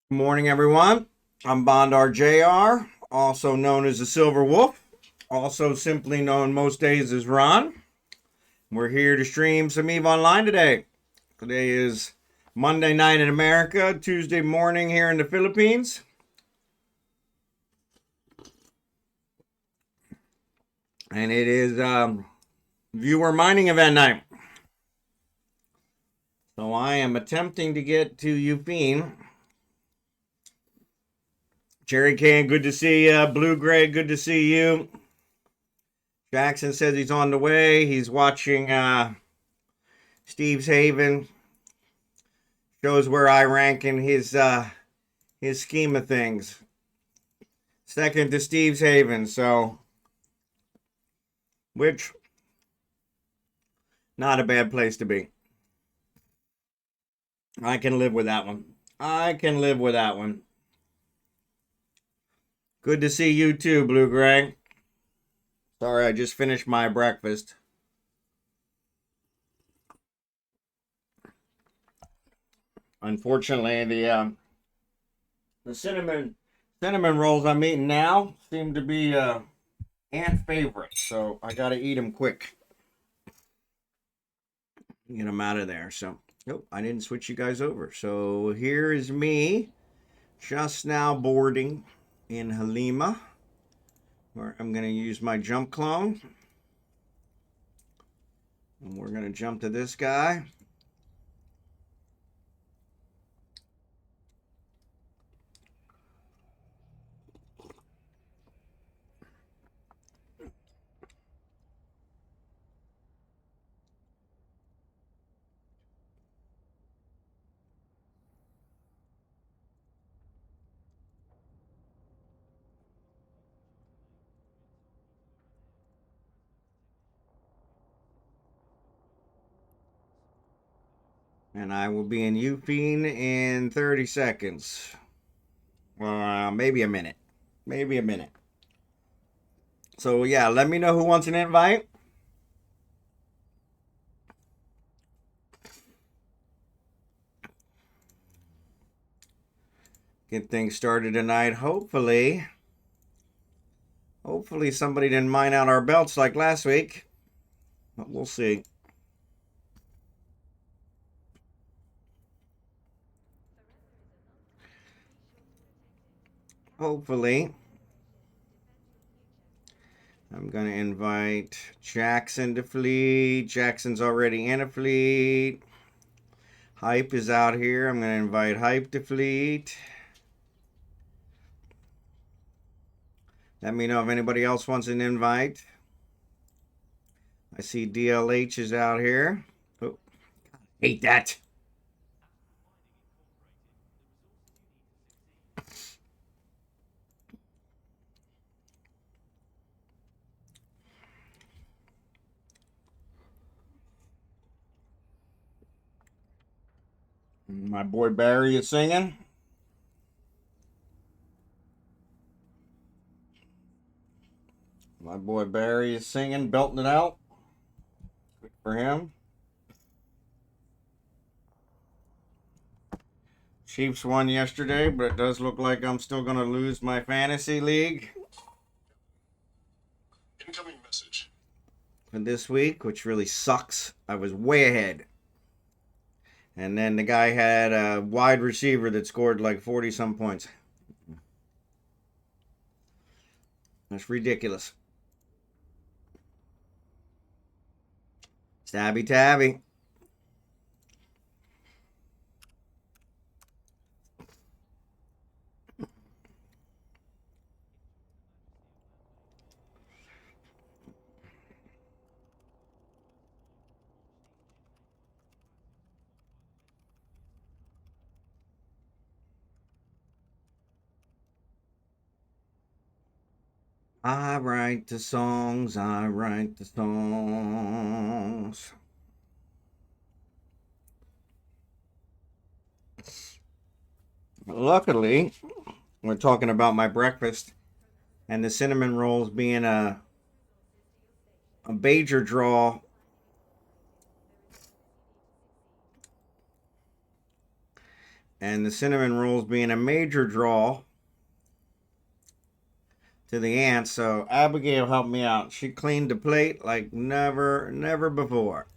Good morning, everyone. I'm Bondar JR, also known as the Silver Wolf, also simply known most days as Ron. We're here to stream some EVE Online today. Today is Monday night in America, Tuesday morning here in the Philippines. And it is viewer mining event night. So I am attempting to get to Eugene. Jerry Can, good to see you. Blue Gray, good to see you. Jackson says he's on the way. He's watching Steve's Haven. Shows where I rank in his scheme of things. Second to Steve's Haven, so which not a bad place to be. I can live with that one. I can live with that one. Good to see you too, Blue Gray. Sorry, I just finished my breakfast. Unfortunately, the cinnamon rolls I'm eating now seem to be Aunt favorites, so I gotta eat them quick. Get them out of there. So, nope, I didn't switch you guys over. So here is me just now boarding in Halima, where I'm going to use my jump clone. And we're going to jump to this guy. And I will be in Eugene in 30 seconds. Maybe a minute. Maybe a minute. So, yeah, let me know who wants an invite. Get things started tonight. Hopefully somebody didn't mine out our belts like last week. But we'll see. Hopefully. I'm going to invite Jackson to fleet. Jackson's already in a fleet. Hype is out here. I'm going to invite Hype to fleet. Let me know if anybody else wants an invite. I see DLH is out here. Oh, hate that. My boy Barry is singing. My boy Barry is singing, belting it out. Good for him. Chiefs won yesterday, but it does look like I'm still going to lose my fantasy league. Incoming message. For this week, which really sucks. I was way ahead. And then the guy had a wide receiver that scored like 40 some points. That's ridiculous. Stabby Tabby. I write the songs, I write the songs. Luckily, we're talking about my breakfast and the cinnamon rolls being a Bajer draw. And the cinnamon rolls being a major draw to the ants. So Abigail helped me out. She cleaned the plate like never before.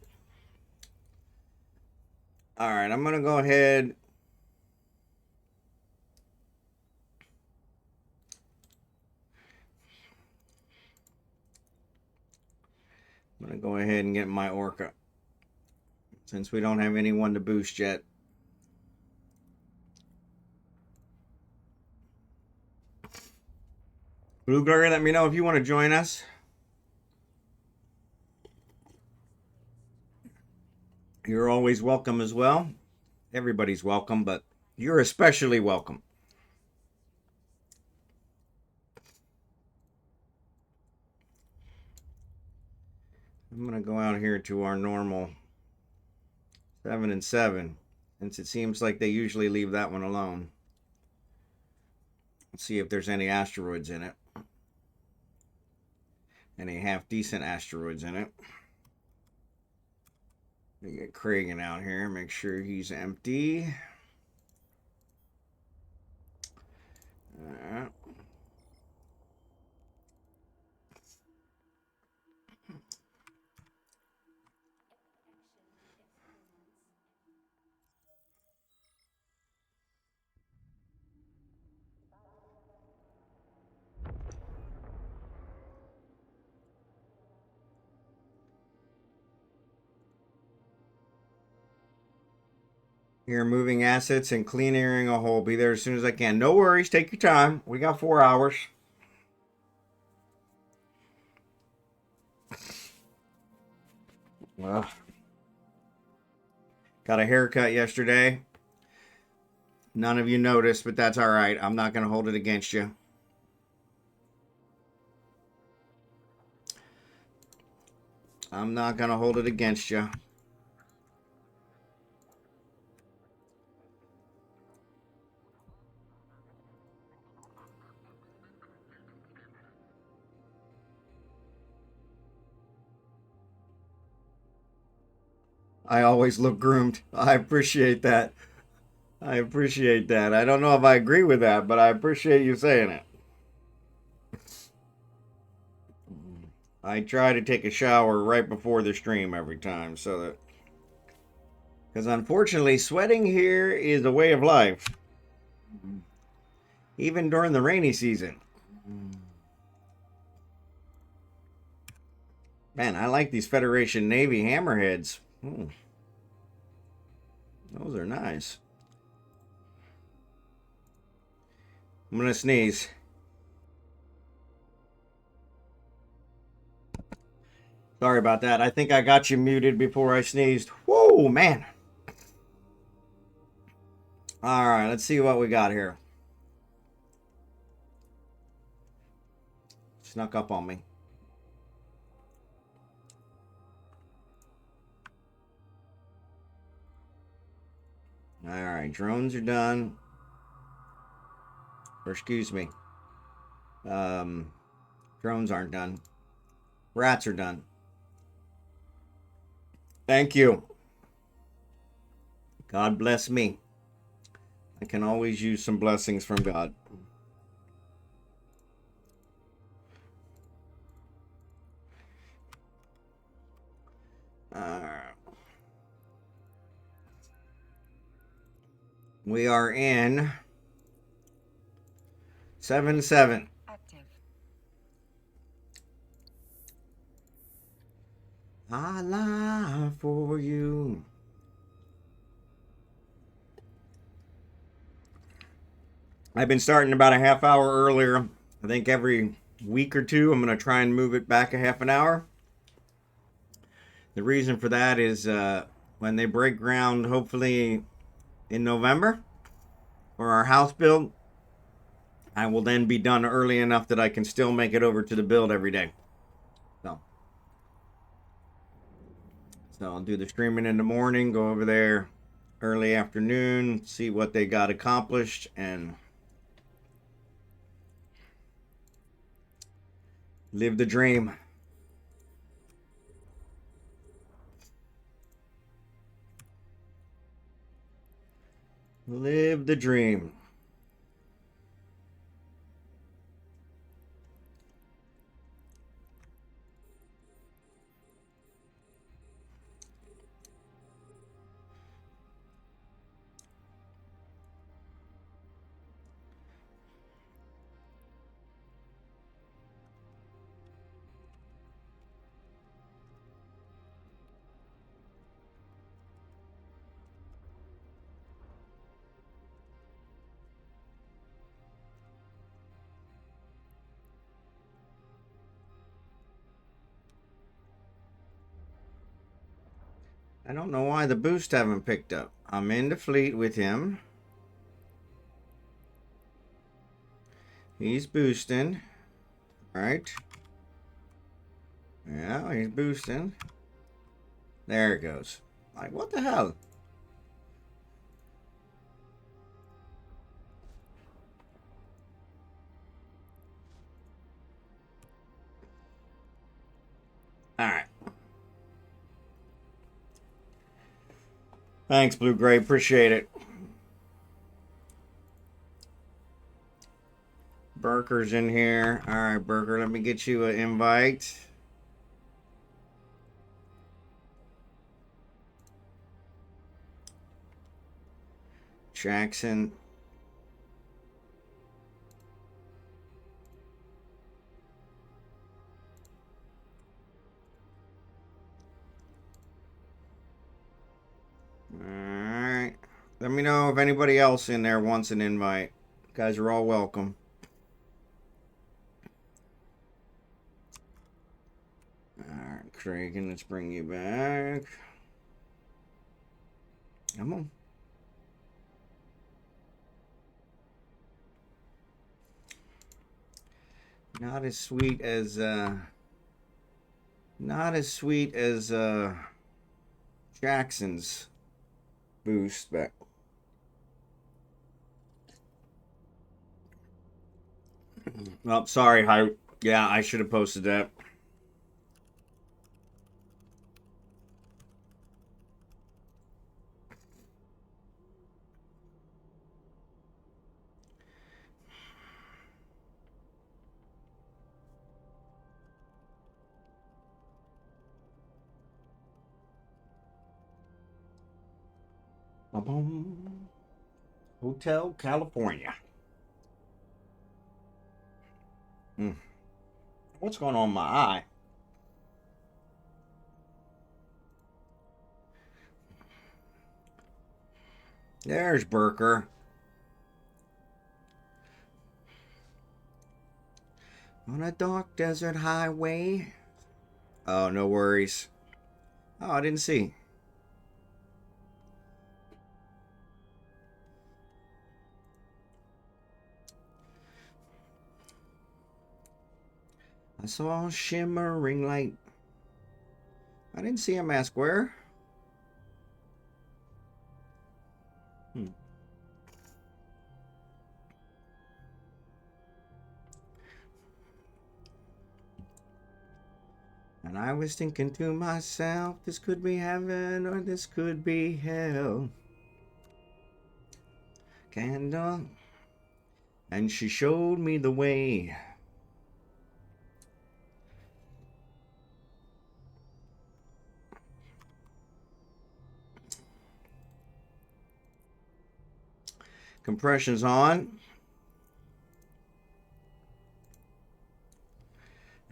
All right, I'm going to go ahead. I'm going to go ahead and get my orca, since we don't have anyone to boost yet. Blue Gray, let me know if you want to join us. You're always welcome as well. Everybody's welcome, but you're especially welcome. I'm going to go out here to our normal 7 and 7, since it seems like they usually leave that one alone. Let's see if there's any asteroids in it. Any half decent asteroids in it. We get Kragan out here, make sure he's empty. Here, moving assets and clearing a hole. Be there as soon as I can. No worries, take your time. We got 4 hours. Well, got a haircut yesterday. None of you noticed, but that's all right. I'm not going to hold it against you. I'm not going to hold it against you. I always look groomed. I appreciate that. I appreciate that. I don't know if I agree with that, but I appreciate you saying it. I try to take a shower right before the stream every time, so that... because unfortunately, sweating here is a way of life. Even during the rainy season. Man, I like these Federation Navy hammerheads. Those are nice. I'm gonna sneeze. Sorry about that. I think I got you muted before I sneezed. Whoa, man. All right, let's see what we got here. Snuck up on me. All right, drones are done. Or excuse me. Drones aren't done. Rats are done. Thank you. God bless me. I can always use some blessings from God. We are in 7-7. Active. I lie for you. I've been starting about a half hour earlier. I think every week or two I'm going to try and move it back a half an hour. The reason for that is when they break ground, hopefully in November, for our house build, I will then be done early enough that I can still make it over to the build every day. So I'll do the streaming in the morning, go over there early afternoon, see what they got accomplished, and live the dream. Live the dream. I don't know why the boost haven't picked up. I'm in the fleet with him. He's boosting. All right. Yeah, he's boosting. There it goes. Like, what the hell? All right. Thanks, Blue Gray. Appreciate it. Burker's in here. All right, Burker, let me get you an invite. Jackson. All right. Let me know if anybody else in there wants an invite. You guys are all welcome. All right, Cragen, let's bring you back. Come on. Not as sweet as Jackson's boost, but well, sorry, yeah, I should have posted that. Hotel California. What's going on in my eye? There's Burker. On a dark desert highway. Oh, no worries. Oh, I didn't see. I saw a shimmering light. I didn't see a mask where. And I was thinking to myself, this could be heaven or this could be hell. Candle. And she showed me the way. Compression's on.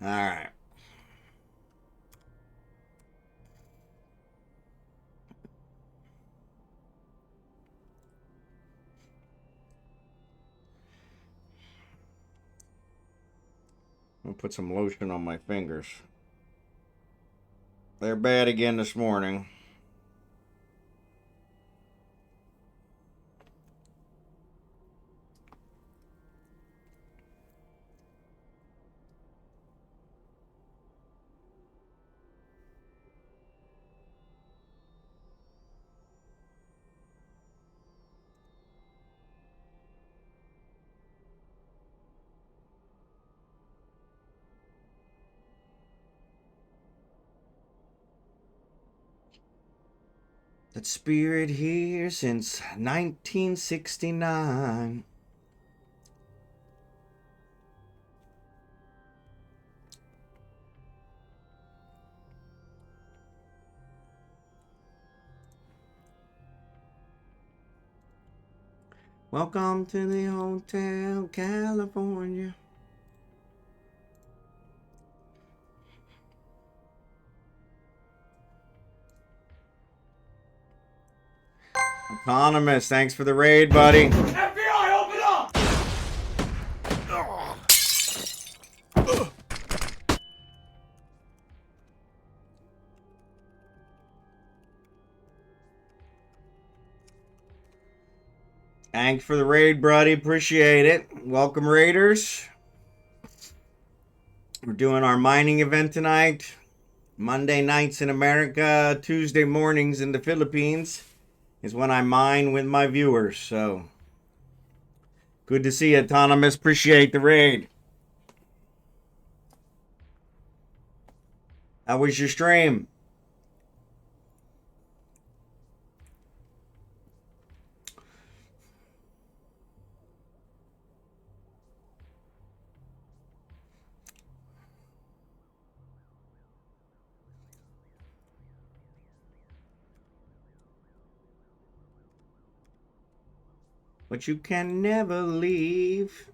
All right. I'll put some lotion on my fingers. They're bad again this morning. That spirit here since 1969. Welcome to the Hotel California. Autonomous, thanks for the raid, buddy. FBI, open up! Thanks for the raid, buddy. Appreciate it. Welcome, raiders. We're doing our mining event tonight. Monday nights in America, Tuesday mornings in the Philippines is when I mine with my viewers. So good to see you, Autonomous. Appreciate the raid. How was your stream? But you can never leave.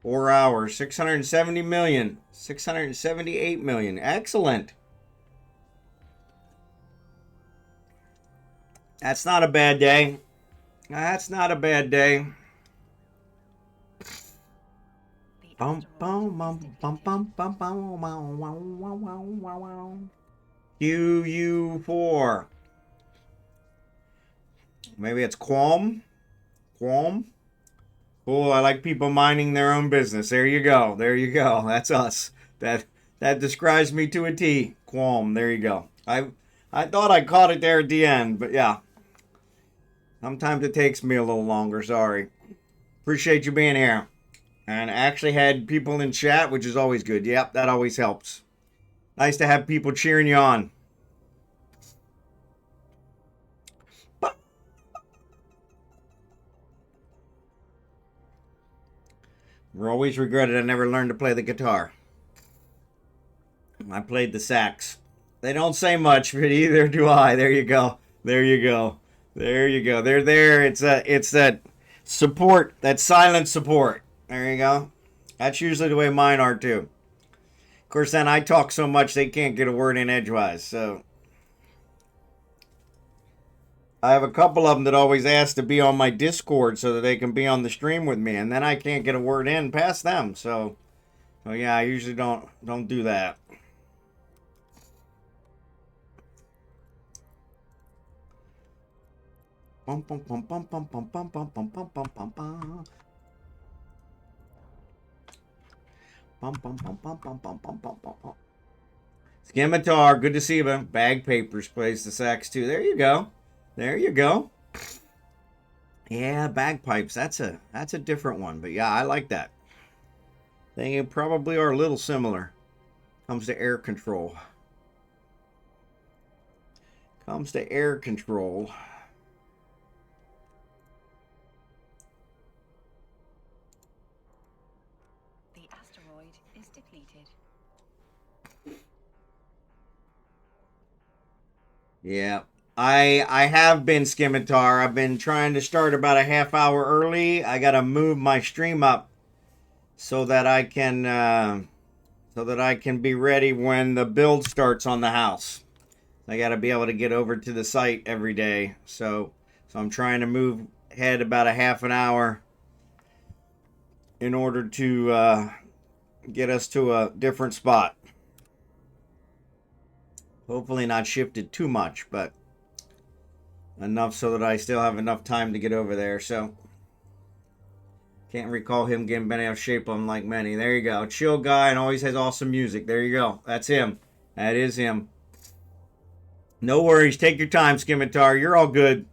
Four hours, 670 million, 678 million. Excellent. That's not a bad day. That's not a bad day. Bum, bum, bum, bum, bum, bum, bum, bum. QU4. Maybe it's Qualm. Qualm. Cool. I like people minding their own business. There you go. There you go. That's us. That describes me to a T. Qualm. There you go. I thought I caught it there at the end, but yeah. Sometimes it takes me a little longer. Sorry. Appreciate you being here. And I actually had people in chat, which is always good. Yep, that always helps. Nice to have people cheering you on. We're always regretted I never learned to play the guitar. I played the sax. They don't say much, but either do I. There you go. There you go. There you go. They're there. It's that support, that silent support. There you go. That's usually the way mine are too. Of course, then I talk so much they can't get a word in edgewise. So I have a couple of them that always ask to be on my Discord so that they can be on the stream with me, and then I can't get a word in past them. So yeah, I usually don't do that. Bum, bum, bum, bum, bum, bum, bum, bum, bum, bum, bum, bum, bum. Bum, bum, bum, bum, bum, bum, bum, bum, bum. Scimitar, good to see you. Bag Papers plays the sax too. There you go. There you go. Yeah, bagpipes. That's a different one, but yeah, I like that. They probably are a little similar. Comes to air control. Comes to air control. The asteroid is depleted. Yeah. I have been Scimitar. I've been trying to start about a half hour early. I gotta move my stream up so that I can be ready when the build starts on the house. I gotta be able to get over to the site every day. So I'm trying to move ahead about a half an hour in order to get us to a different spot. Hopefully not shifted too much, but enough so that I still have enough time to get over there. So can't recall him getting bent out of shape unlike many. There you go. Chill guy and always has awesome music. There you go. That's him. That is him. No worries. Take your time, Scimitar. You're all good.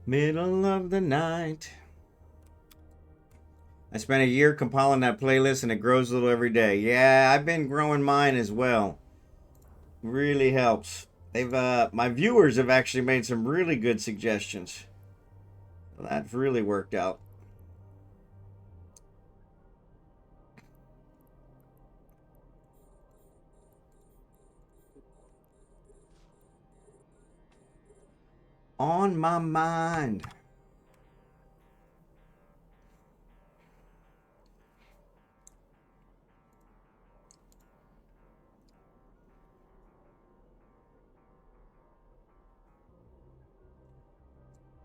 Middle of the night. I spent a year compiling that playlist and it grows a little every day. Yeah, I've been growing mine as well. Really helps. They've my viewers have actually made some really good suggestions. So that's really worked out. On my mind.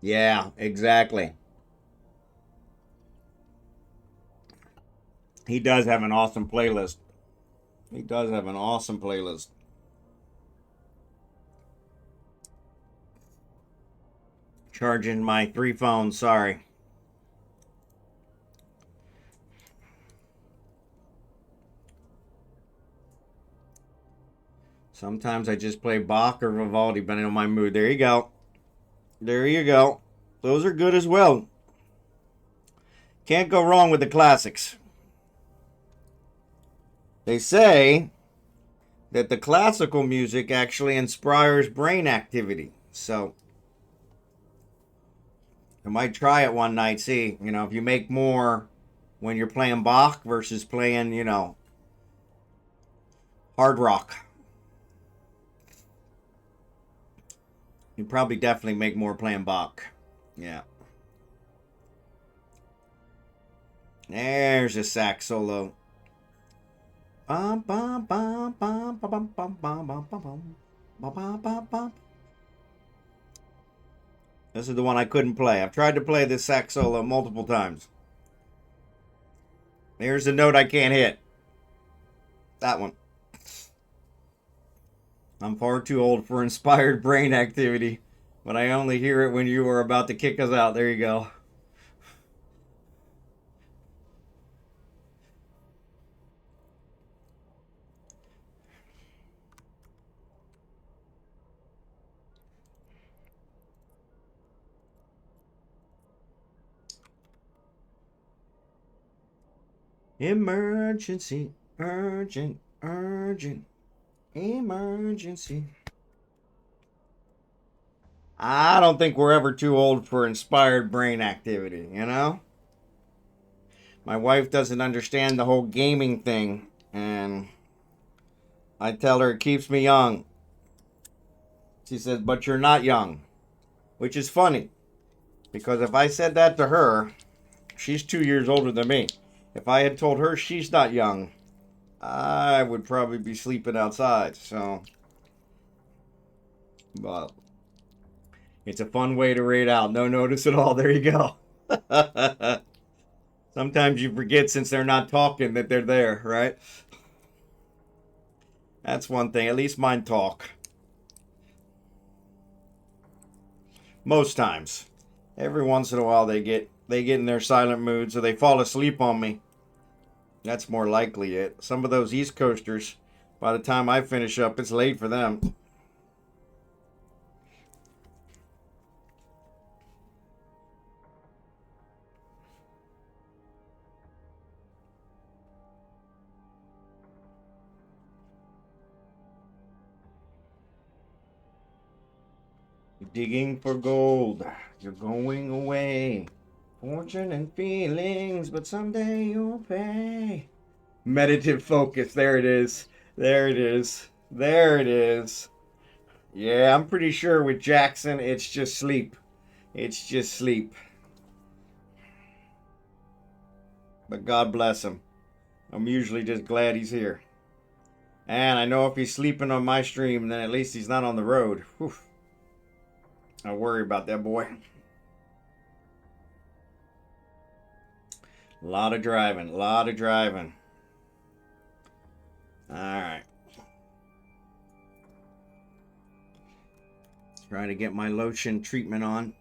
Yeah, exactly. He does have an awesome playlist. He does have an awesome playlist. Charging my 3 phones, sorry. Sometimes I just play Bach or Vivaldi, depending on my mood. There you go. There you go. Those are good as well. Can't go wrong with the classics. They say that the classical music actually inspires brain activity. So I might try it one night, see, if you make more when you're playing Bach versus playing, hard rock. You probably definitely make more playing Bach. Yeah. There's a sax solo. Bum, bum, bum, bum, bum, bum, bum, bum, bum, bum, bum. This is the one I couldn't play. I've tried to play this sax solo multiple times. Here's the note I can't hit. That one. I'm far too old for inspired brain activity, but I only hear it when you are about to kick us out. There you go. Emergency, urgent, urgent, emergency. I don't think we're ever too old for inspired brain activity, My wife doesn't understand the whole gaming thing, and I tell her it keeps me young. She says, but you're not young, which is funny, because if I said that to her, she's 2 years older than me. If I had told her she's not young, I would probably be sleeping outside. So, but it's a fun way to rate out. No notice at all. There you go. Sometimes you forget since they're not talking that they're there, right? That's one thing. At least mine talk. Most times. Every once in a while they get in their silent mood, so they fall asleep on me. That's more likely it. Some of those East Coasters, by the time I finish up, it's late for them. Digging for gold, you're going away. Fortune and feelings, but someday you'll pay. Meditative focus, there it is. There it is. There it is. Yeah, I'm pretty sure with Jackson, it's just sleep. It's just sleep. But God bless him. I'm usually just glad he's here. And I know if he's sleeping on my stream, then at least he's not on the road. Whew. I worry about that boy. A lot of driving. A lot of driving. Alright. Trying to get my lotion treatment on.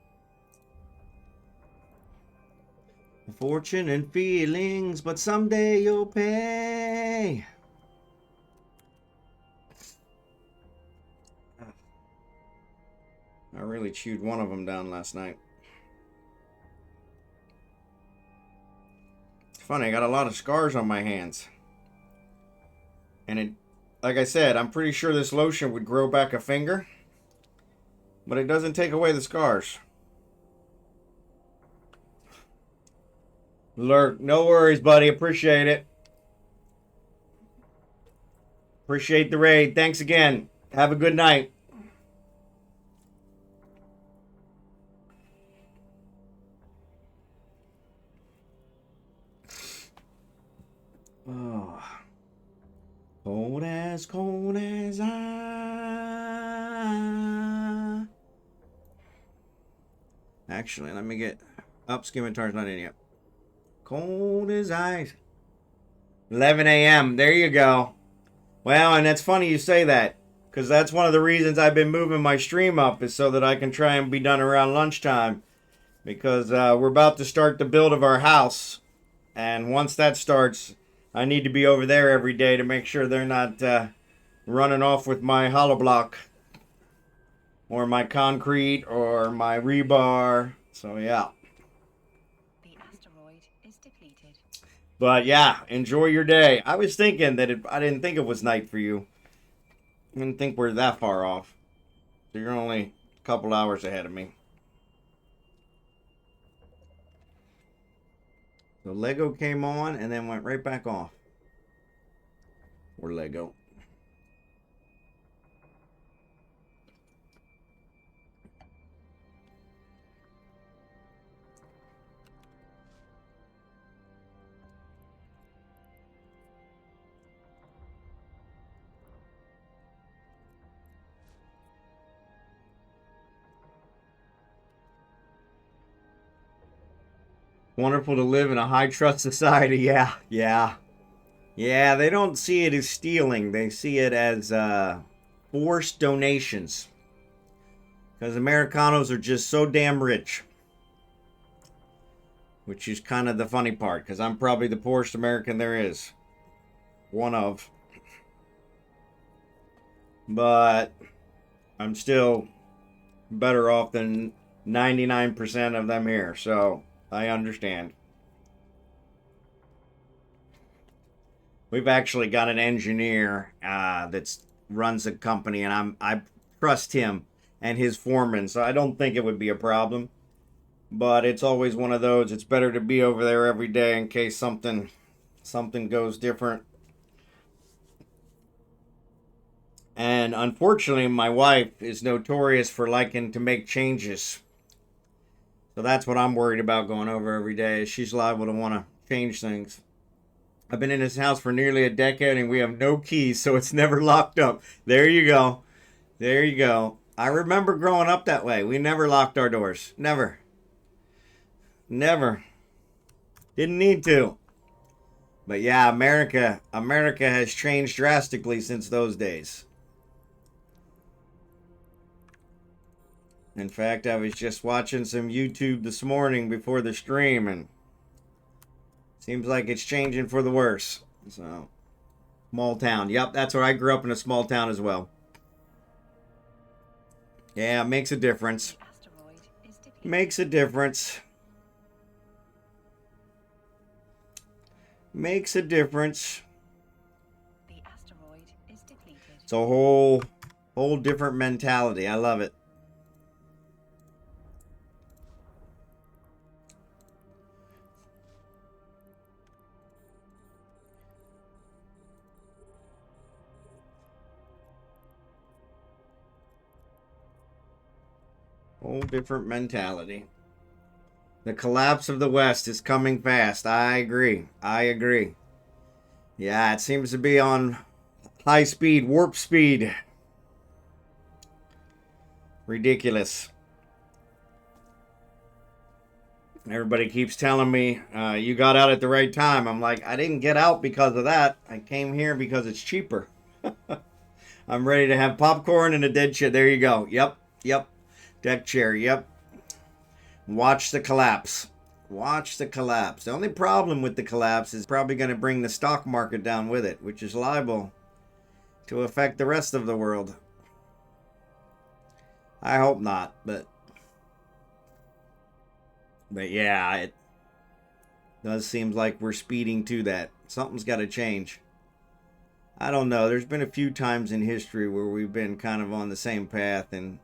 Fortune and feelings, but someday you'll pay. I really chewed one of them down last night. funny, I got a lot of scars on my hands. And it, like I said, I'm pretty sure this lotion would grow back a finger. But it doesn't take away the scars. Lurk, no worries, buddy. Appreciate it. Appreciate the raid. Thanks again. Have a good night. Oh. Cold as I. Actually, let me get up. Scimitar's not in yet. Cold as ice. 11 a.m. There you go. Well, and that's funny you say that, because that's one of the reasons I've been moving my stream up, is so that I can try and be done around lunchtime. Because we're about to start the build of our house. And once that starts, I need to be over there every day to make sure they're not running off with my hollow block. Or my concrete, or my rebar. So, yeah. The asteroid is depleted. But, yeah, enjoy your day. I was thinking that I didn't think it was night for you. I didn't think we're that far off. So you're only a couple hours ahead of me. So Lego came on and then went right back off. Or Lego. Wonderful to live in a high trust society. Yeah, yeah. Yeah, they don't see it as stealing. They see it as forced donations. Because Americanos are just so damn rich. Which is kind of the funny part. Because I'm probably the poorest American there is. One of. But I'm still better off than 99% of them here. So I understand. We've actually got an engineer that runs a company, and I trust him and his foreman, so I don't think it would be a problem. But it's always one of those. It's better to be over there every day in case something goes different. And unfortunately, my wife is notorious for liking to make changes. So that's what I'm worried about going over every day. Is she's liable to want to change things. I've been in this house for nearly a decade and we have no keys, so it's never locked up. There you go. There you go. I remember growing up that way. We never locked our doors. Never. Never. Didn't need to. But yeah, America has changed drastically since those days. In fact, I was just watching some YouTube this morning before the stream, and seems like it's changing for the worse. So, small town. Yep, that's where I grew up, in a small town as well. Yeah, it makes a difference. Makes a difference. Makes a difference. The asteroid is depleted. It's a whole different mentality. I love it. Whole different mentality. The collapse of the West is coming fast. I agree. I agree. Yeah, it seems to be on high speed, warp speed. Ridiculous. Everybody keeps telling me, you got out at the right time. I'm like, I didn't get out because of that. I came here because it's cheaper. I'm ready to have popcorn and a dead chair. There you go. Yep. Deck chair. Yep. Watch the collapse. Watch the collapse. The only problem with the collapse is probably going to bring the stock market down with it, which is liable to affect the rest of the world. I hope not, but yeah, Does seem like we're speeding to that. Something's got to change. I don't know. There's been a few times in history where we've been kind of on the same path and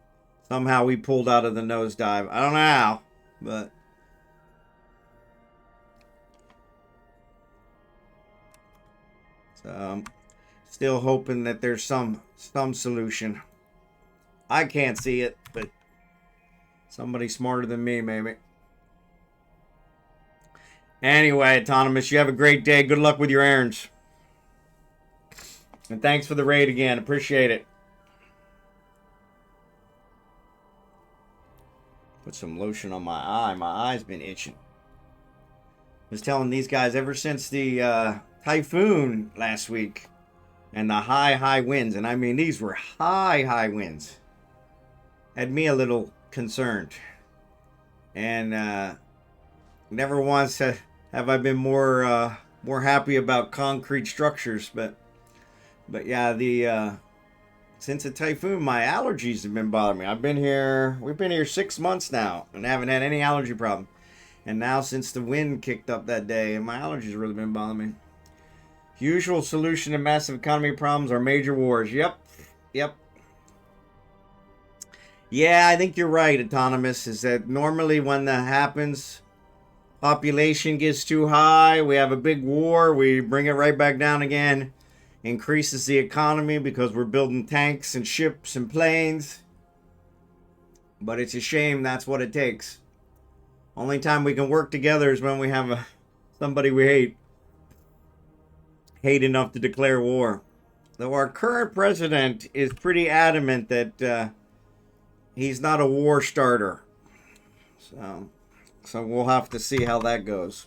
somehow we pulled out of the nosedive. I don't know how, but so I'm still hoping that there's some solution. I can't see it, but somebody smarter than me, maybe. Anyway, Autonomous, you have a great day. Good luck with your errands. And thanks for the raid again. Appreciate it. Put some lotion on my eye. My eye's been itching. I was telling these guys ever since the typhoon last week and the high winds, and I mean these were high winds, had me a little concerned. And never once have I been more happy about concrete structures, but yeah, since the typhoon, my allergies have been bothering me. We've been here 6 months now and haven't had any allergy problem. And now since the wind kicked up that day, my allergies have really been bothering me. Usual solution to massive economy problems are major wars. Yep. Yeah, I think you're right, Autonomous, is that normally when that happens, population gets too high, we have a big war, we bring it right back down again. Increases the economy because we're building tanks and ships and planes. But it's a shame that's what it takes. Only time we can work together is when we have somebody we hate. Hate enough to declare war. Though our current president is pretty adamant that he's not a war starter. So we'll have to see how that goes.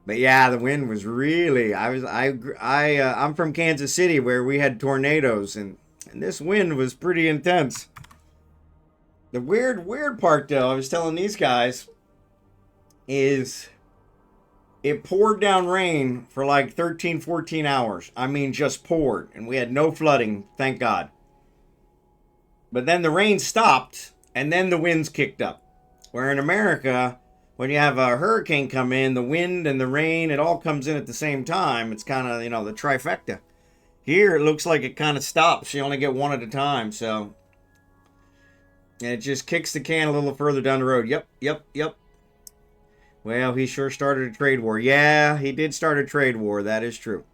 But yeah, the wind was really. I'm from Kansas City where we had tornadoes, and this wind was pretty intense. The weird part though, I was telling these guys, is it poured down rain for like 13, 14 hours. I mean, just poured, and we had no flooding, thank God. But then the rain stopped, and then the winds kicked up. Where in America, when you have a hurricane come in, the wind and the rain, it all comes in at the same time. It's kind of, the trifecta. Here, it looks like it kind of stops. You only get one at a time, so. And it just kicks the can a little further down the road. Yep. Well, he sure started a trade war. Yeah, he did start a trade war. That is true.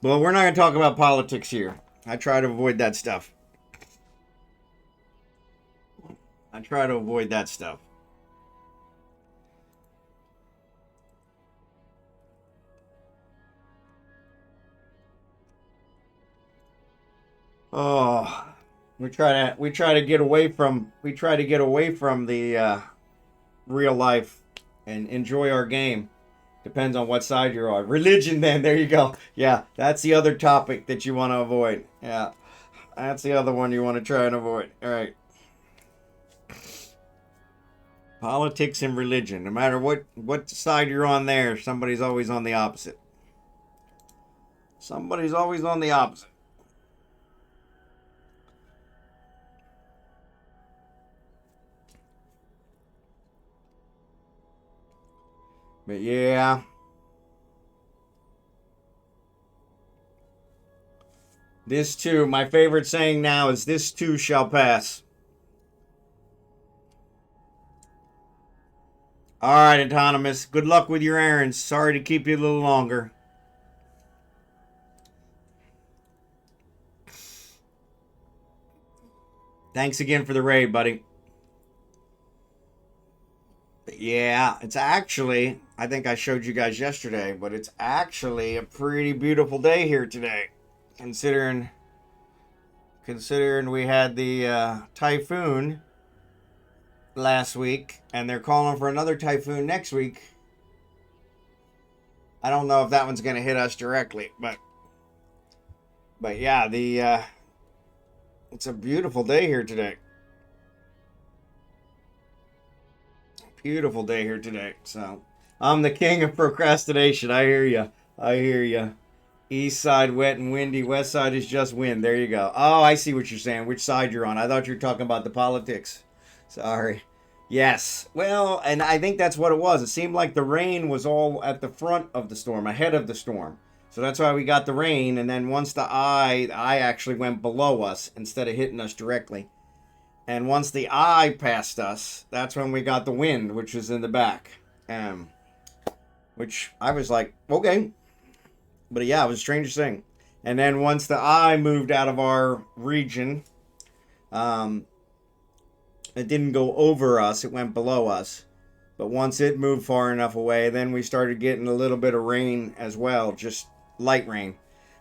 Well, we're not going to talk about politics here. I try to avoid that stuff. Oh, we try to get away from the real life and enjoy our game. Depends on what side you're on. Religion, then, there you go. Yeah, that's the other topic that you want to avoid. Yeah, that's the other one you want to try and avoid. All right. Politics and religion. No matter what side you're on there, somebody's always on the opposite. Somebody's always on the opposite. But yeah. This too, my favorite saying now is, this too shall pass. All right, Autonomous. Good luck with your errands. Sorry to keep you a little longer. Thanks again for the raid, buddy. But yeah, it's actually, I think I showed you guys yesterday, but it's actually a pretty beautiful day here today. Considering we had the typhoon last week, and they're calling for another typhoon next week. I don't know if that one's going to hit us directly, but yeah, it's a beautiful day here today. Beautiful day here today. So I'm the king of procrastination. I hear you. East side wet and windy. West side is just wind. There you go. Oh, I see what you're saying. Which side you're on. I thought you were talking about the politics. Sorry. Yes. Well, and I think that's what it was. It seemed like the rain was all at the front of the storm, ahead of the storm. So that's why we got the rain. And then once the eye actually went below us instead of hitting us directly. And once the eye passed us, that's when we got the wind, which was in the back. Which I was like, okay. But yeah, it was the strangest thing. And then once the eye moved out of our region, it didn't go over us, it went below us. But once it moved far enough away, then we started getting a little bit of rain as well, just light rain.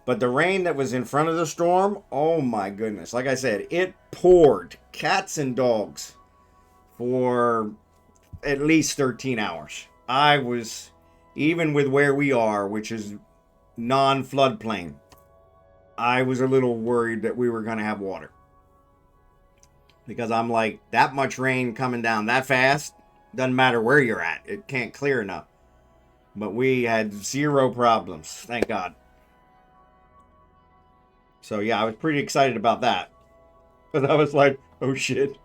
But the rain that was in front of the storm, oh my goodness. Like I said, it poured cats and dogs for at least 13 hours. I was, even with where we are, which is non-floodplain, I was a little worried that we were going to have water. Because I'm like, that much rain coming down that fast, doesn't matter where you're at. It can't clear enough. But we had zero problems, thank God. So yeah, I was pretty excited about that. But I was like, oh shit.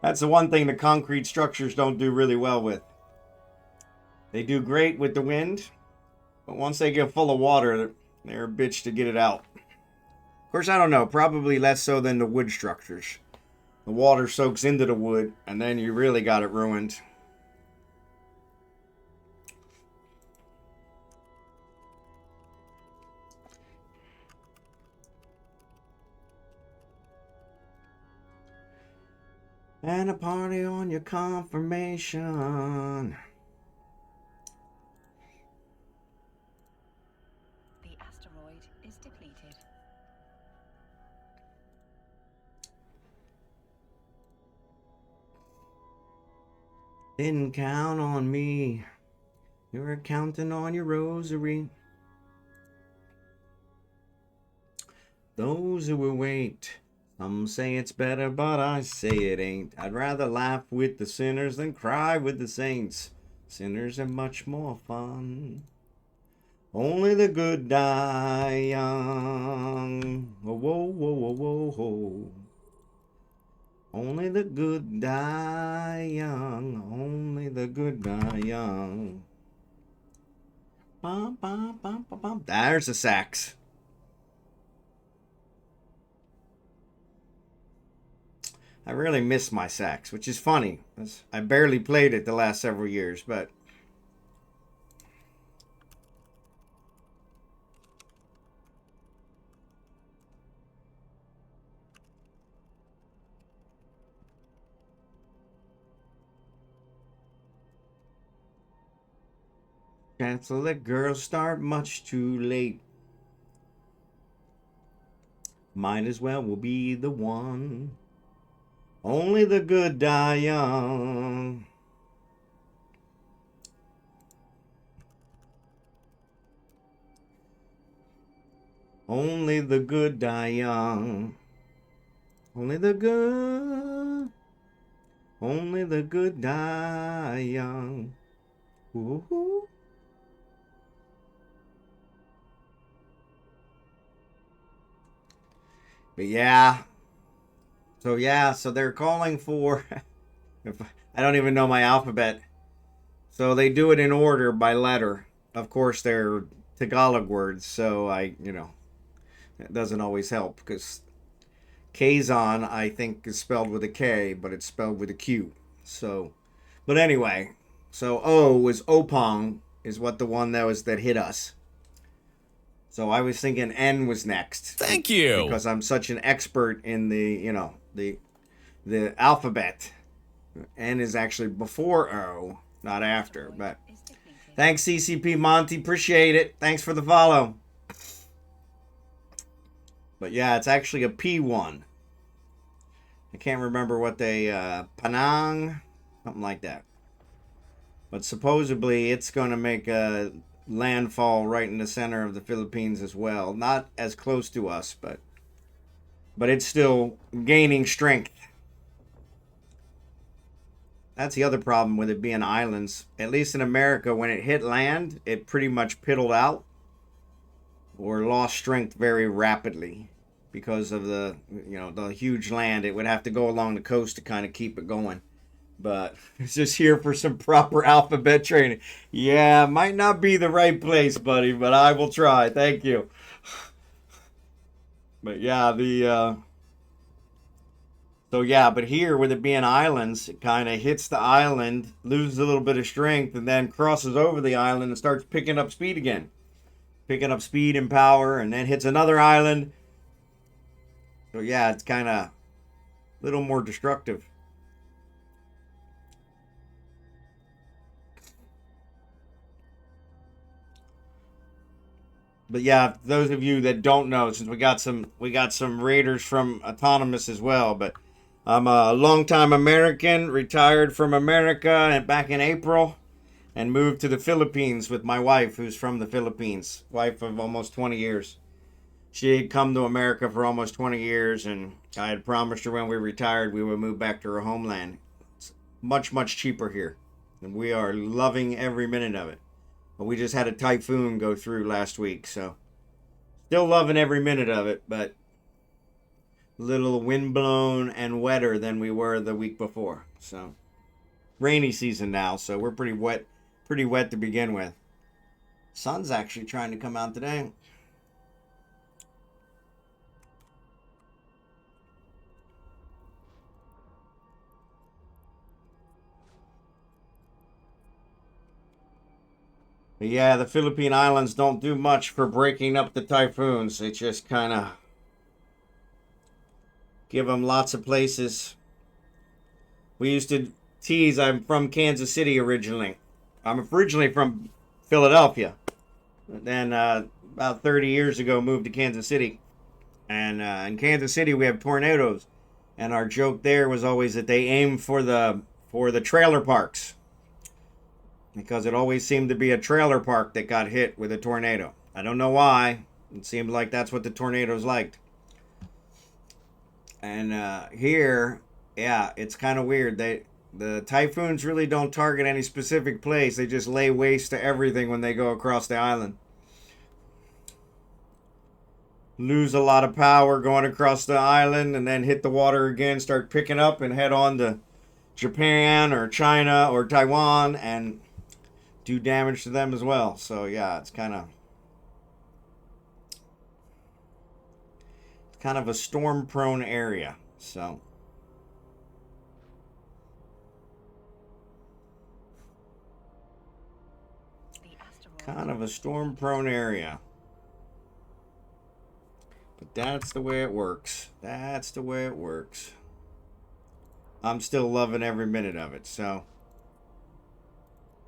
That's the one thing the concrete structures don't do really well with. They do great with the wind, but once they get full of water, they're a bitch to get it out. Of course, I don't know, probably less so than the wood structures. The water soaks into the wood, and then you really got it ruined. And a party on your confirmation. The asteroid is depleted. Didn't count on me. You were counting on your rosary. Those who will wait. Some say it's better, but I say it ain't. I'd rather laugh with the sinners than cry with the saints. Sinners are much more fun. Only the good die young. Whoa, whoa, whoa, whoa, whoa, whoa. Only the good die young. Only the good die young. Bum, bum, bum, bum, bum. There's the sax. I really miss my sax, which is funny. I barely played it the last several years, but cancel that girl start much too late. Might as well will be the one. Only the good die young. Only the good die young. Only the good. Only the good die young. Ooh. But yeah. So they're calling for. I don't even know my alphabet. So they do it in order by letter. Of course, they're Tagalog words, so it doesn't always help because Kazon, I think, is spelled with a K, but it's spelled with a Q. So, but anyway, so O is Opong, is what the one that hit us. So I was thinking N was next. Thank you. Because I'm such an expert in the alphabet. N is actually before O, not after. But thanks, CCPMonty. Appreciate it. Thanks for the follow. But yeah, it's actually a P1. I can't remember what they, Panang, something like that. But supposedly it's going to make a landfall right in the center of the Philippines as well. Not as close to us, but it's still gaining strength. That's the other problem with it being islands. At least in America, when it hit land, it pretty much piddled out or lost strength very rapidly because of the huge land. It would have to go along the coast to kind of keep it going. but it's just here for some proper alphabet training. Yeah, might not be the right place, buddy, but I will try. Thank you. But yeah, but here with it being islands, it kind of hits the island, loses a little bit of strength, and then crosses over the island and starts picking up speed again. Picking up speed and power, and then hits another island. So yeah, it's kind of a little more destructive. But yeah, those of you that don't know, since we got some raiders from Autonomous as well, but I'm a longtime American, retired from America and back in April, and moved to the Philippines with my wife, who's from the Philippines, wife of almost 20 years. She had come to America for almost 20 years, and I had promised her when we retired we would move back to her homeland. It's much, much cheaper here, and we are loving every minute of it. But we just had a typhoon go through last week, so still loving every minute of it, but a little windblown and wetter than we were the week before. So rainy season now, so we're pretty wet to begin with. Sun's actually trying to come out today. But yeah, the Philippine Islands don't do much for breaking up the typhoons. They just kind of give them lots of places. We used to tease, I'm from Kansas City originally. I'm originally from Philadelphia. Then about 30 years ago moved to Kansas City. And in Kansas City we have tornadoes. And our joke there was always that they aim for the trailer parks, because it always seemed to be a trailer park that got hit with a tornado. I don't know why. It seemed like that's what the tornadoes liked. And here, yeah, it's kind of weird. The typhoons really don't target any specific place. They just lay waste to everything when they go across the island. Lose a lot of power going across the island and then hit the water again, start picking up and head on to Japan or China or Taiwan and do damage to them as well. So yeah, it's kind of a storm prone area. So kind of a storm prone area. But that's the way it works. That's the way it works. I'm still loving every minute of it. So,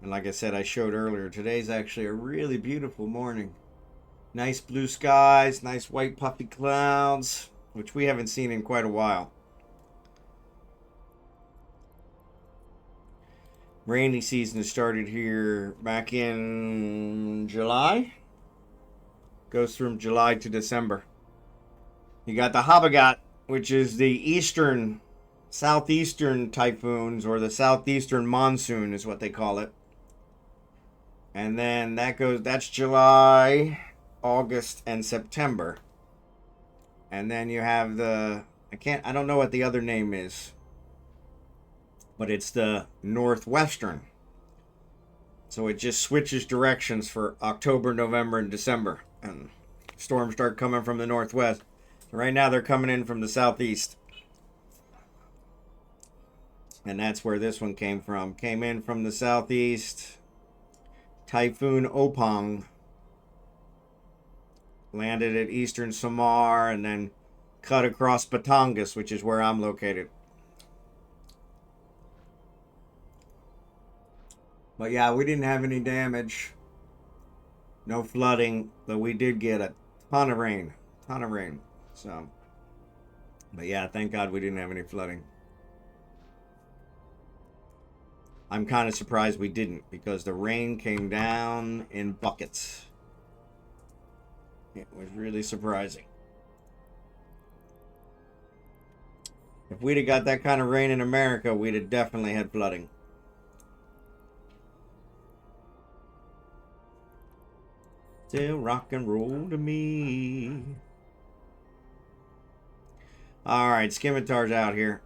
and like I said, I showed earlier, today's actually a really beautiful morning. Nice blue skies, nice white puffy clouds, which we haven't seen in quite a while. Rainy season started here back in July. Goes from July to December. You got the Habagat, which is the southeastern typhoons, or the southeastern monsoon is what they call it. And then that's July, August, and September. And then you have I don't know what the other name is, but it's the northwestern. So it just switches directions for October, November, and December. And storms start coming from the northwest. Right now they're coming in from the southeast. And that's where this one came from. Came in from the southeast. Typhoon Opang. Landed at eastern Samar and then cut across Batangas, which is where I'm located. But yeah, we didn't have any damage. No flooding, but we did get a ton of rain. So, but yeah, thank God we didn't have any flooding. I'm kind of surprised we didn't, because the rain came down in buckets. It was really surprising. If we'd have got that kind of rain in America, we'd have definitely had flooding. Still rock and roll to me. Alright, Scimitar's out here.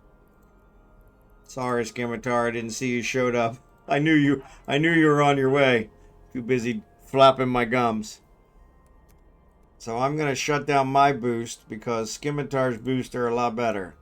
Sorry, Scimitar, I didn't see you showed up. I knew you were on your way. Too busy flapping my gums. So I'm gonna shut down my boost because Scimitar's boosts are a lot better.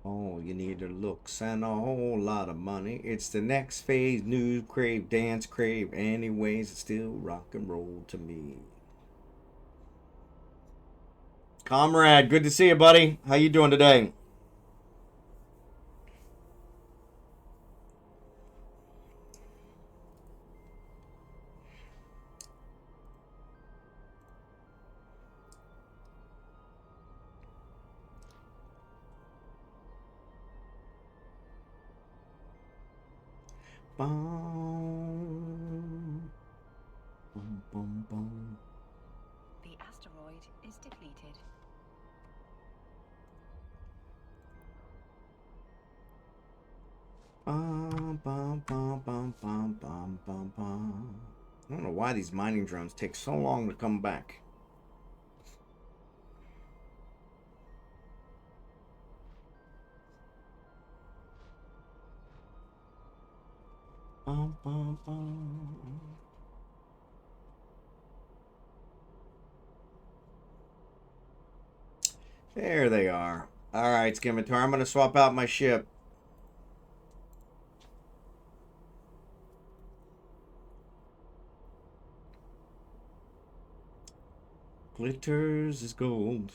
Oh, you need the looks and a whole lot of money. It's the next phase, news crave, dance crave. Anyways, it's still rock and roll to me. Comrade, good to see you, buddy. How you doing today? Bum, bum, bum, bum. The asteroid is depleted. Bum, bum, bum, bum, bum, bum, bum, bum. I don't know why these mining drones take so long to come back. Bum, bum, bum. There they are. All right, Scimitar, I'm going to swap out my ship. Glitters is gold.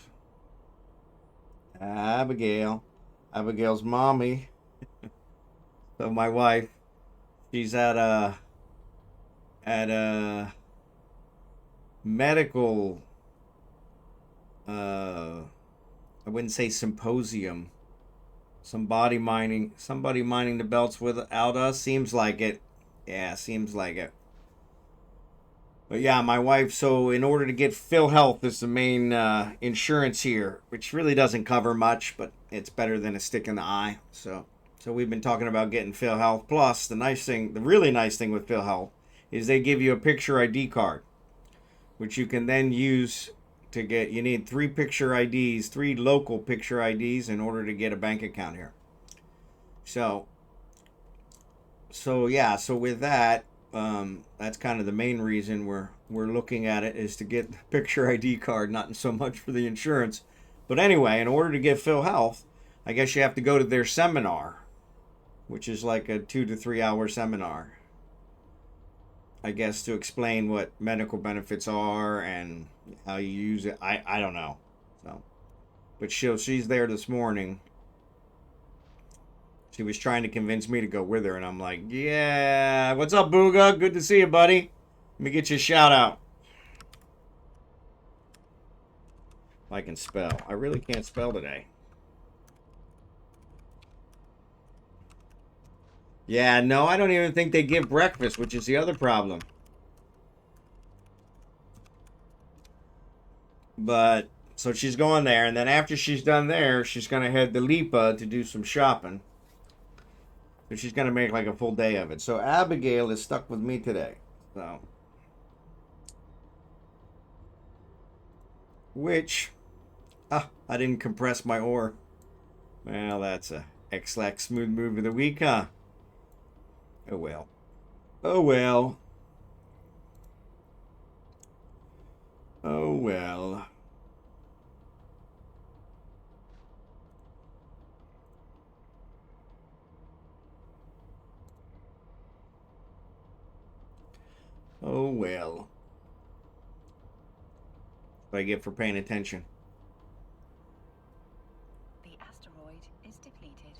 Abigail. Abigail's mommy. So my wife, she's at a medical I wouldn't say symposium. Somebody mining the belts without us. Seems like it. Yeah, seems like it. But yeah, my wife, so in order to get PhilHealth is the main insurance here, which really doesn't cover much, but it's better than a stick in the eye. So we've been talking about getting PhilHealth. Plus, the really nice thing with PhilHealth is they give you a picture ID card, which you can then use to get, you need 3 picture IDs, 3 local picture IDs in order to get a bank account here. So yeah, so with that, that's kind of the main reason we're looking at it, is to get the picture ID card, not so much for the insurance. But anyway, in order to get PhilHealth, I guess you have to go to their seminar, which is like a 2 to 3 hour seminar, I guess, to explain what medical benefits are and how you use it. I don't know. So, but she's there this morning. She was trying to convince me to go with her, and I'm like, yeah, what's up, Booga? Good to see you, buddy. Let me get you a shout out. If I can spell. I really can't spell today. Yeah, no, I don't even think they give breakfast, which is the other problem. But, so she's going there, and then after she's done there, she's going to head to Lipa to do some shopping. So she's going to make like a full day of it. So Abigail is stuck with me today. So, which, I didn't compress my ore. Well, that's a X-Lax smooth move of the week, huh? Oh well. Oh well. Oh well. Oh well. What I get for paying attention. The asteroid is depleted.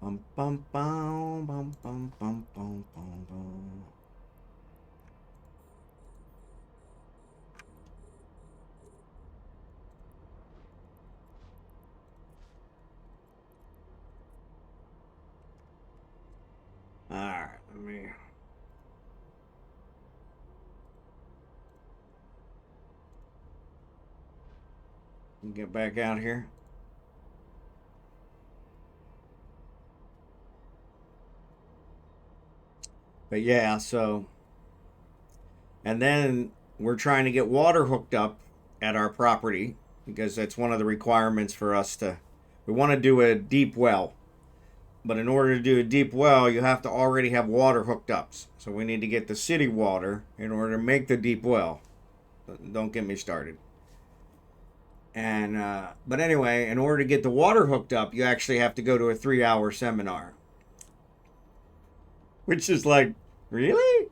Bum bum bum bum bum bum bum bum bum. Alright, let me. Get back out here. But yeah, so, and then we're trying to get water hooked up at our property because that's one of the requirements for us to, we want to do a deep well. But in order to do a deep well, you have to already have water hooked up. So we need to get the city water in order to make the deep well. Don't get me started. And but anyway, in order to get the water hooked up, you actually have to go to a 3-hour seminar. Which is like, really?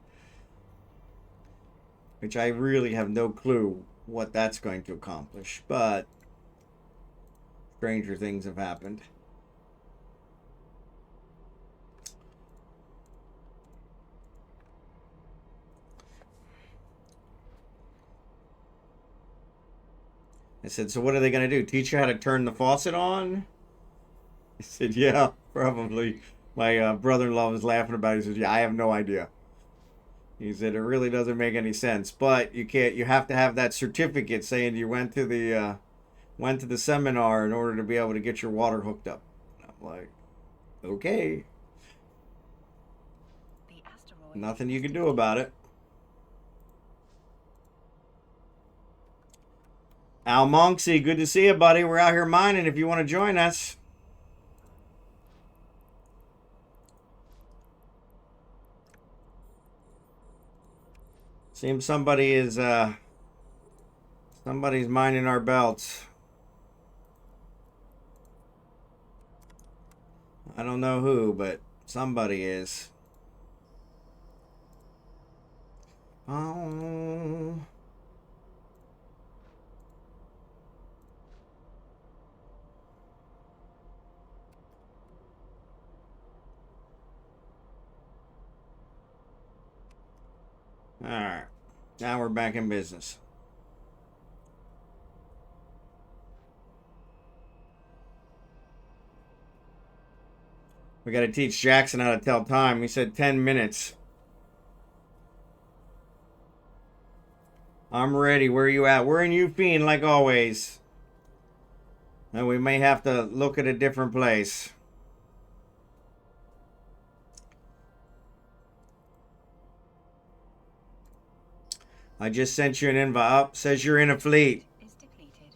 Which I really have no clue what that's going to accomplish. But stranger things have happened. I said, so what are they going to do? Teach you how to turn the faucet on? I said, yeah, probably. My brother-in-law was laughing about it. He said, yeah, I have no idea. He said, it really doesn't make any sense. But you can't, you have to have that certificate saying you went to the seminar in order to be able to get your water hooked up. And I'm like, okay. The asteroid Nothing you can do about it. Almonxy, good to see you, buddy. We're out here mining if you want to join us. Seems somebody's mining our belts. I don't know who, but somebody is. Oh. All right. Now we're back in business. We got to teach Jackson how to tell time. He said 10 minutes. I'm ready. Where are you at? We're in Eugene, like always. And we may have to look at a different place. I just sent you an invite. Up, says you're in a fleet. is depleted.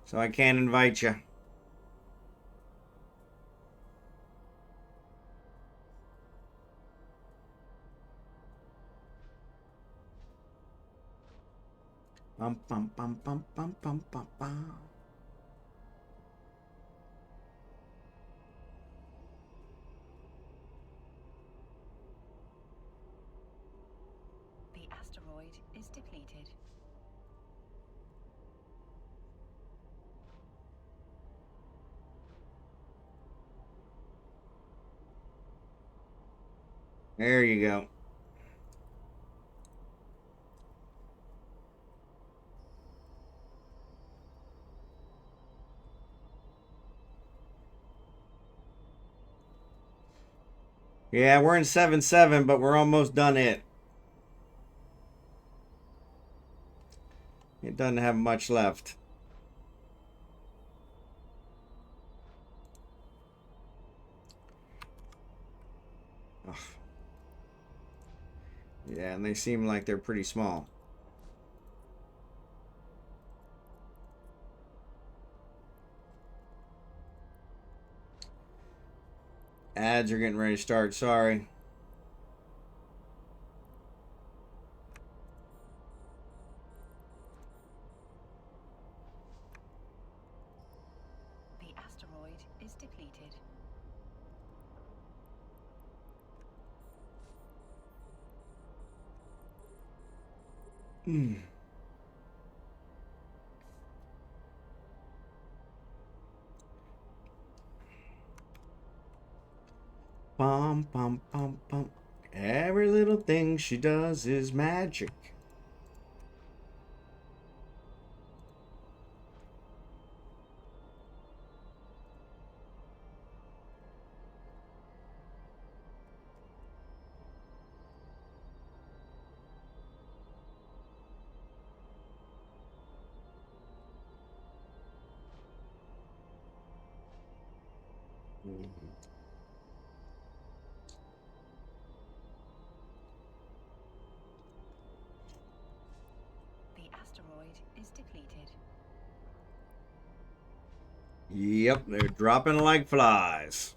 So I can't invite you. Bum, bum, bum, bum, bum, bum, bum, bum. The asteroid is depleted. There you go. Yeah, we're in 7-7, but we're almost done it. It doesn't have much left. Ugh. Yeah, and they seem like they're pretty small. Ads are getting ready to start. Sorry. The asteroid is depleted. Hmm. Bum, bum, bum, bum. Every little thing she does is magic. is depleted. Yep, they're dropping like flies.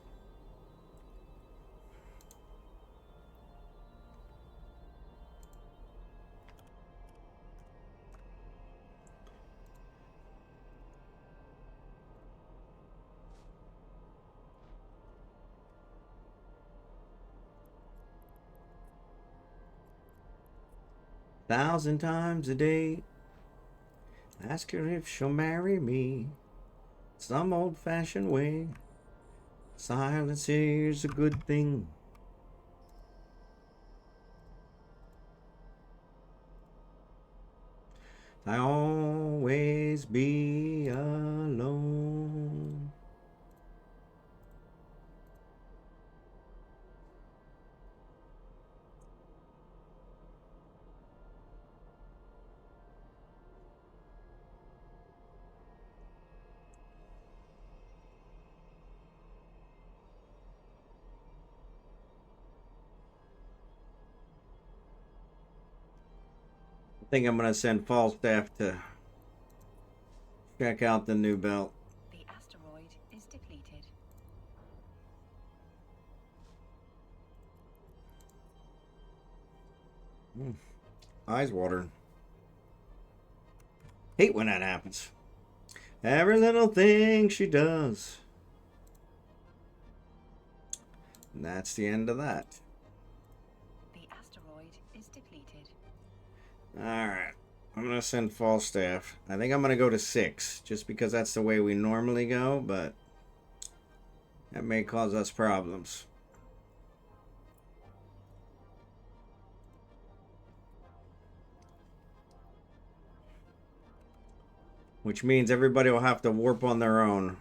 Thousand times a day, ask her if she'll marry me. Some old-fashioned way. Silence is a good thing. I always be alone. I think I'm gonna send Falstaff to check out the new belt. The asteroid is depleted. Eyes watering. Hate when that happens. Every little thing she does. And that's the end of that. The asteroid is depleted. Alright. I'm going to send Falstaff. I think I'm going to go to 6. Just because that's the way we normally go. But that may cause us problems. Which means everybody will have to warp on their own.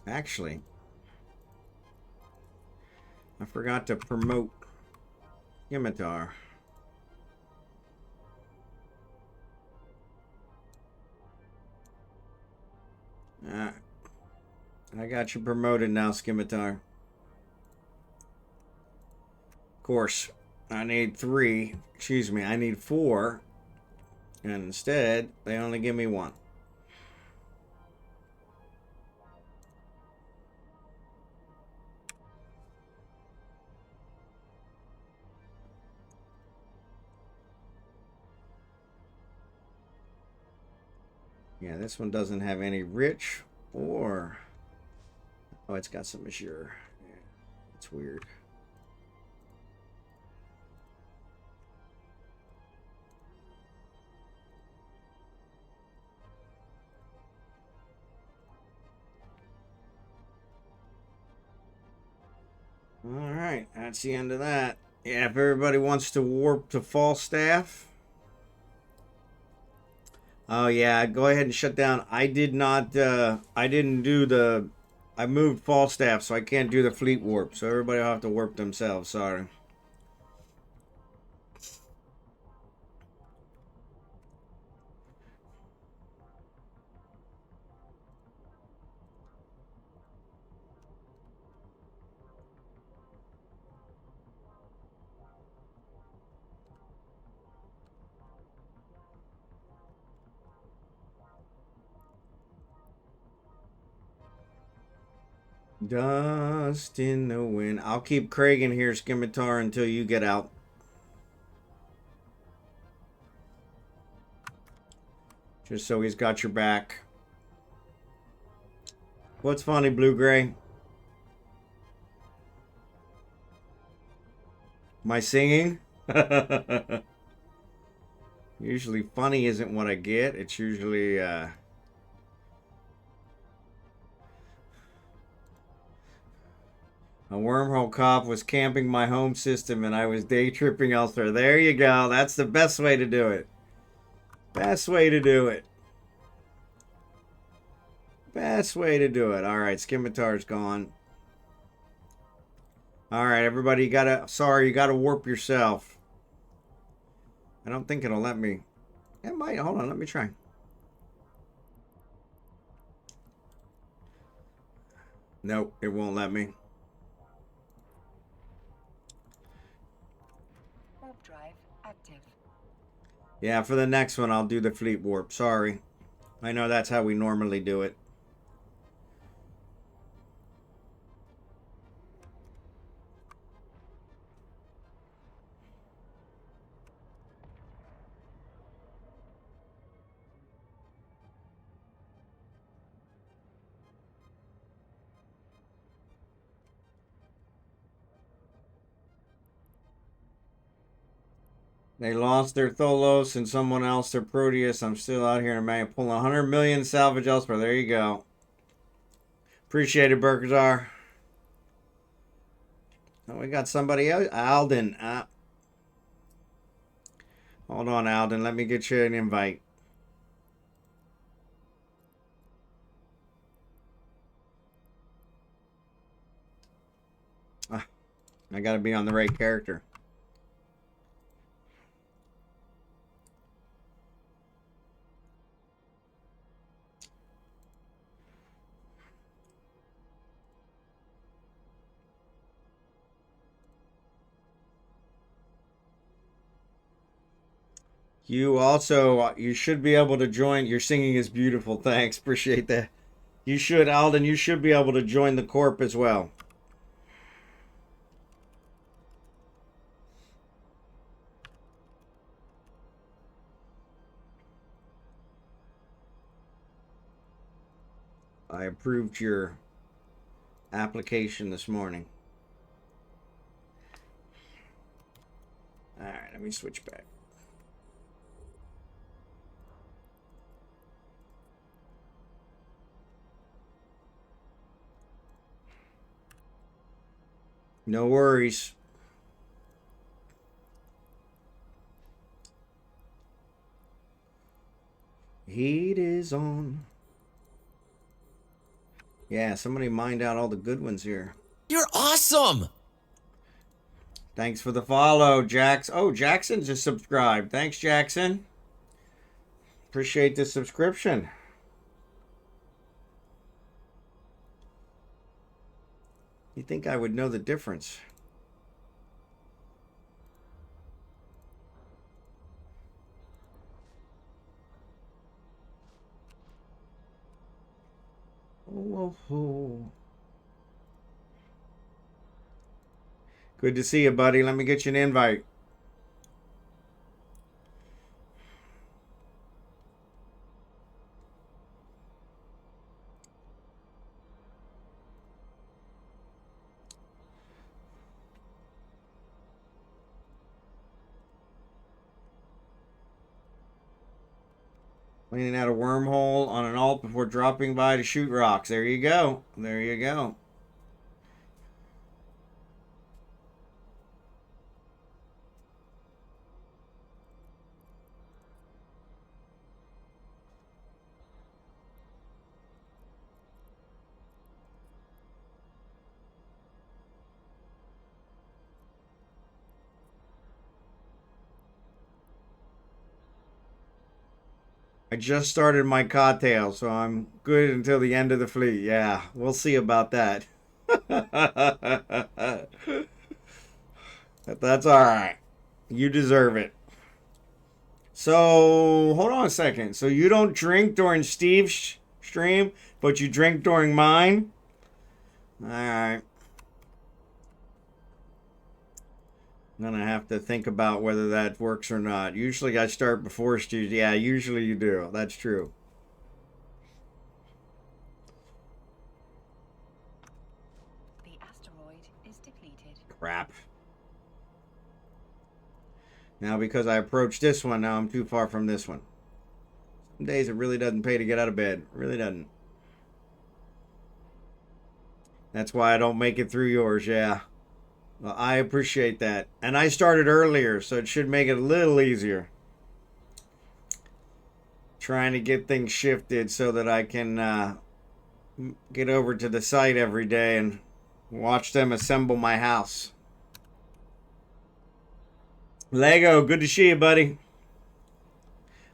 Actually, I forgot to promote Scimitar. I got you promoted now, Scimitar. Of course, I need 3. Excuse me, I need 4. And instead, they only give me 1. Yeah, this one doesn't have any rich or... Oh, it's got some azure. Yeah, it's weird. Alright, that's the end of that. Yeah, if everybody wants to warp to Falstaff. Oh yeah, go ahead and shut down. I did not, I didn't do the... I moved Falstaff, so I can't do the fleet warp. So everybody will have to warp themselves, sorry. Dust in the wind. I'll keep Craig in here, Scimitar, until you get out. Just so he's got your back. What's funny, Blue Gray? My singing? Usually funny isn't what I get. It's usually, a wormhole cop was camping my home system and I was day tripping elsewhere. There you go. That's the best way to do it. Best way to do it. Best way to do it. Alright, Scimitar's gone. Alright, everybody, you gotta warp yourself. I don't think it'll let me. It might. Hold on, let me try. Nope, it won't let me. Warp drive active. Yeah, for the next one, I'll do the fleet warp. Sorry. I know that's how we normally do it. They lost their Tholos and someone else their Proteus. I'm still out here in May pulling 100 million salvage elsewhere. There you go. Appreciate it, Bekerkozar. Oh, we got somebody else. Alden. Hold on, Alden. Let me get you an invite. I got to be on the right character. You also, you should be able to join. Your singing is beautiful. Thanks. Appreciate that. You should, Alden, you should be able to join the corp as well. I approved your application this morning. All right, let me switch back. No worries. Heat is on. Yeah, somebody mined out all the good ones here. You're awesome! Thanks for the follow, Jax. Oh, Jackson just subscribed. Thanks, Jackson. Appreciate the subscription. You think I would know the difference? Oh. Good to see you, buddy. Let me get you an invite. Cleaning out a wormhole on an alt before dropping by to shoot rocks. There you go. There you go. I just started my cocktail, so I'm good until the end of the fleet. Yeah, we'll see about that. That's all right. You deserve it. So, hold on a second. So you don't drink during Steve's stream, but you drink during mine? All right. I'm going to have to think about whether that works or not. Usually I start before Steve. Yeah, usually you do. That's true. The asteroid is depleted. Crap. Now because I approached this one, now I'm too far from this one. Some days it really doesn't pay to get out of bed. It really doesn't. That's why I don't make it through yours, yeah. Well, I appreciate that. And I started earlier, so it should make it a little easier. Trying to get things shifted so that I can get over to the site every day and watch them assemble my house. Lego, good to see you, buddy.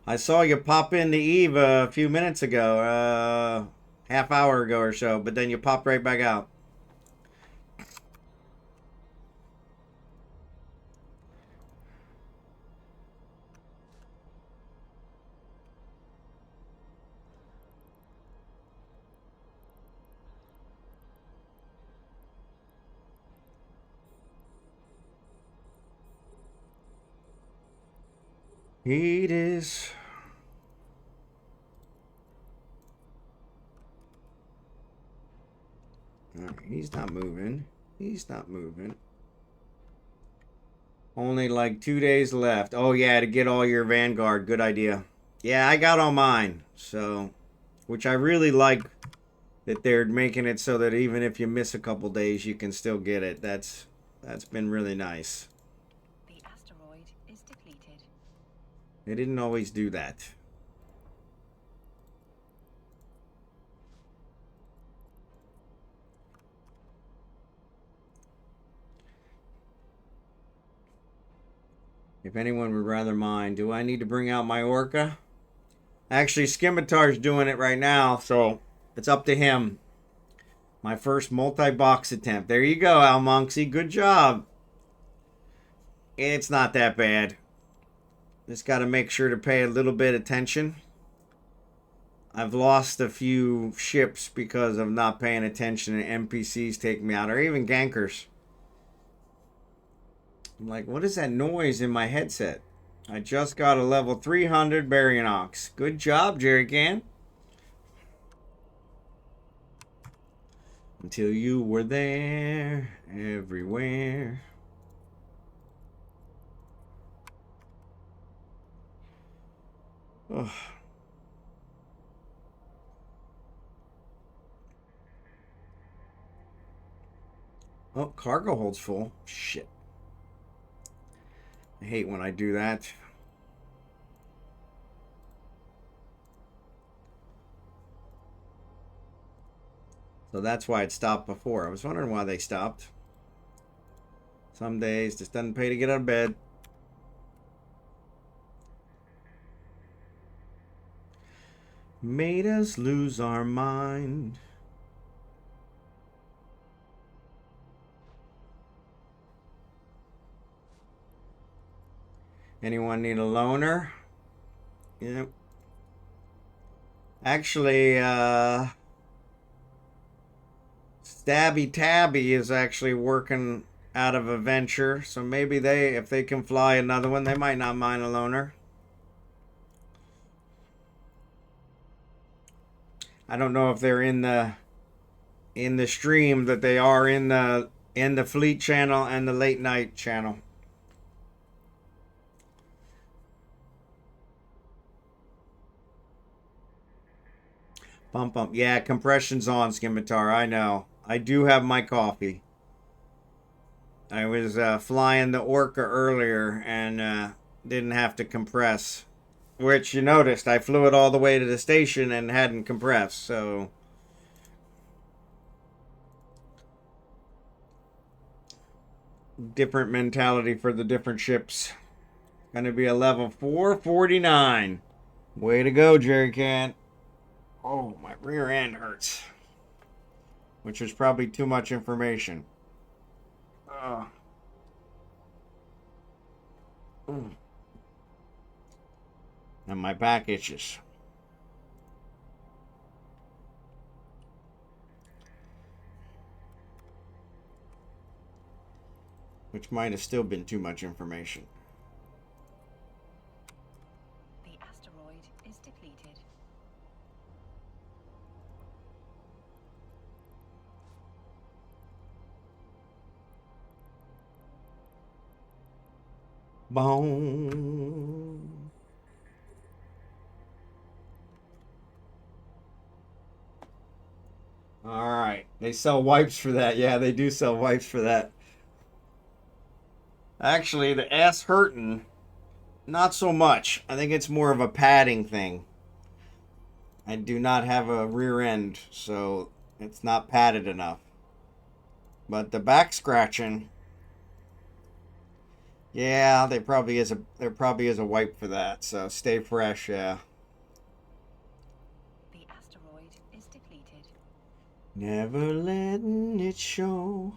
I saw you pop into Eve a few minutes ago, half hour ago or so, but then you popped right back out. It is. Alright, he's not moving. He's not moving. Only like 2 days left. Oh yeah, to get all your Vanguard. Good idea. Yeah, I got all mine. So, which I really like that they're making it so that even if you miss a couple days, you can still get it. That's been really nice. The asteroid is depleted. They didn't always do that. If anyone would rather mind, do I need to bring out my orca? Actually, Scimitar's doing it right now, so it's up to him. My first multi-box attempt. There you go, almonxy. Good job. It's not that bad. Just got to make sure to pay a little bit of attention. I've lost a few ships because of not paying attention, and NPCs take me out, or even gankers. I'm like, what is that noise in my headset? I just got a level 300 Baryonyx. Good job, Jerry Can. Until you were there, everywhere. Oh. Oh, cargo holds full. Shit. I hate when I do that. So that's why it stopped before. I was wondering why they stopped. Some days just doesn't pay to get out of bed. Made us lose our mind. Anyone need a loaner? Yep. Actually, StabbyTabby is actually working out of a venture, so maybe if they can fly another one, they might not mind a loaner. I don't know if they're in the stream, that they are in the fleet channel and the late night channel. Bump bump. Yeah, compression's on, Scimitar. I know. I do have my coffee. I was flying the Orca earlier and didn't have to compress. Which you noticed, I flew it all the way to the station and hadn't compressed, so... Different mentality for the different ships. Gonna be a level 449. Way to go, Jerry Can. Oh, my rear end hurts. Which is probably too much information. And my back itches. Which might have still been too much information. The asteroid is depleted. Boom. Alright. They sell wipes for that. Yeah, they do sell wipes for that. Actually, the ass hurting, not so much. I think it's more of a padding thing. I do not have a rear end, so it's not padded enough. But the back scratching, yeah, there probably is a wipe for that. So stay fresh, yeah. The asteroid is depleted. Never letting it show.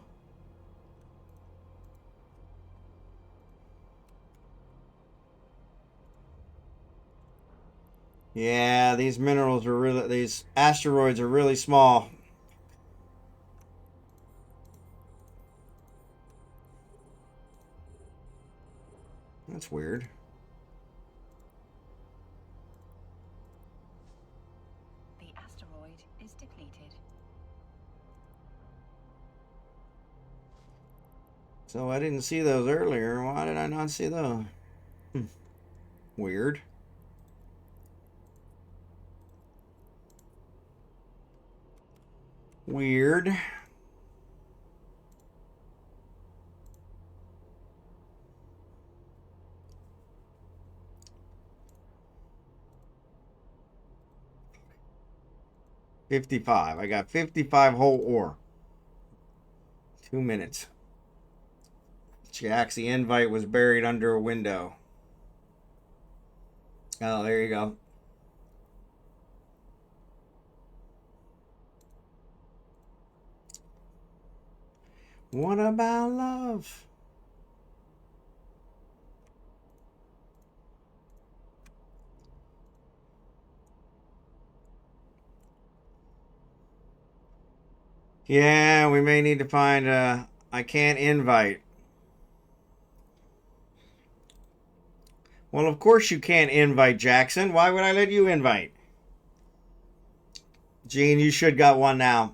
Yeah, these asteroids are really small. That's weird. So I didn't see those earlier. Why did I not see those? Weird. Weird. $55. I got 55 whole ore. 2 minutes. Jack's, the invite was buried under a window. Oh, there you go. What about love? Yeah, we may need to find a... I can't invite. Well, of course you can't invite, Jackson. Why would I let you invite? Gene, you should got one now.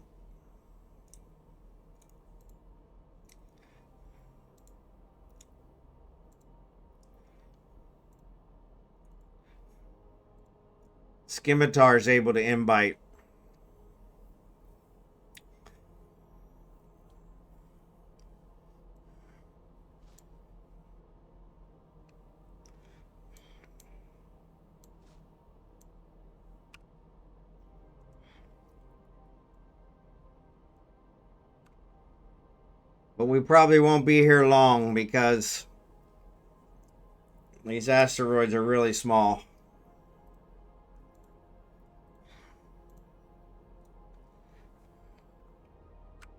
Scimitar is able to invite. But we probably won't be here long because these asteroids are really small.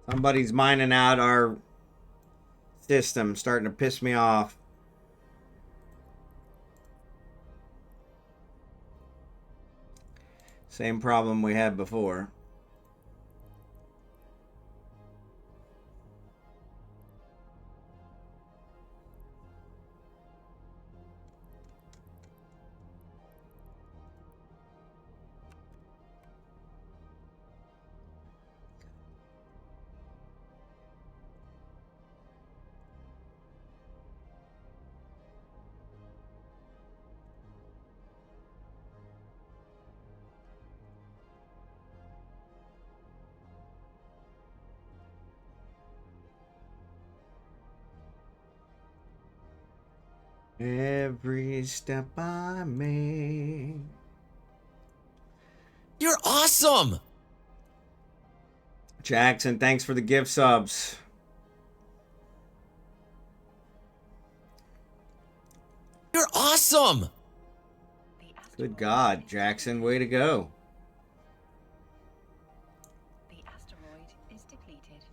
Somebody's mining out our system, starting to piss me off. Same problem we had before. Every step I make. You're awesome! Jackson, thanks for the gift subs. You're awesome! Good God, Jackson, way to go. The asteroid is depleted.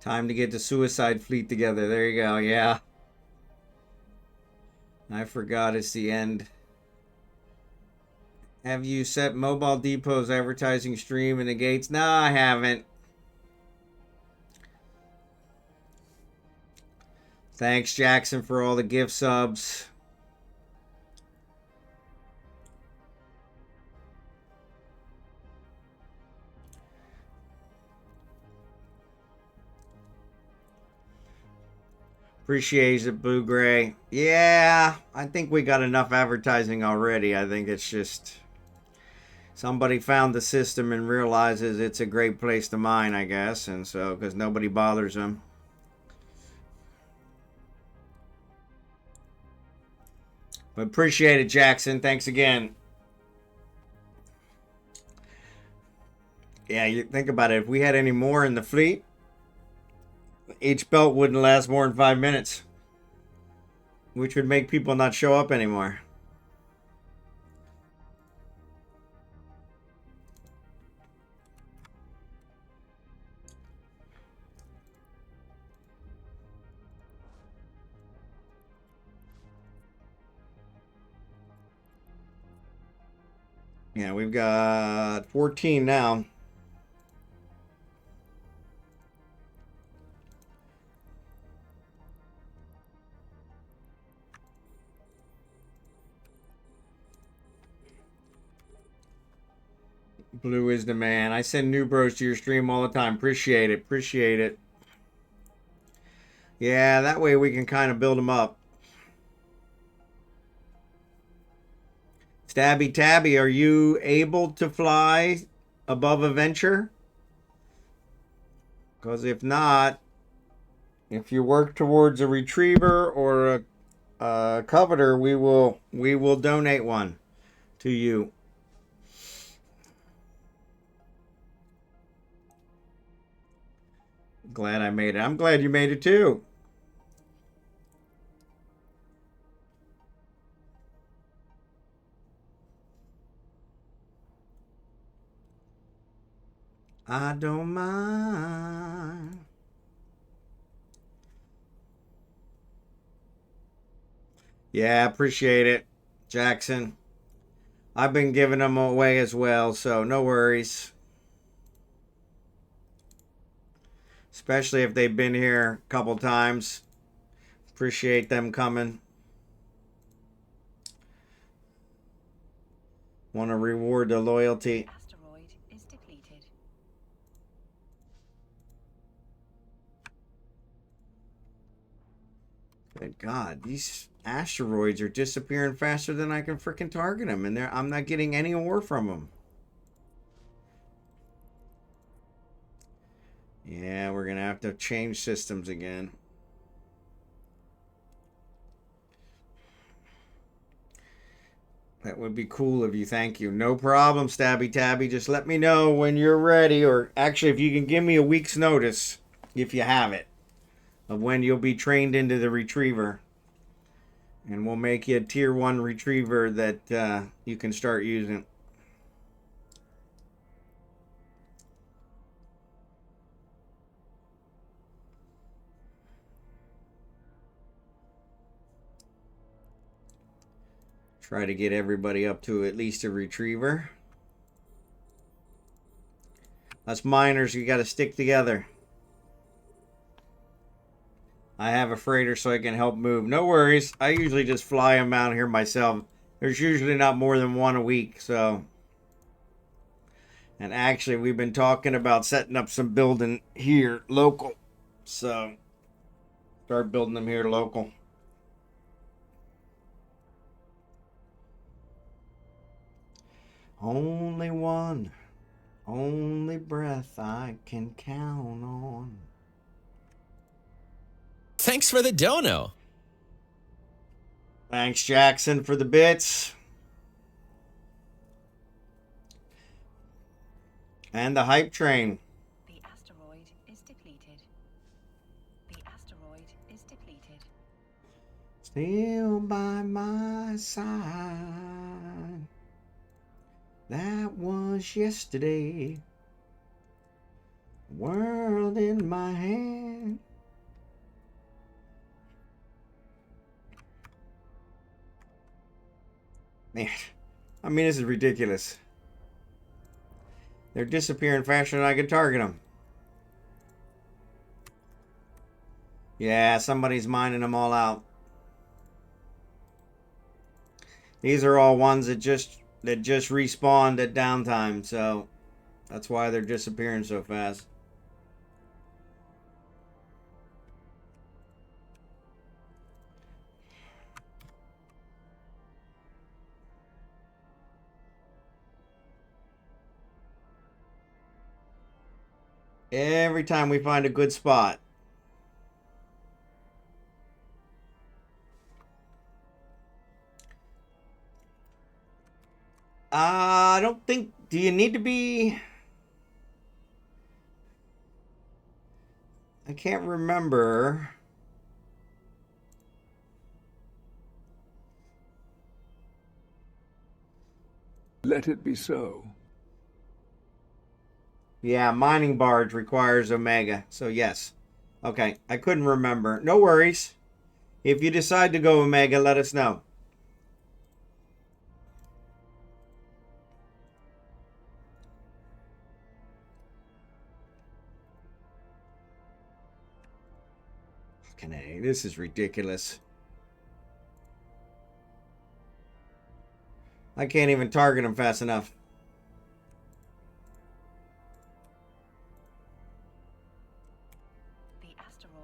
Time to get the suicide fleet together. There you go, yeah. I forgot it's the end. Have you set Mobile Depot's advertising stream in the gates? No, I haven't. Thanks, Jackson, for all the gift subs. Appreciate it, Blue Gray. Yeah, I think we got enough advertising already. I think it's just somebody found the system and realizes it's a great place to mine, I guess. And so, because nobody bothers them. But appreciate it, Jackson. Thanks again. Yeah, you think about it. If we had any more in the fleet, each belt wouldn't last more than 5 minutes, which would make people not show up anymore. Yeah, we've got 14 now. Blue is the man. I send new bros to your stream all the time. Appreciate it. Appreciate it. Yeah, that way we can kind of build them up. Stabby Tabby, are you able to fly above a venture? Because if not, if you work towards a retriever or a coveter, we will donate one to you. Glad I made it. I'm glad you made it too. I don't mind. Yeah, appreciate it, Jackson. I've been giving them away as well, so no worries. Especially if they've been here a couple times. Appreciate them coming. Want to reward the loyalty. The asteroid is depleted. Thank God, these asteroids are disappearing faster than I can freaking target them, and I'm not getting any ore from them. Yeah, we're gonna have to change systems again. That would be cool of you. Thank you. No problem, Stabby Tabby. Just let me know when you're ready, or actually, if you can give me a week's notice, if you have it, of when you'll be trained into the retriever. And we'll make you a tier 1 retriever that you can start using. Try to get everybody up to at least a retriever. Us miners, you got to stick together. I have a freighter so I can help move. No worries. I usually just fly them out here myself. There's usually not more than one a week, so. And actually, we've been talking about setting up some building here, local. So, start building them here local. Only one, only breath I can count on. Thanks for the dono. Thanks, Jackson, for the bits. And the hype train. The asteroid is depleted. The asteroid is depleted. Still by my side. That was yesterday. World in my hand. Man, I mean, this is ridiculous. They're disappearing faster than I can target them. Yeah, somebody's mining them all out. These are all ones that just respawned at downtime, so that's why they're disappearing so fast. Every time we find a good spot. I don't think... Do you need to be... I can't remember. Let it be so. Yeah, mining barge requires Omega. So yes. Okay, I couldn't remember. No worries. If you decide to go Omega, let us know. Fucking A, this is ridiculous. I can't even target them fast enough.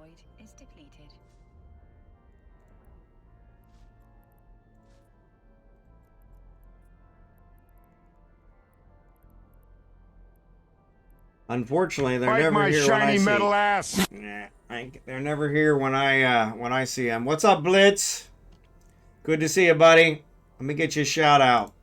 asteroid is depleted. Unfortunately, they're Bite never my here when I shiny see. metal ass. Nah, they're never here when I see them. What's up, Blitz? Good to see you, buddy. Let me get you a shout out.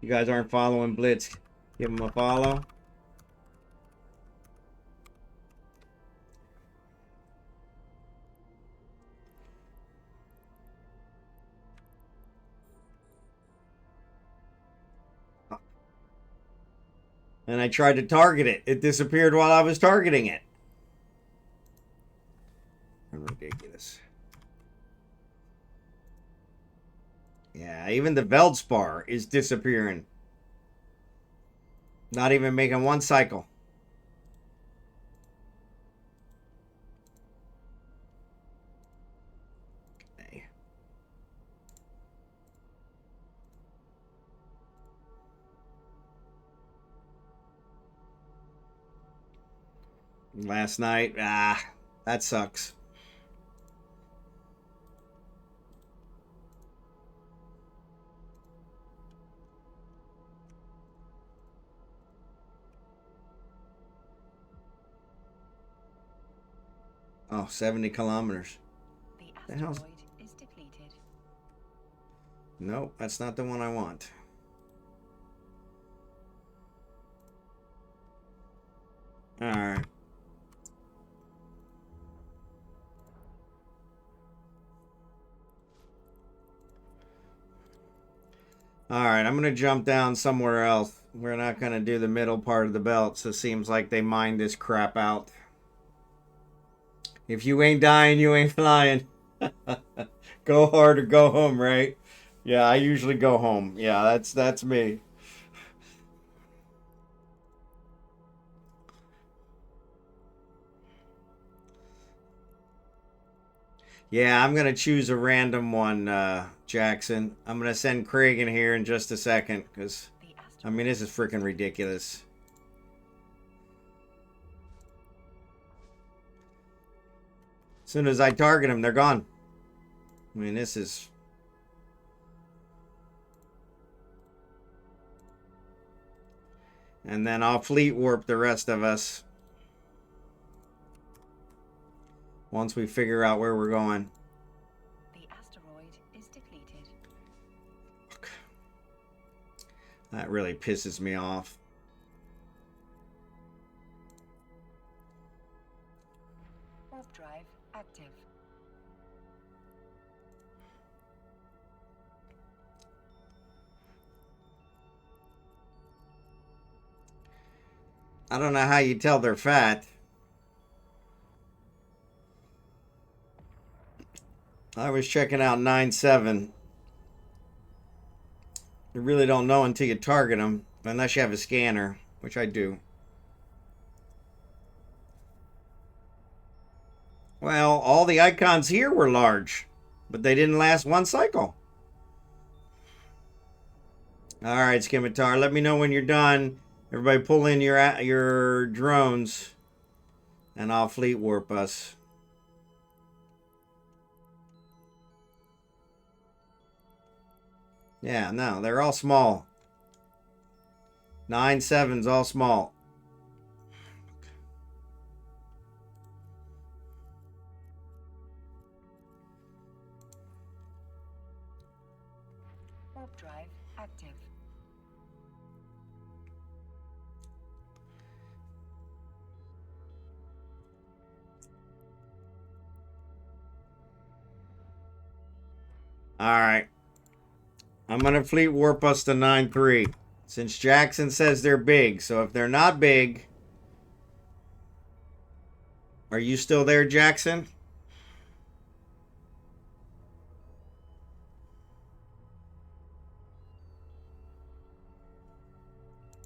You guys aren't following Blitz. Give him a follow. And I tried to target it. It disappeared while I was targeting it. Ridiculous. Yeah, even the Veldspar is disappearing. Not even making one cycle. Okay. Last night, that sucks. Oh, 70 kilometers. The asteroid is depleted. Nope, that's not the one I want. Alright. Alright, I'm going to jump down somewhere else. We're not going to do the middle part of the belt, so it seems like they mined this crap out. If you ain't dying, you ain't flying. Go hard or go home, right? Yeah, I usually go home. Yeah, that's me. Yeah, I'm going to choose a random one, Jackson. I'm going to send Craig in here in just a second, because, I mean, this is freaking ridiculous. As soon as I target them, they're gone. I mean, this is... And then I'll fleet warp the rest of us. Once we figure out where we're going. The asteroid is depleted. That really pisses me off. Warp drive active. I don't know how you tell they're fat. I was checking out 9.7. You really don't know until you target them, unless you have a scanner, which I do. Well, all the icons here were large, but they didn't last one cycle. All right, Scimitar, let me know when you're done. Everybody pull in your drones, and I'll fleet warp us. Yeah, no, they're all small. 9.7's all small. Warp drive active. All right. I'm going to fleet warp us to 9.3. Since Jackson says they're big. So if they're not big... Are you still there, Jackson?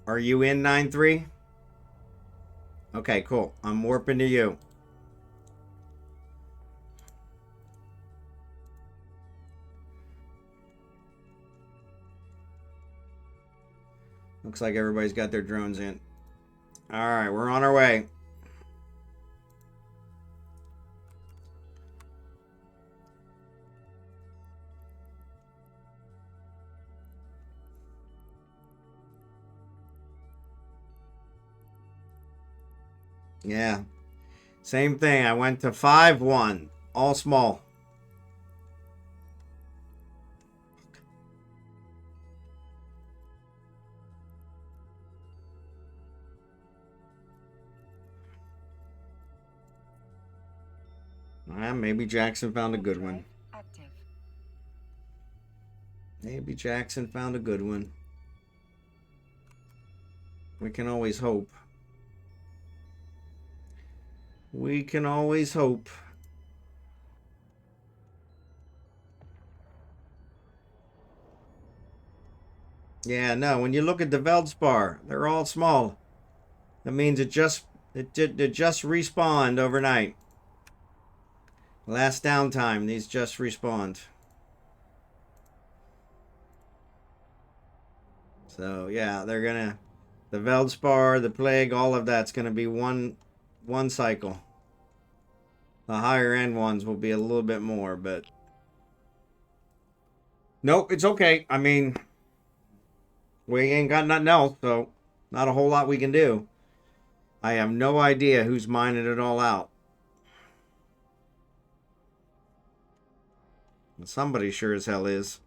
Are you in 9.3? Okay, cool. I'm warping to you. Looks like everybody's got their drones in. All right, we're on our way. Yeah. Same thing. I went to 5-1. All small. Maybe Jackson found a good one. Active. Maybe Jackson found a good one. We can always hope. We can always hope. Yeah, no, when you look at the Veldspar, they're all small. That means it just respawned overnight. Last downtime, these just respawned. So yeah, they're gonna, the Veldspar, the Plague, all of that's gonna be one cycle. The higher end ones will be a little bit more, but nope, it's okay. I mean, we ain't got nothing else, so not a whole lot we can do. I have no idea who's mining it all out. Somebody sure as hell is.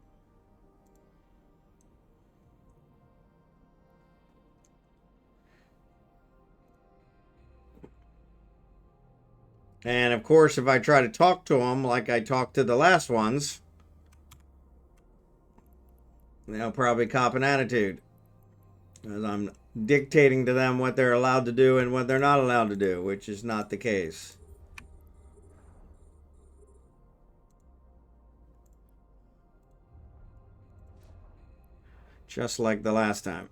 And of course, if I try to talk to them like I talked to the last ones, they'll probably cop an attitude. Because I'm dictating to them what they're allowed to do and what they're not allowed to do, which is not the case. Just like the last time.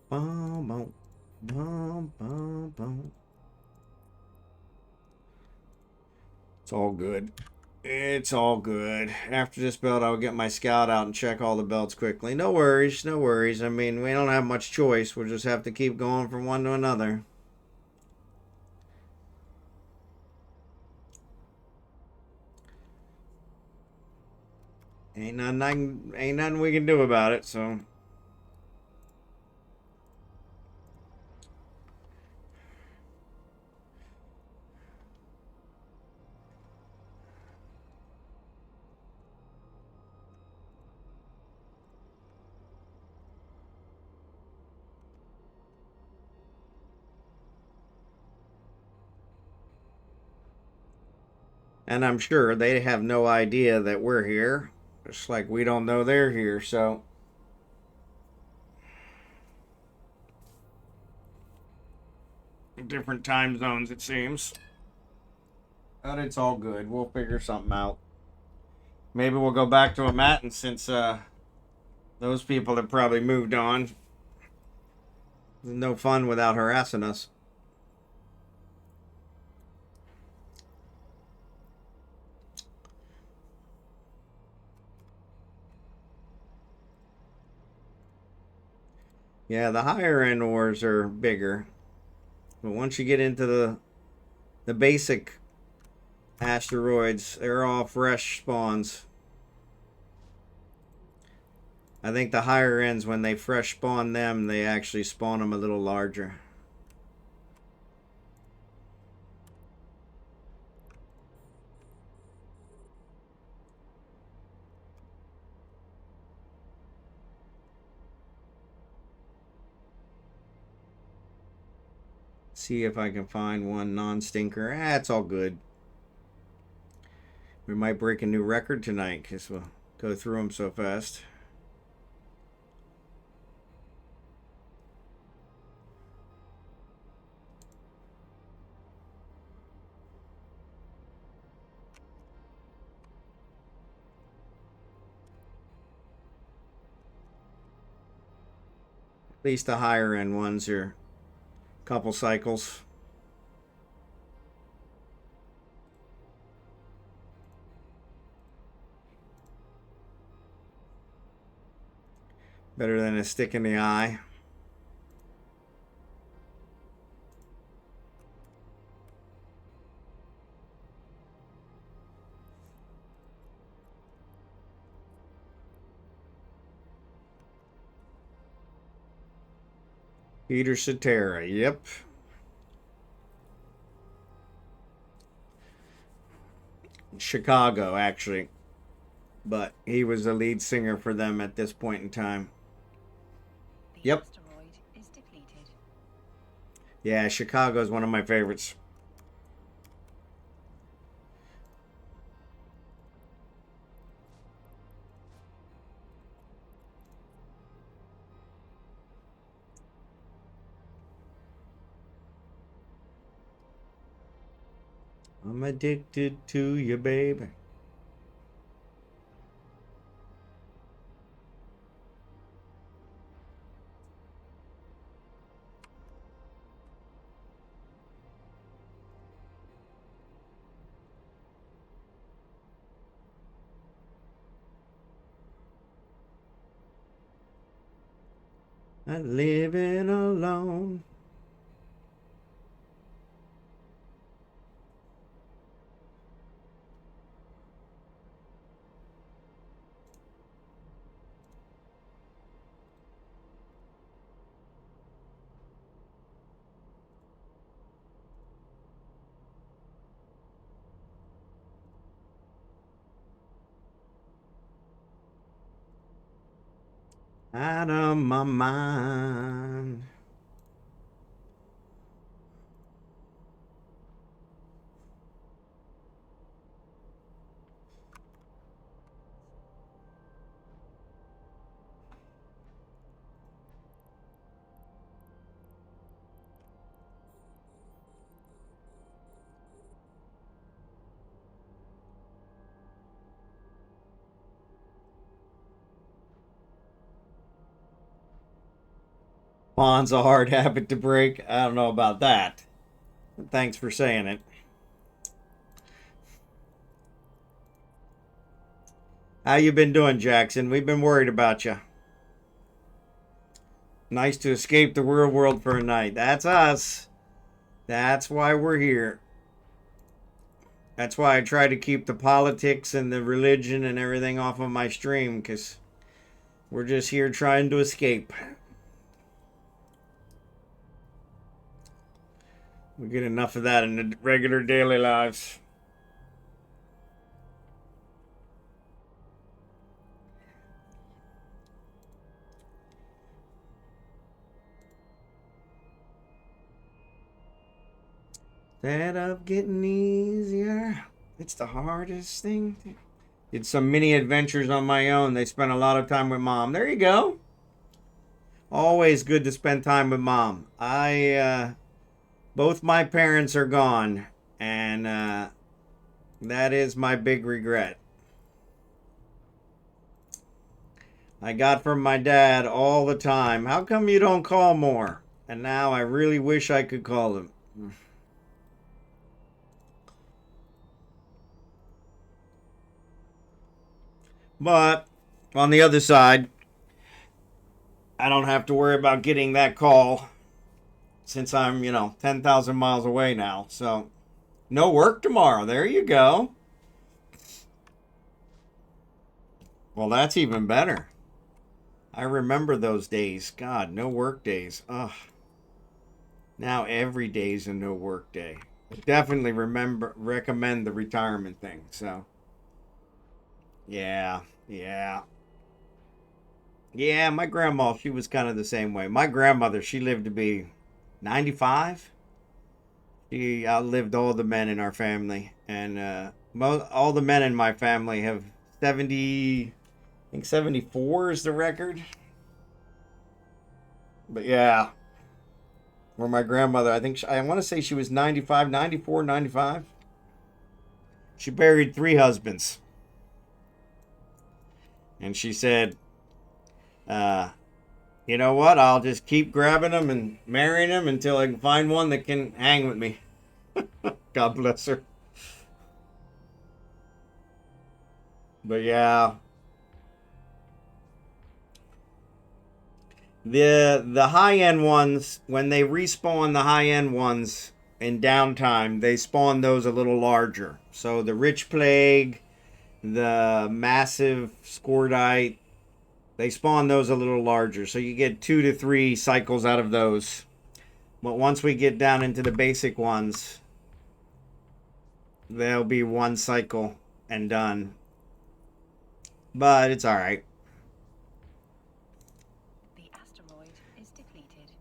Boom, boom, boom, boom, boom. It's all good. It's all good. After this belt, I'll get my scout out and check all the belts quickly. No worries, no worries. I mean, we don't have much choice. We'll just have to keep going from one to another. Ain't nothing we can do about it, so. And I'm sure they have no idea that we're here. Just like we don't know they're here, so. Different time zones, it seems. But it's all good. We'll figure something out. Maybe we'll go back to a Matin since those people have probably moved on. There's no fun without harassing us. Yeah, the higher end ores are bigger. But once you get into the basic asteroids, they're all fresh spawns. I think the higher ends, when they fresh spawn them, they actually spawn them a little larger. See if I can find one non-stinker. It's all good. We might break a new record tonight because we'll go through them so fast. At least the higher end ones are a couple cycles. Better than a stick in the eye. Peter Cetera, yep. Chicago, actually. But he was the lead singer for them at this point in time. The Yep. asteroid is depleted. Yeah, Chicago is one of my favorites. I'm addicted to you, baby. I'm living alone. Out of my mind. Bond's a hard habit to break. I don't know about that. Thanks for saying it. How you been doing, Jackson? We've been worried about you. Nice to escape the real world for a night. That's us. That's why we're here. That's why I try to keep the politics and the religion and everything off of my stream, because we're just here trying to escape. We get enough of that in the regular daily lives. Instead of getting easier, it's the hardest thing. Did some mini adventures on my own. They spent a lot of time with mom. There you go. Always good to spend time with mom. Both my parents are gone, and that is my big regret. I got from my dad all the time, how come you don't call more? And now I really wish I could call him. But on the other side, I don't have to worry about getting that call since I'm, 10,000 miles away now. So, no work tomorrow. There you go. Well, that's even better. I remember those days. God, no work days. Ugh. Now every day's a no work day. Definitely recommend the retirement thing. So, yeah. Yeah, my grandma, she was kind of the same way. My grandmother, she lived to be 95. She outlived all the men in our family. And all the men in my family have 70, I think 74 is the record. But yeah, where my grandmother, I want to say she was 95, 94, 95. She buried 3 husbands. And she said, you know what? I'll just keep grabbing them and marrying them until I can find one that can hang with me. God bless her. But yeah. The high-end ones, when they respawn the high-end ones in downtime, they spawn those a little larger. So the Rich Plague, the Massive Scordite, they spawn those a little larger. So you get 2 to 3 cycles out of those. But once we get down into the basic ones, there'll be 1 cycle and done. But it's alright. The asteroid is depleted.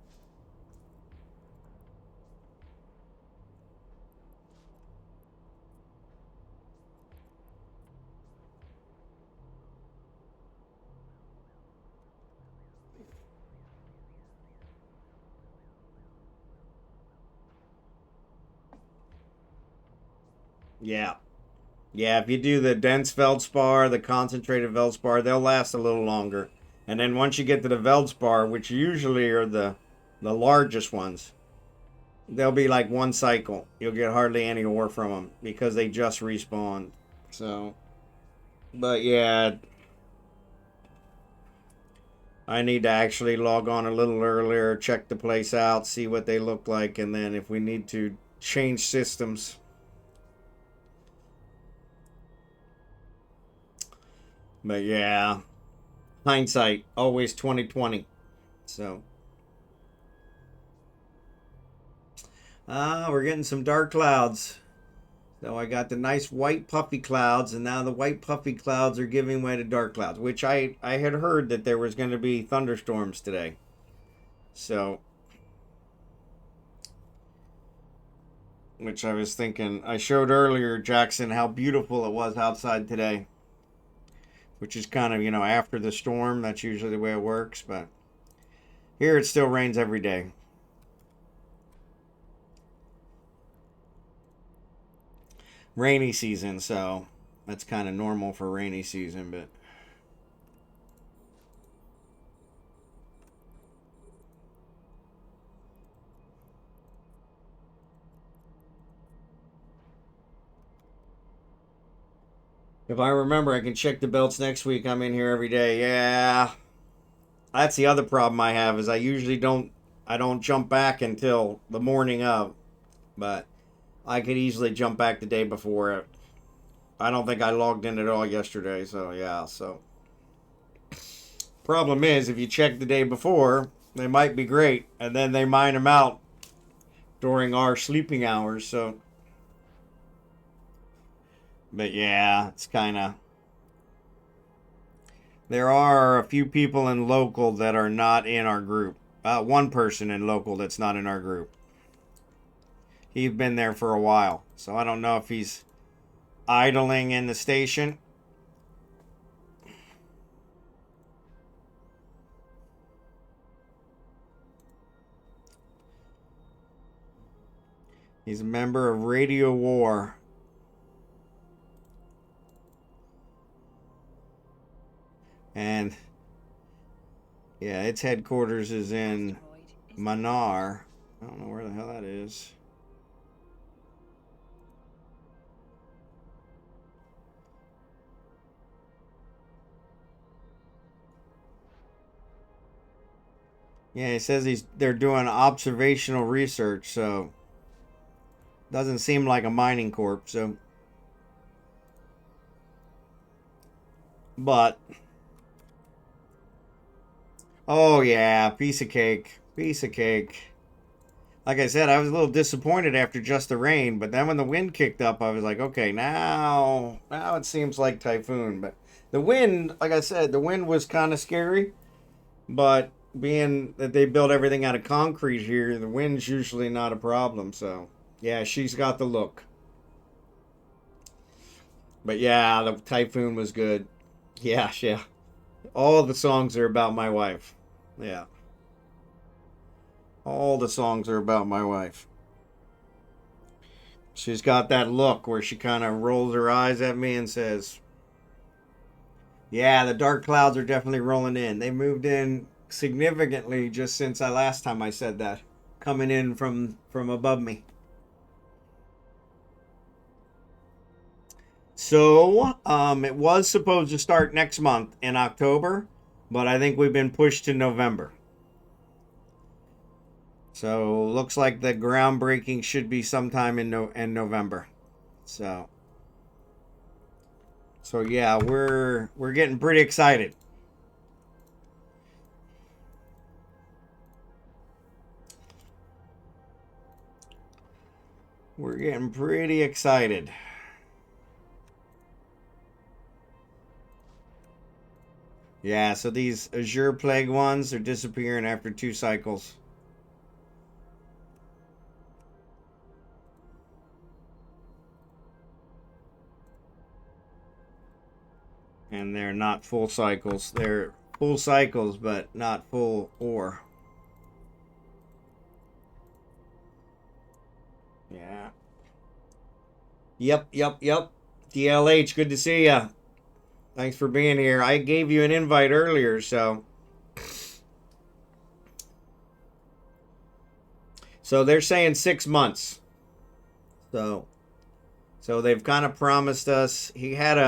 Yeah. Yeah, if you do the dense Veldspar, the concentrated Veldspar, they'll last a little longer. And then once you get to the Veldspar, which usually are the largest ones, they'll be like 1 cycle. You'll get hardly any ore from them because they just respawned. So, but yeah, I need to actually log on a little earlier, check the place out, see what they look like, and then if we need to change systems. But yeah, hindsight, always 2020. So, we're getting some dark clouds. So I got the nice white puffy clouds, and now the white puffy clouds are giving way to dark clouds, which I had heard that there was going to be thunderstorms today. So, which I was thinking, I showed earlier, Jackson, how beautiful it was outside today. Which is kind of, after the storm. That's usually the way it works. But here it still rains every day. Rainy season, so that's kind of normal for rainy season. But if I remember, I can check the belts next week. I'm in here every day. Yeah. That's the other problem I have is I usually don't jump back until the morning of. But I could easily jump back the day before. I don't think I logged in at all yesterday. So, yeah. So, problem is, if you check the day before, they might be great. And then they mine them out during our sleeping hours. So, but yeah, it's kind of... There are a few people in local that are not in our group. 1 person in local that's not in our group. He's been there for a while. So I don't know if he's idling in the station. He's a member of Radio War. And yeah, its headquarters is in Manar. I don't know where the hell that is. Yeah, he says they're doing observational research, so doesn't seem like a mining corp, so but oh yeah, piece of cake. Piece of cake. Like I said, I was a little disappointed after just the rain, but then when the wind kicked up, I was like, okay, now it seems like typhoon. But the wind, like I said, the wind was kind of scary, but being that they built everything out of concrete here, the wind's usually not a problem. So, yeah, she's got the look. But yeah, the typhoon was good. Yeah, yeah. All the songs are about my wife. Yeah. All the songs are about my wife. She's got that look where she kind of rolls her eyes at me and says, yeah, the dark clouds are definitely rolling in. They moved in significantly just since last time I said that. Coming in from above me. So, it was supposed to start next month in October, but I think we've been pushed to November. So looks like the groundbreaking should be sometime in November. So yeah, we're getting pretty excited. We're getting pretty excited. Yeah, so these Azure Plague ones are disappearing after 2 cycles. And they're not full cycles. They're full cycles, but not full ore. Yeah. Yep. DLH, good to see ya. Thanks for being here. I gave you an invite earlier, so. So they're saying 6 months. So they've kind of promised us. He had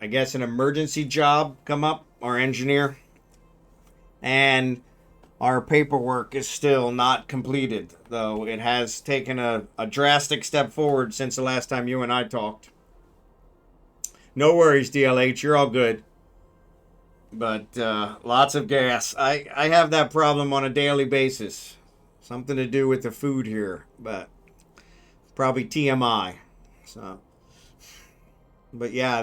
I guess, an emergency job come up, our engineer. And our paperwork is still not completed, though it has taken a drastic step forward since the last time you and I talked. No worries, DLH, you're all good. But lots of gas. I have that problem on a daily basis. Something to do with the food here, but probably TMI. So, but yeah,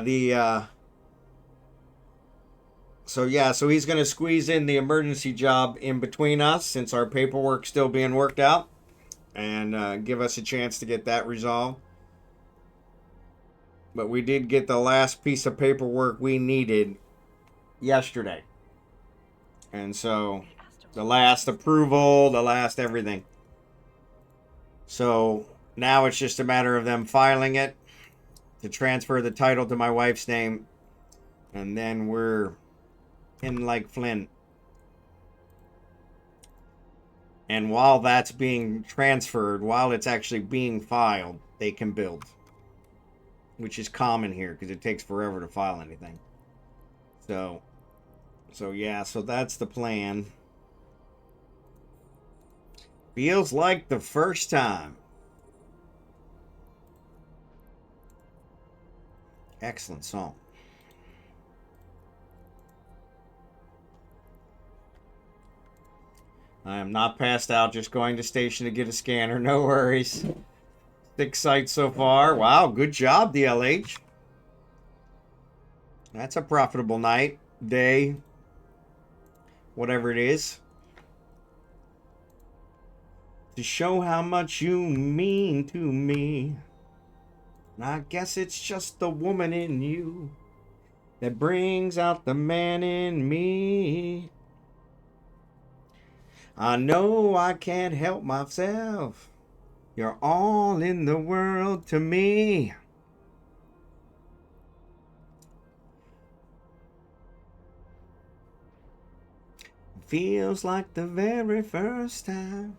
so he's going to squeeze in the emergency job in between us since our paperwork's still being worked out, and give us a chance to get that resolved. But we did get the last piece of paperwork we needed yesterday. And so the last approval, the last everything. So now it's just a matter of them filing it to transfer the title to my wife's name. And then we're in like Flynn. And while that's being transferred, while it's actually being filed, they can build. Which is common here because it takes forever to file anything. So yeah, so that's the plan. Feels like the first time. Excellent song. I am not passed out, just going to station to get a scanner. No worries. 6 sites so far. Wow, good job, DLH. That's a profitable night, day, whatever it is. To show how much you mean to me. And I guess it's just the woman in you that brings out the man in me. I know I can't help myself. You're all in the world to me. Feels like the very first time.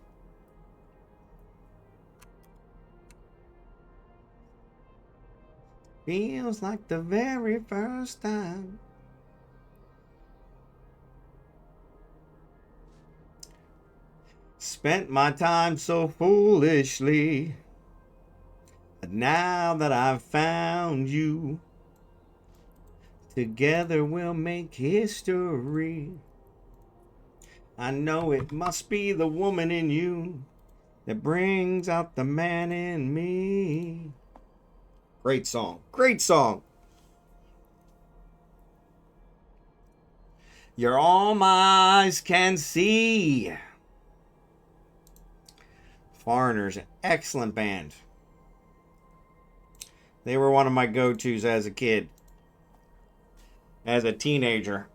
Feels like the very first time. Spent my time so foolishly. But now that I've found you, together we'll make history. I know it must be the woman in you that brings out the man in me. Great song. Great song. You're all my eyes can see. Foreigners, an excellent band. They were one of my go-tos as a kid. As a teenager.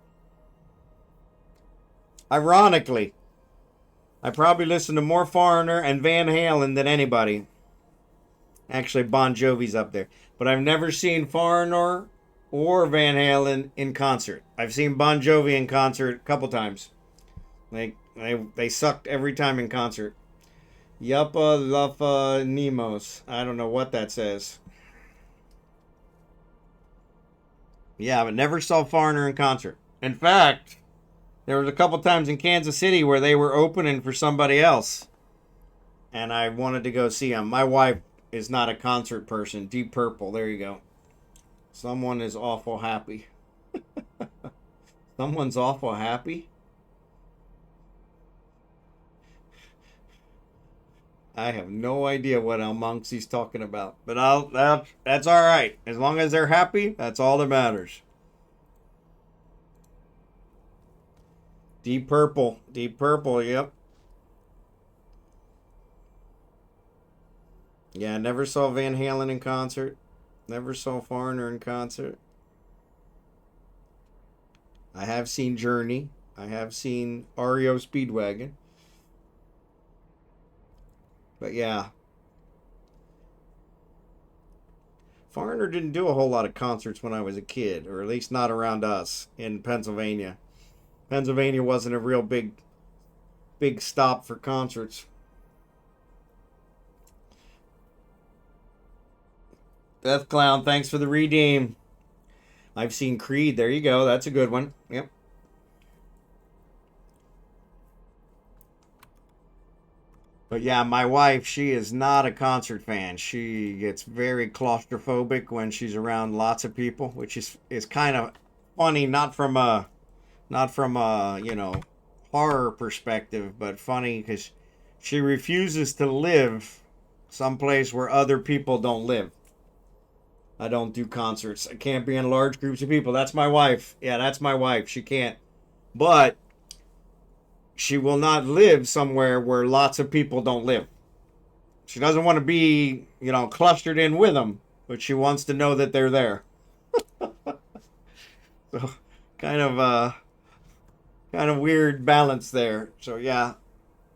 Ironically, I probably listened to more Foreigner and Van Halen than anybody. Actually, Bon Jovi's up there. But I've never seen Foreigner or Van Halen in concert. I've seen Bon Jovi in concert a couple times. They sucked every time in concert. Yuppa Luffa Nemos. I don't know what that says. Yeah, but never saw Foreigner in concert. In fact, There was a couple times in Kansas City where they were opening for somebody else, and I wanted to go see them. My wife is not a concert person. Deep Purple. There you go. Someone is awful happy. Someone's awful happy? I have no idea what almonxy's talking about, but that's all right. As long as they're happy, that's all that matters. Deep Purple, yep. Yeah, never saw Van Halen in concert. Never saw Foreigner in concert. I have seen Journey. I have seen REO Speedwagon. But yeah. Foreigner didn't do a whole lot of concerts when I was a kid, or at least not around us in Pennsylvania. Pennsylvania wasn't a real big stop for concerts. Deathclown, thanks for the redeem. I've seen Creed. There you go. That's a good one. Yep. But yeah, my wife, she is not a concert fan. She gets very claustrophobic when she's around lots of people, which is kind of funny, not from a you know, horror perspective, but funny because she refuses to live someplace where other people don't live. I don't do concerts. I can't be in large groups of people. That's my wife. Yeah, that's my wife. She can't. But she will not live somewhere where lots of people don't live. She doesn't want to be, you know, clustered in with them, but she wants to know that they're there. So, kind of weird balance there. So yeah,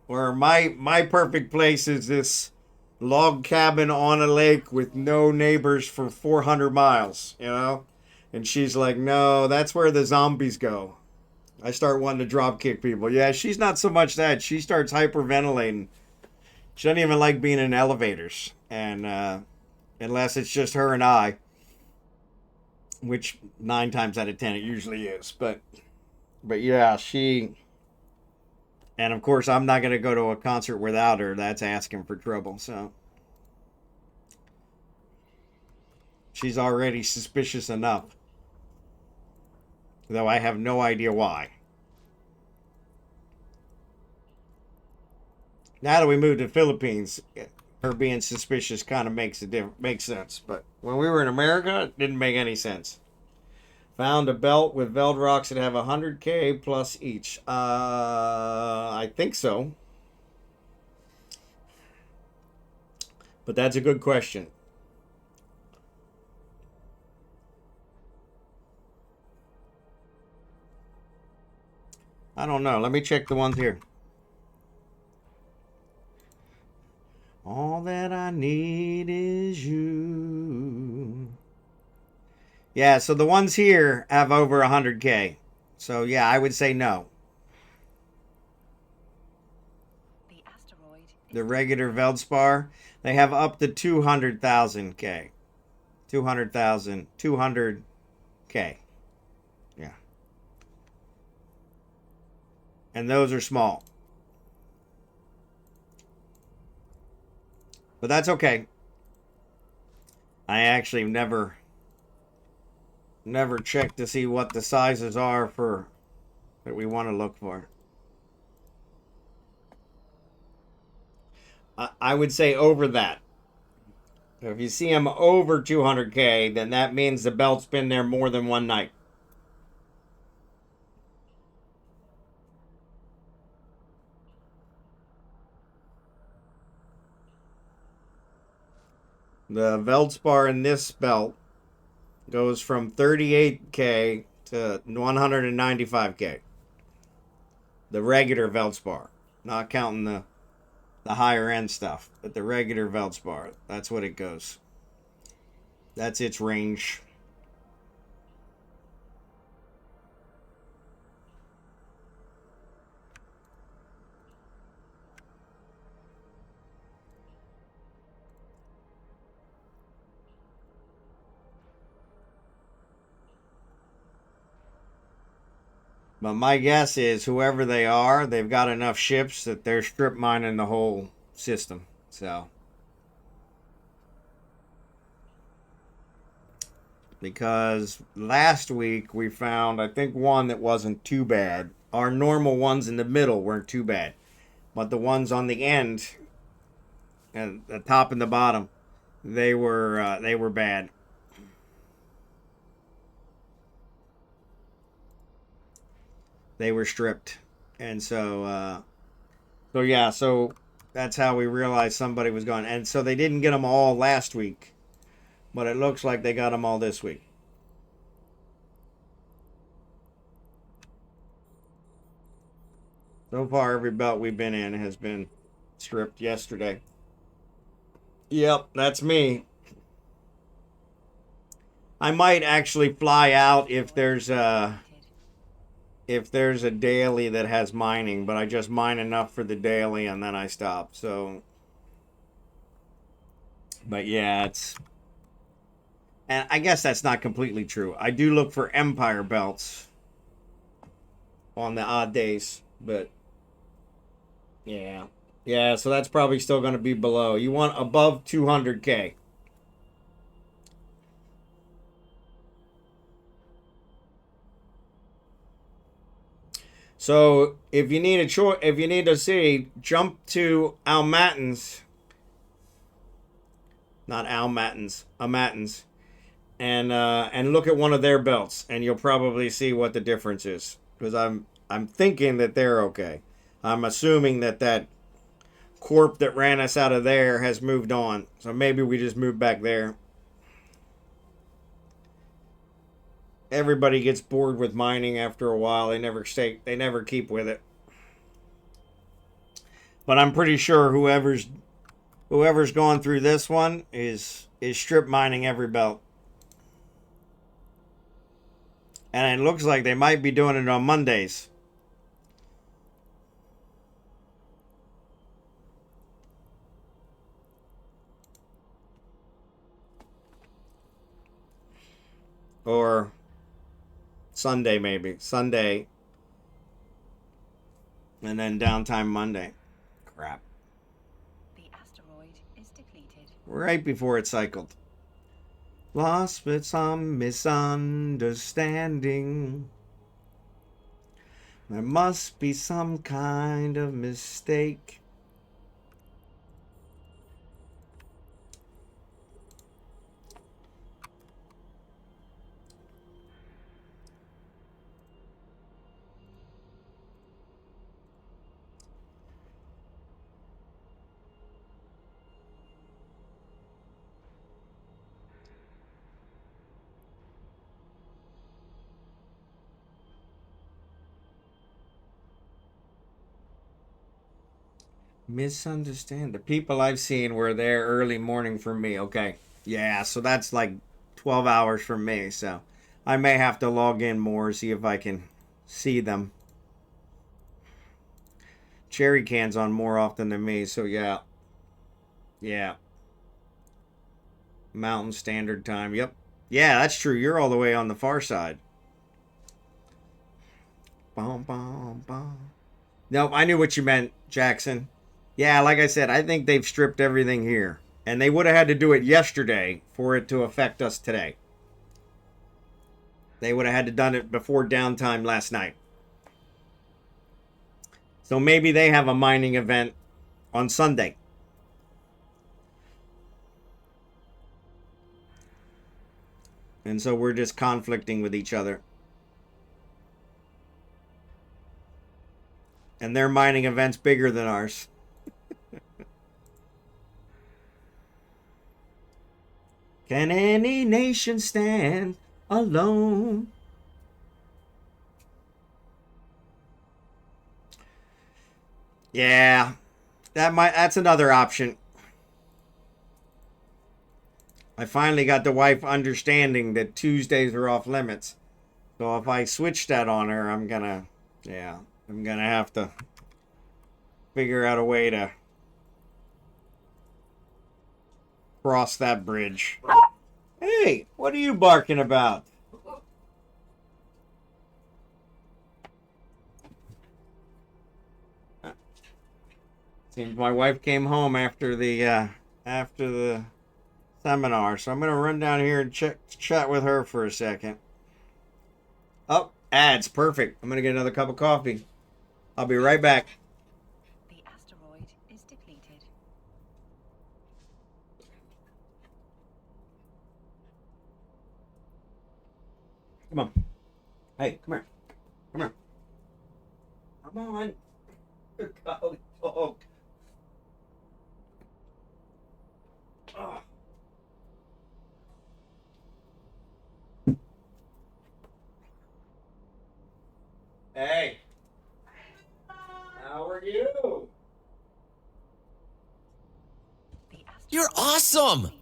where my perfect place is this log cabin on a lake with no neighbors for 400 miles, you know? And she's like, no, that's where the zombies go. I start wanting to drop kick people. Yeah, she's not so much that. She starts hyperventilating. She doesn't even like being in elevators. And unless it's just her and I, which 9 times out of 10 it usually is. But yeah, she... And of course, I'm not going to go to a concert without her. That's asking for trouble. So she's already suspicious enough. Though I have no idea why. Now that we moved to the Philippines, her being suspicious kind of makes sense. But when we were in America, it didn't make any sense. Found a belt with Veldrox that have 100K plus each. I think so. But that's a good question. I don't know. Let me check the ones here. All that I need is you. Yeah, so the ones here have over 100K. So yeah, I would say no. The asteroid is The regular Veldspar, they have up to 200,000K. 200K. Yeah. And those are small. But that's okay. I actually never checked to see what the sizes are for that we want to look for. I would say over that. If you see them over 200K, then that means the belt's been there more than one night. The Veldspar in this belt goes from 38K to 195K. The regular Veldspar, not counting the higher end stuff, but the regular Veldspar, that's what it goes. That's its range. But my guess is whoever they are, they've got enough ships that they're strip mining the whole system. So, because last week we found, I think, one that wasn't too bad. Our normal ones in the middle weren't too bad, but the ones on the end, and the top and the bottom, they were bad. They were stripped, and so yeah, so that's how we realized somebody was gone. And so they didn't get them all last week, but it looks like they got them all this week. So far, every belt we've been in has been stripped yesterday. Yep, that's me. I might actually fly out if there's a daily that has mining, but I just mine enough for the daily and then I stop. So, but yeah, and I guess that's not completely true. I do look for Empire belts on the odd days, but yeah. Yeah, so that's probably still going to be below. You want above 200K. So if you need a choice, if you need to see, jump to Almatins, not Almatins, Almatins, and look at one of their belts, and you'll probably see what the difference is. Because I'm thinking that they're okay. I'm assuming that corp that ran us out of there has moved on, so maybe we just moved back there. Everybody gets bored with mining after a while. They never keep with it. But I'm pretty sure whoever's gone through this one is strip mining every belt. And it looks like they might be doing it on Mondays. Or Sunday, maybe. Sunday. And then downtime Monday. Crap. The asteroid is depleted. Right before it cycled. Lost with some misunderstanding. There must be some kind of mistake. Misunderstand. The people I've seen were there early morning for me. Okay. Yeah, so that's like 12 hours from me. So I may have to log in more, see if I can see them. Cherry Can's on more often than me, so yeah. Yeah. Mountain Standard Time. Yep. Yeah, that's true. You're all the way on the far side. Bum, bum, bum. Nope, I knew what you meant, Jackson. Yeah, like I said, I think they've stripped everything here. And they would have had to do it yesterday for it to affect us today. They would have had to done it before downtime last night. So maybe they have a mining event on Sunday. And so we're just conflicting with each other. And their mining event's bigger than ours. Can any nation stand alone? Yeah, that's another option. I finally got the wife understanding that Tuesdays are off limits. So if I switch that on her, I'm gonna have to figure out a way to cross that bridge. Hey, what are you barking about? Seems my wife came home after the seminar, so I'm gonna run down here and chat with her for a second. Oh, ads, perfect. I'm gonna get another cup of coffee. I'll be right back. The asteroid is depleted. Come on. Hey, come here. Come here. Come on. Good golly dog. Oh. Hey. How are you? The asteroid You're is awesome! depleted.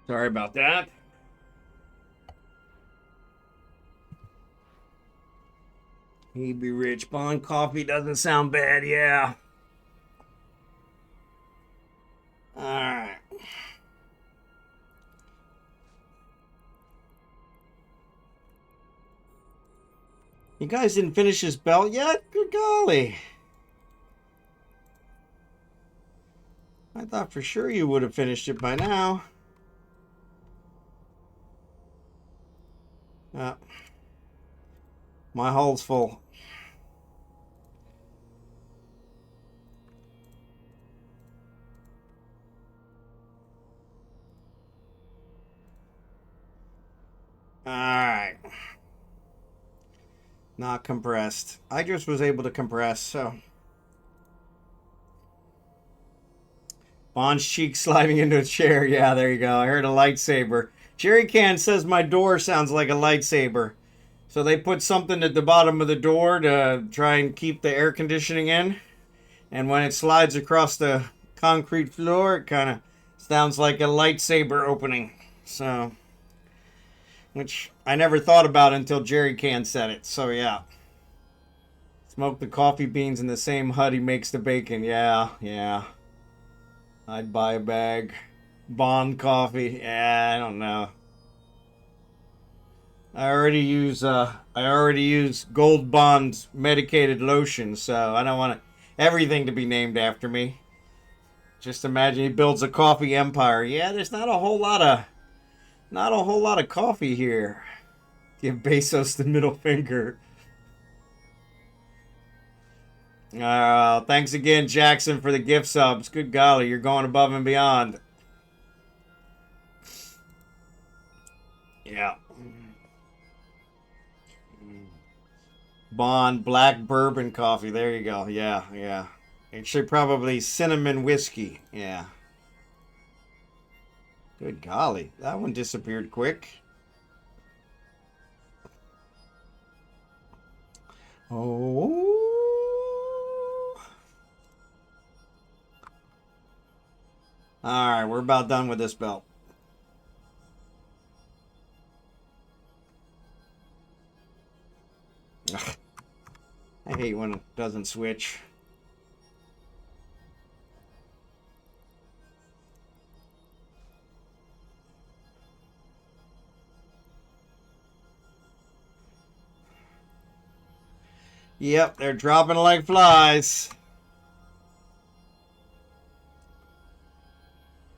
Sorry about that. He'd be rich. Bond coffee doesn't sound bad, yeah. Alright. You guys didn't finish this belt yet? Good golly. I thought for sure you would have finished it by now. My hole's full. Alright. Not compressed. I just was able to compress, so. Bond's cheek sliding into a chair. Yeah, there you go. I heard a lightsaber. Jerry Can says my door sounds like a lightsaber. So they put something at the bottom of the door to try and keep the air conditioning in. And when it slides across the concrete floor, it kind of sounds like a lightsaber opening. So, which I never thought about until Jerry Can said it. So yeah. Smoke the coffee beans in the same hut he makes the bacon. Yeah, yeah. I'd buy a bag. Bond coffee. Yeah, I don't know. I already use Gold Bond medicated lotion, so I don't want everything to be named after me. Just imagine he builds a coffee empire. Yeah, there's not a whole lot of coffee here. Give Bezos the middle finger. Thanks again, Jackson, for the gift subs. Good golly, you're going above and beyond. Yeah. Bond black bourbon coffee. There you go. Yeah, yeah. Actually, probably cinnamon whiskey. Yeah. Good golly. That one disappeared quick. Oh. Alright, we're about done with this belt. Ugh. I hate when it doesn't switch. Yep, they're dropping like flies.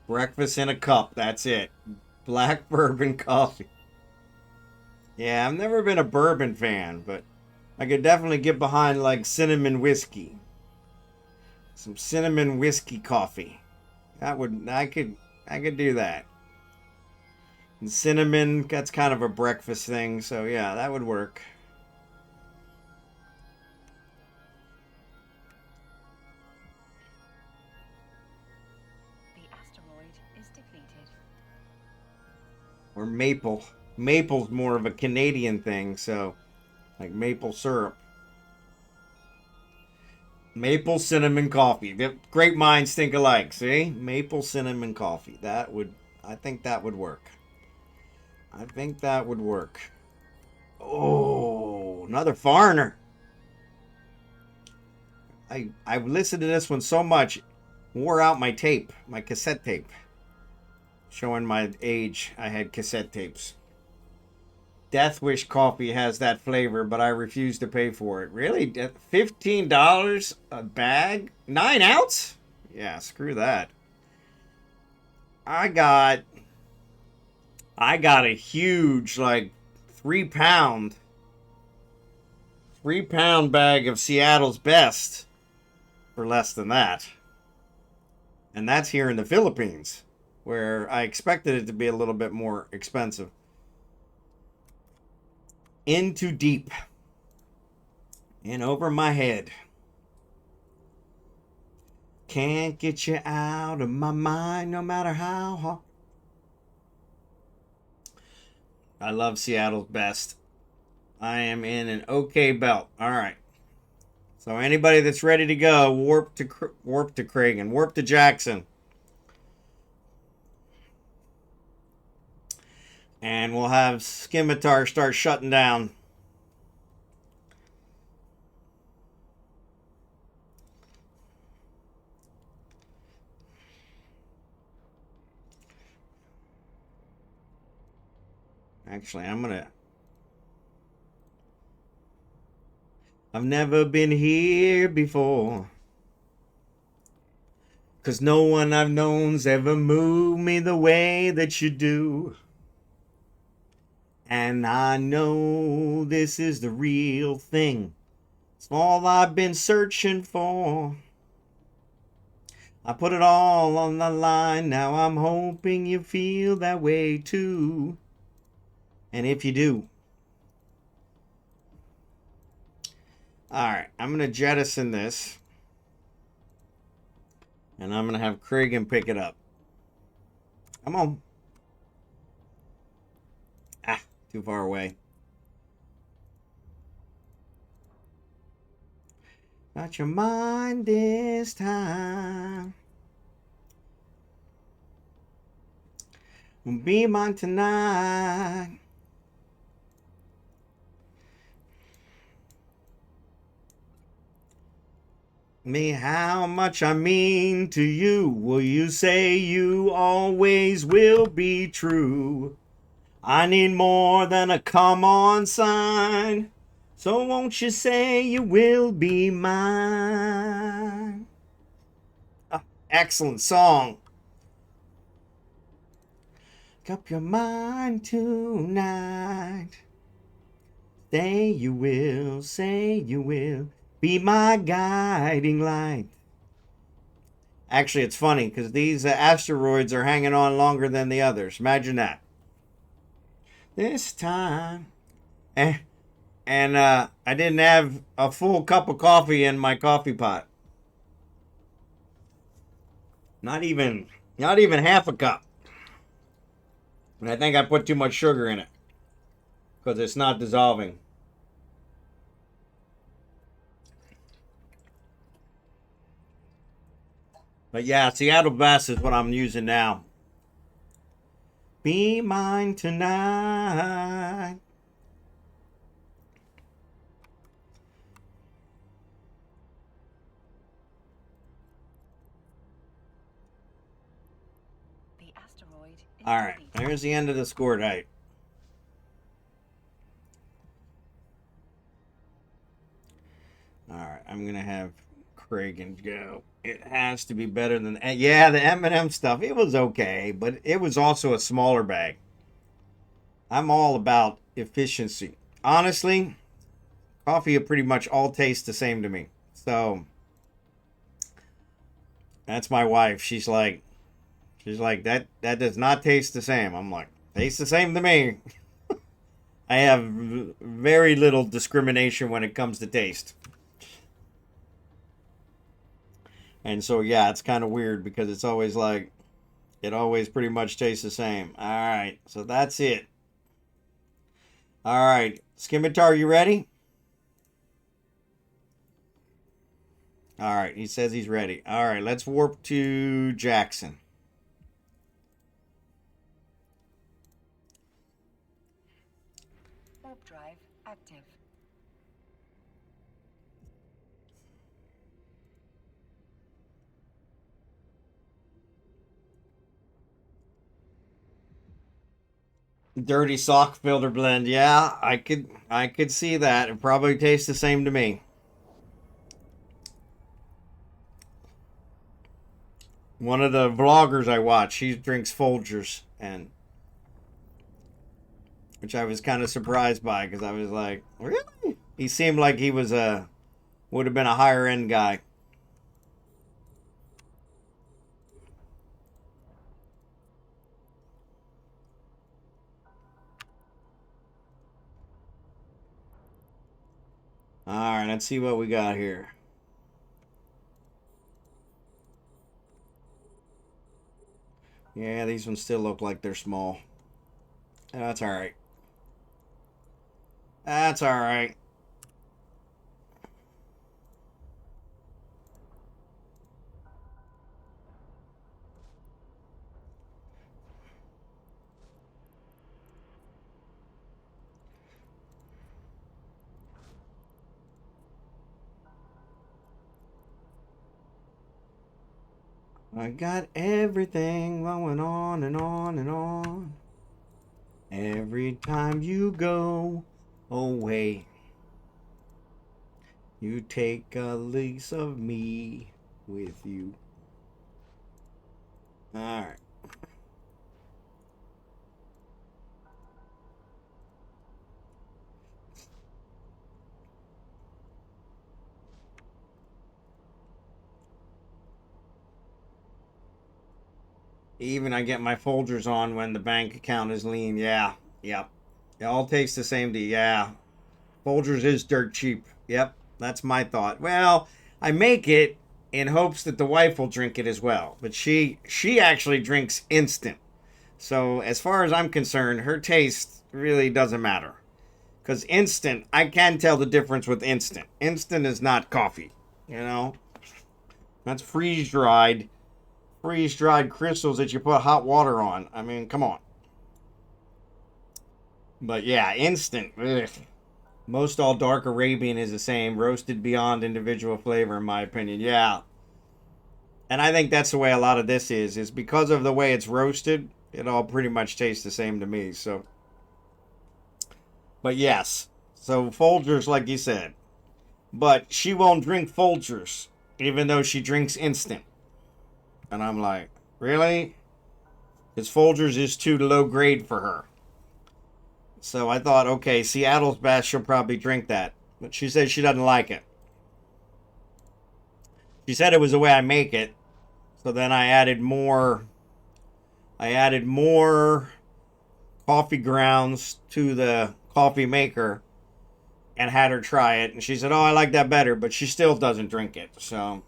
Breakfast in a cup, that's it. Black bourbon coffee. Yeah, I've never been a bourbon fan, but I could definitely get behind like cinnamon whiskey. Some cinnamon whiskey coffee. I could do that. And cinnamon, that's kind of a breakfast thing, so yeah, that would work. The asteroid is depleted. Or maple. Maple's more of a Canadian thing, so like maple syrup. Maple cinnamon coffee. The great minds think alike, see? Maple cinnamon coffee. I think that would work. I think that would work. Oh, another foreigner. I've listened to this one so much, wore out my tape, my cassette tape. Showing my age, I had cassette tapes. Death Wish coffee has that flavor, but I refuse to pay for it. Really? $15 a bag? 9 ounce? Yeah, screw that. I got a huge, like, 3-pound bag of Seattle's Best for less than that. And that's here in the Philippines, where I expected it to be a little bit more expensive. Into deep. And over my head. Can't get you out of my mind no matter how hard. I love Seattle's Best. I am in an okay belt. All right. So anybody that's ready to go, warp to Cragen, warp to Jackson. And we'll have Scimitar start shutting down. Actually, I've never been here before. 'Cause no one I've known's ever moved me the way that you do. And I know this is the real thing. It's all I've been searching for. I put it all on the line. Now I'm hoping you feel that way too. And if you do. Alright, I'm going to jettison this. And I'm going to have Kragan pick it up. Come on. Ah, too far away. Got your mind this time. Be mine tonight. Me how much I mean to you. Will you say you always will be true? I need more than a come on sign. So won't you say you will be mine? Oh, excellent song. Up your mind tonight. Say you will be my guiding light. Actually, it's funny because these asteroids are hanging on longer than the others. Imagine that. This time. And I didn't have a full cup of coffee in my coffee pot. Not even half a cup. And I think I put too much sugar in it because it's not dissolving. But yeah, Seattle Bass is what I'm using now. Be mine tonight. The asteroid is All right, depleted. there's the end of the score height. All right, I'm gonna have Kragan go. It has to be better than yeah, the M&M stuff. It was okay, but it was also a smaller bag. I'm all about efficiency. Honestly, coffee pretty much all tastes the same to me. So that's my wife. She's like that does not taste the same. I'm like, tastes the same to me. I have very little discrimination when it comes to taste. And so yeah, it's kind of weird because it's always like it always pretty much tastes the same. All right. So that's it. All right. Scimitar, you ready? All right. He says he's ready. All right. Let's warp to Jackson. Warp drive active. Dirty sock filter blend. Yeah, I could see that. It probably tastes the same to me. One of the vloggers I watch, he drinks Folgers, and which I was kind of surprised by because I was like, really? He seemed like he was would have been a higher end guy. All right, let's see what we got here. Yeah, these ones still look like they're small. That's all right. That's all right. I got everything going on and on and on. Every time you go away, you take a lease of me with you. Alright. Even I get my Folgers on when the bank account is lean. Yeah. Yep. It all tastes the same to you. Yeah. Folgers is dirt cheap. Yep. That's my thought. Well, I make it in hopes that the wife will drink it as well. But she actually drinks instant. So as far as I'm concerned, her taste really doesn't matter. Because instant, I can tell the difference with instant. Instant is not coffee. You know? That's freeze-dried crystals that you put hot water on. I mean, come on. But yeah, instant. Ugh. Most all dark Arabian is the same. Roasted beyond individual flavor, in my opinion. Yeah. And I think that's the way a lot of this is because of the way it's roasted, it all pretty much tastes the same to me. So, but yes. So Folgers, like you said. But she won't drink Folgers, even though she drinks instant. And I'm like, really? Because Folgers is too low grade for her. So I thought, okay, Seattle's best, she'll probably drink that. But she said she doesn't like it. She said it was the way I make it. So then I added more coffee grounds to the coffee maker and had her try it. And she said, oh, I like that better. But she still doesn't drink it. So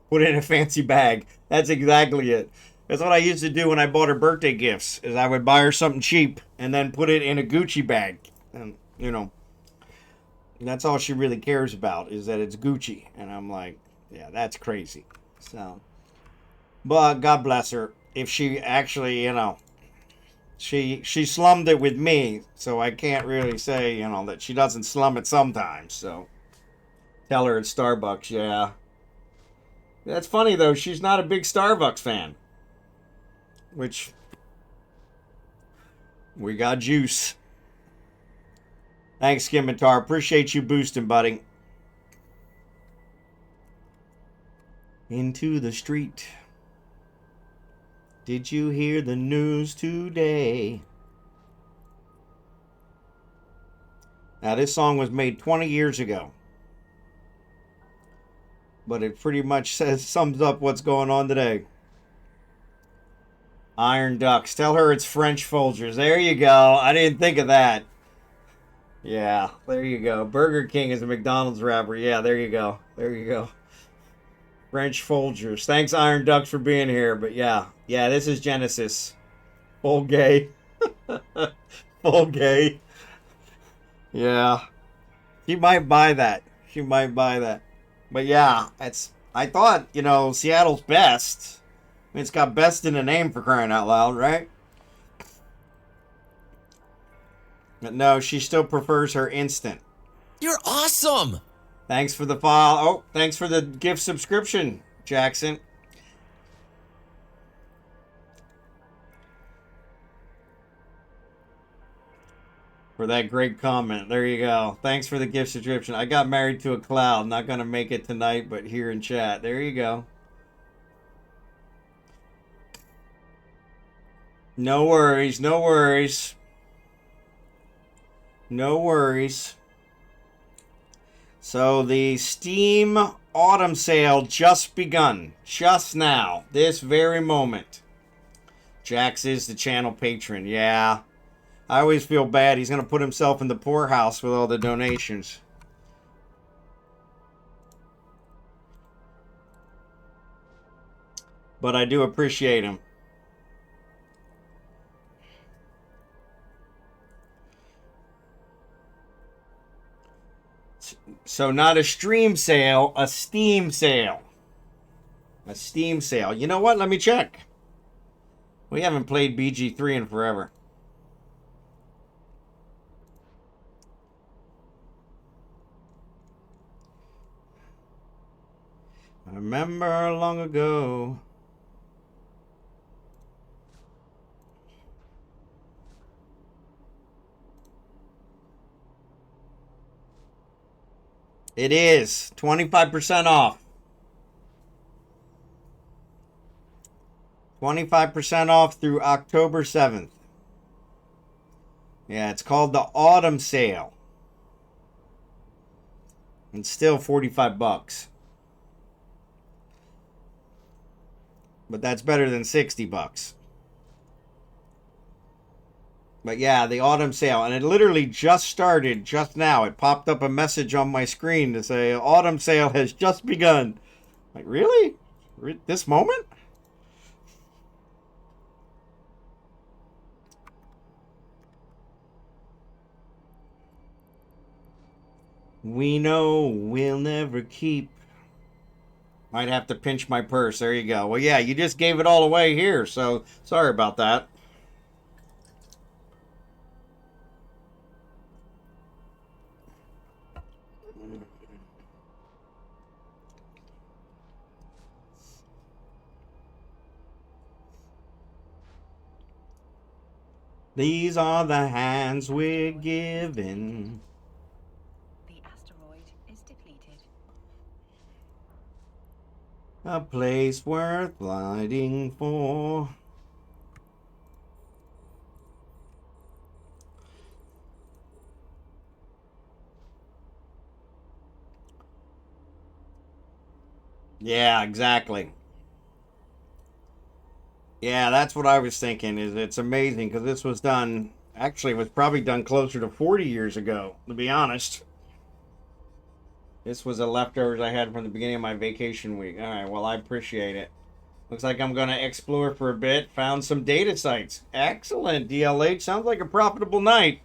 put it in a fancy bag. That's exactly it. That's what I used to do when I bought her birthday gifts, is I would buy her something cheap and then put it in a Gucci bag. And, you know, that's all she really cares about, is that it's Gucci. And I'm like, yeah, that's crazy. So, but God bless her. If she actually, you know, she slummed it with me, so I can't really say, you know, that she doesn't slum it sometimes. So, tell her at Starbucks, yeah. That's funny, though. She's not a big Starbucks fan. Which, we got juice. Thanks, Skimitar. Appreciate you boosting, buddy. Into the street. Did you hear the news today? Now, this song was made 20 years ago. But it pretty much sums up what's going on today. Ironducks. Tell her it's French Folgers. There you go. I didn't think of that. Yeah, there you go. Burger King is a McDonald's rapper. Yeah, there you go. There you go. French Folgers. Thanks, Ironducks, for being here. But yeah. Yeah, this is Genesis. Full gay. Full gay. Yeah. She might buy that. She might buy that. But yeah, I thought, you know, Seattle's best. I mean, it's got best in the name, for crying out loud, right? But no, she still prefers her instant. You're awesome! Thanks for the file. Oh, thanks for the gift subscription, Jackson. For that great comment. There you go. Thanks for the gift subscription. I got married to a cloud. Not going to make it tonight, but here in chat. There you go. No worries. No worries. No worries. So the Steam Autumn Sale just begun. Just now. This very moment. Jax is the channel patron. Yeah. I always feel bad. He's going to put himself in the poorhouse with all the donations. But I do appreciate him. So not a stream sale, a Steam sale. A Steam sale. You know what? Let me check. We haven't played BG3 in forever. I remember long ago. It is 25% off. 25% off through October 7th. Yeah, it's called the Autumn Sale. It's still 45 bucks. But that's better than 60 bucks. But yeah, the autumn sale. And it literally just started just now. It popped up a message on my screen to say, autumn sale has just begun. Like, really? This moment? We know we'll never keep. Might have to pinch my purse. There you go. Well, yeah, you just gave it all away here, so sorry about that. These are the hands we're given. The asteroid is depleted. A place worth fighting for. Yeah, exactly. Yeah, that's what I was thinking. Is it's amazing because this was done. Actually, it was probably done closer to 40 years ago, to be honest. This was a leftovers I had from the beginning of my vacation week. All right, well, I appreciate it. Looks like I'm going to explore for a bit. Found some data sites. Excellent, DLH. Sounds like a profitable night.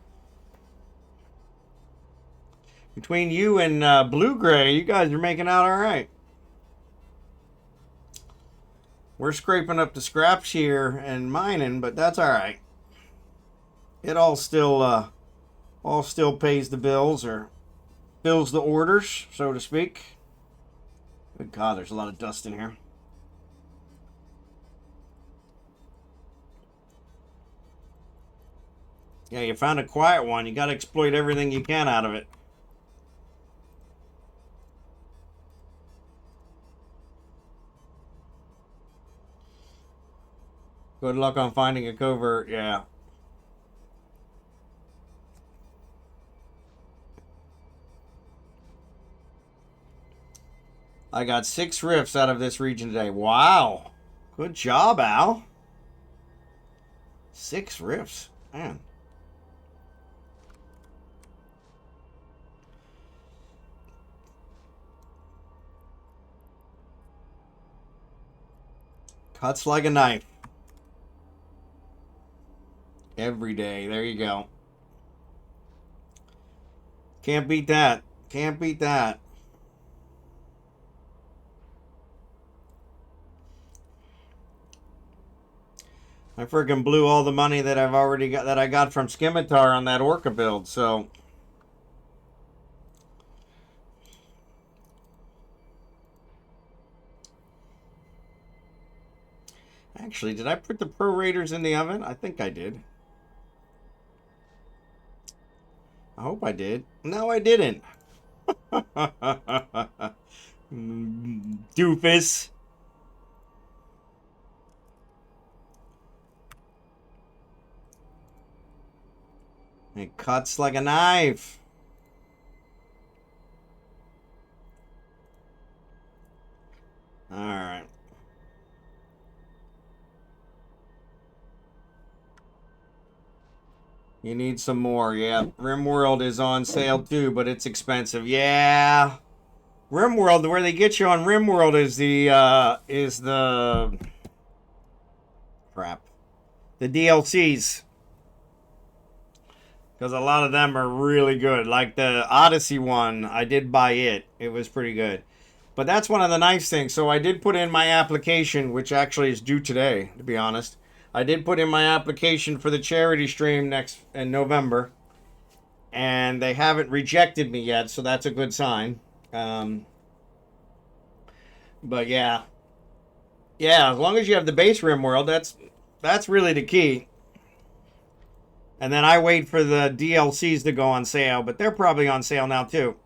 Between you and Blue Gray, you guys are making out all right. We're scraping up the scraps here and mining, but that's all right. It all still pays the bills or fills the orders, so to speak. Good God, there's a lot of dust in here. Yeah, you found a quiet one. You got to exploit everything you can out of it. Good luck on finding a covert, yeah. I got 6 rifts out of this region today. Wow. Good job, Al. 6 rifts. Man. Cuts like a knife. Every day. There you go. Can't beat that. Can't beat that. I freaking blew all the money that I've already got, that I got from Scimitar on that Orca build, so. Actually, did I put the Pro Raiders in the oven? I think I did. I hope I did. No, I didn't. Doofus. It cuts like a knife. All right. You need some more, yeah. RimWorld is on sale too, but it's expensive. Yeah. RimWorld, where they get you on RimWorld is the crap. The DLCs. Because a lot of them are really good. Like the Odyssey one, I did buy it. It was pretty good. But that's one of the nice things. So I did put in my application, which actually is due today, to be honest. I did put in my application for the charity stream in November. And they haven't rejected me yet, so that's a good sign. But yeah. Yeah, as long as you have the base RimWorld, that's really the key. And then I wait for the DLCs to go on sale, but they're probably on sale now too.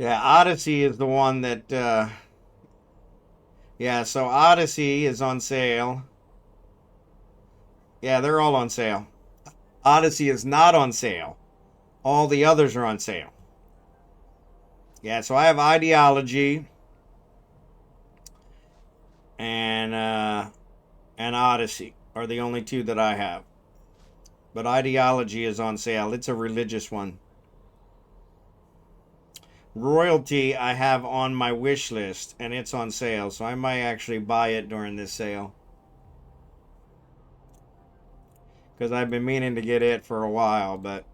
Yeah, Odyssey is the one that, yeah, so Odyssey is on sale. Yeah, they're all on sale. Odyssey is not on sale. All the others are on sale. Yeah, so I have Ideology and Odyssey are the only two that I have. But Ideology is on sale. It's a religious one. Royalty I have on my wish list, and it's on sale, so I might actually buy it during this sale. Because I've been meaning to get it for a while, but...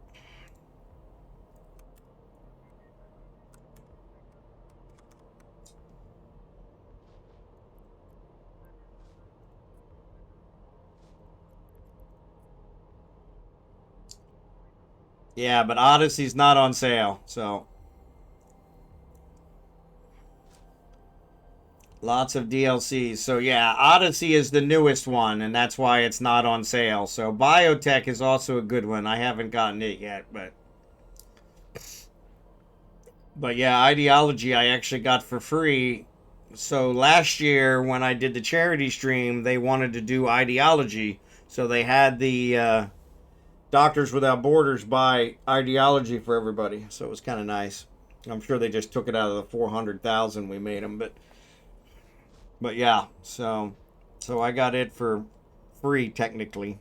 Yeah, but Odyssey's not on sale, so... Lots of DLCs. So yeah, Odyssey is the newest one, and that's why it's not on sale. So Biotech is also a good one. I haven't gotten it yet, but yeah, Ideology I actually got for free. So last year when I did the charity stream, they wanted to do Ideology, so they had the Doctors Without Borders buy Ideology for everybody. So it was kind of nice. I'm sure they just took it out of the 400,000 we made them, but yeah, so I got it for free technically,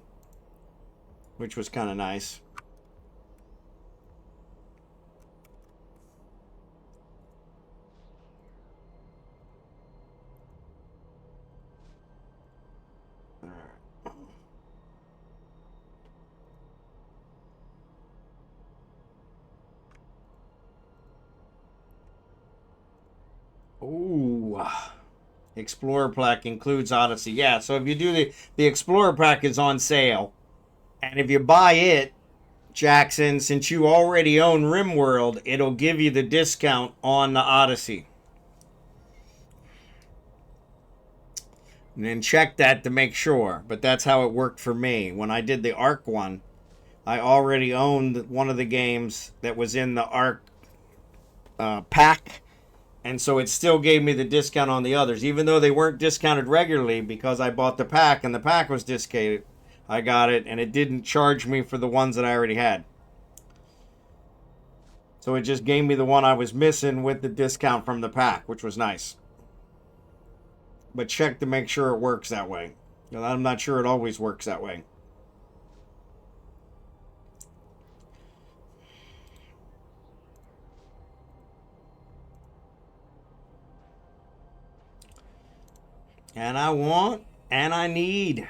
which was kind of nice. Ooh. Explorer Pack includes Odyssey. Yeah, so if you do the Explorer Pack is on sale. And if you buy it, Jackson, since you already own RimWorld, it'll give you the discount on the Odyssey. And then check that to make sure. But that's how it worked for me. When I did the Ark one, I already owned one of the games that was in the Ark pack. And so it still gave me the discount on the others, even though they weren't discounted regularly because I bought the pack and the pack was discounted. I got it, and it didn't charge me for the ones that I already had. So it just gave me the one I was missing with the discount from the pack, which was nice. But check to make sure it works that way. I'm not sure it always works that way. And I want, and I need,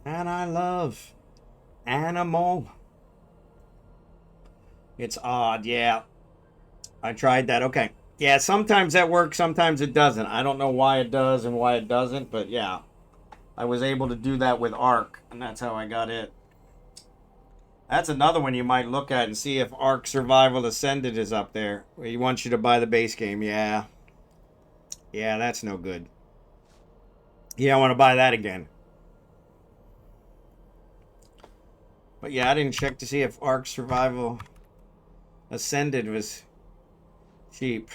and I love animal. It's odd, yeah. I tried that. Okay. Yeah, sometimes that works, sometimes it doesn't. I don't know why it does and why it doesn't, but yeah. I was able to do that with Ark, and that's how I got it. That's another one you might look at and see if Ark Survival Ascended is up there. He wants you to buy the base game. Yeah. Yeah, that's no good. You don't want to buy that again. But yeah, I didn't check to see if Ark Survival Ascended was cheap.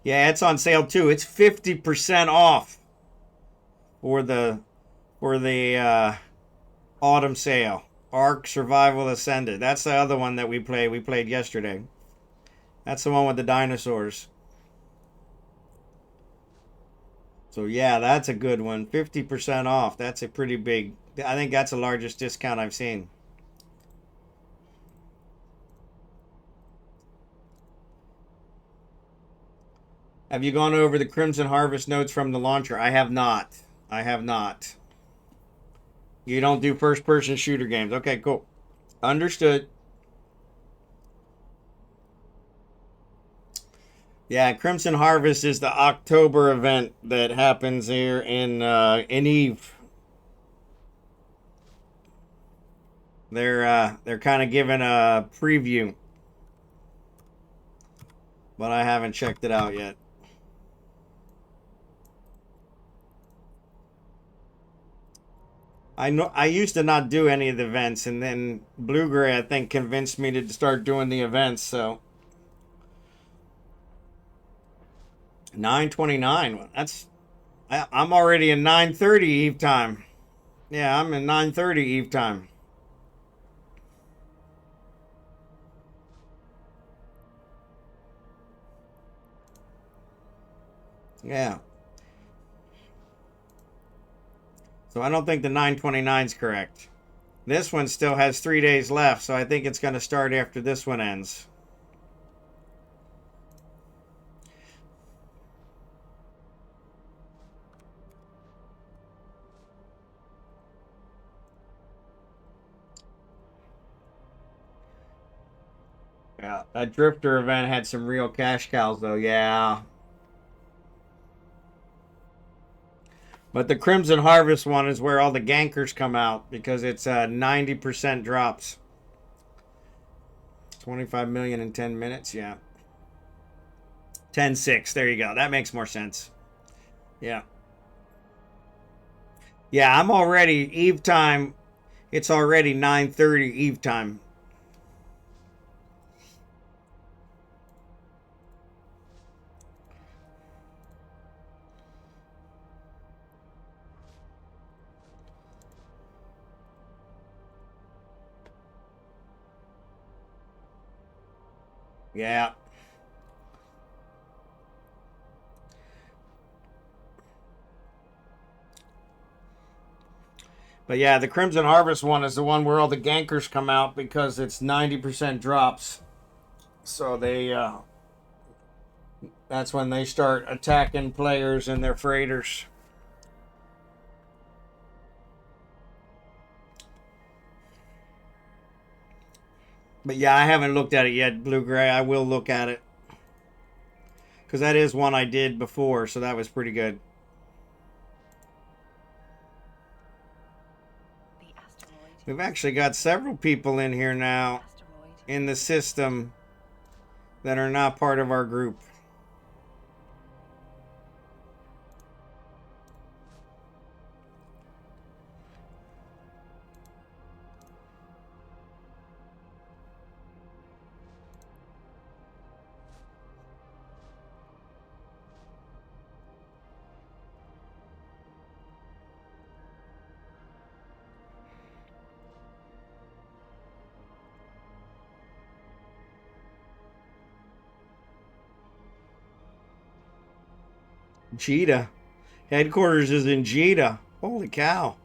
Yeah, it's on sale too. It's 50% off for the autumn sale. Ark Survival Ascended. That's the other one that we played. We played yesterday. That's the one with the dinosaurs. So yeah, that's a good one. 50% off. That's a pretty big. I think that's the largest discount I've seen. Have you gone over the Crimson Harvest notes from the launcher? I have not. I have not. You don't do first-person shooter games. Okay, cool. Understood. Yeah, Crimson Harvest is the October event that happens here in Eve. They're kind of giving a preview, but I haven't checked it out yet. I know I used to not do any of the events, and then Blue Gray, I think, convinced me to start doing the events. So 9:29. I'm already in 9:30 Eve time. Yeah, I'm in 9:30 Eve time. Yeah. So I don't think the 9:29 is correct. This one still has 3 days left, so I think it's going to start after this one ends. Yeah, that Drifter event had some real cash cows, though. Yeah. But the Crimson Harvest one is where all the gankers come out because it's 90% drops. 25 million in 10 minutes, yeah. 10-6, there you go. That makes more sense. Yeah. Yeah, I'm already Eve time. It's already 9:30 Eve time. Yeah. But yeah, the Crimson Harvest one is the one where all the gankers come out because it's 90% drops. So that's when they start attacking players and their freighters. But yeah, I haven't looked at it yet, Blue Gray. I will look at it. Because that is one I did before, so that was pretty good. We've actually got several people in here now in the system that are not part of our group. Jeddah. Headquarters is in Jeddah. Holy cow.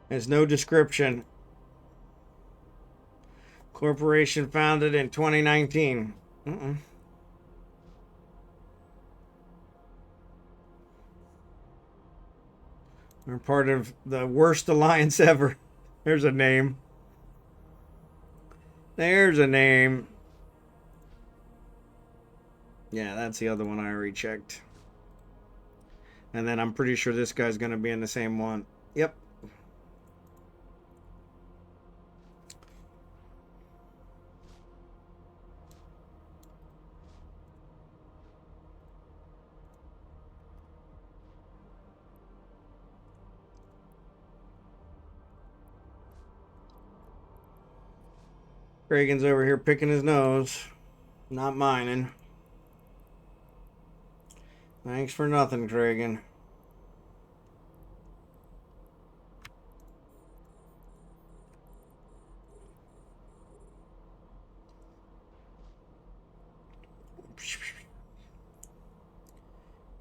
There's no description. Corporation founded in 2019. We're part of the worst alliance ever. There's a name. There's a name. Yeah, that's the other one I already checked. And then I'm pretty sure this guy's going to be in the same one. Yep. Reagan's over here picking his nose. Not mining. Thanks for nothing, Dragon.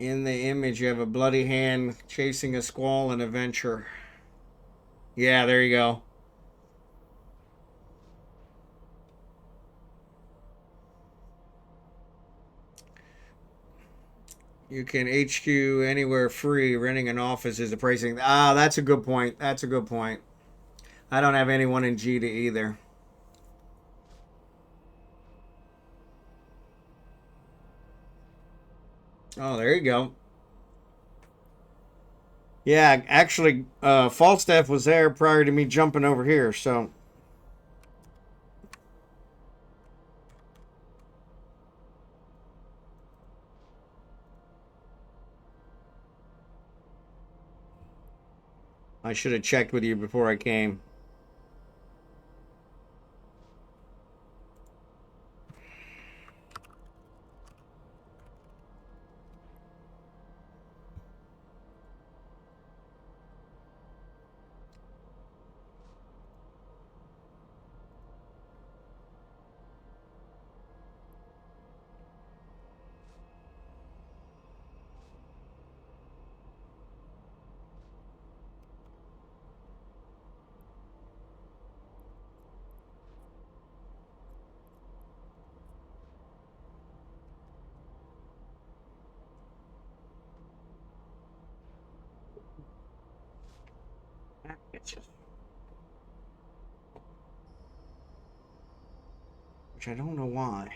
In the image, you have a bloody hand chasing a squall in a venture. Yeah, there you go. You can HQ anywhere free. Renting an office is the pricing. Ah, that's a good point. That's a good point. I don't have anyone in Jeddah either. Oh, there you go. Yeah, actually, Falstaff was there prior to me jumping over here, so I should have checked with you before I came. Which I don't know why.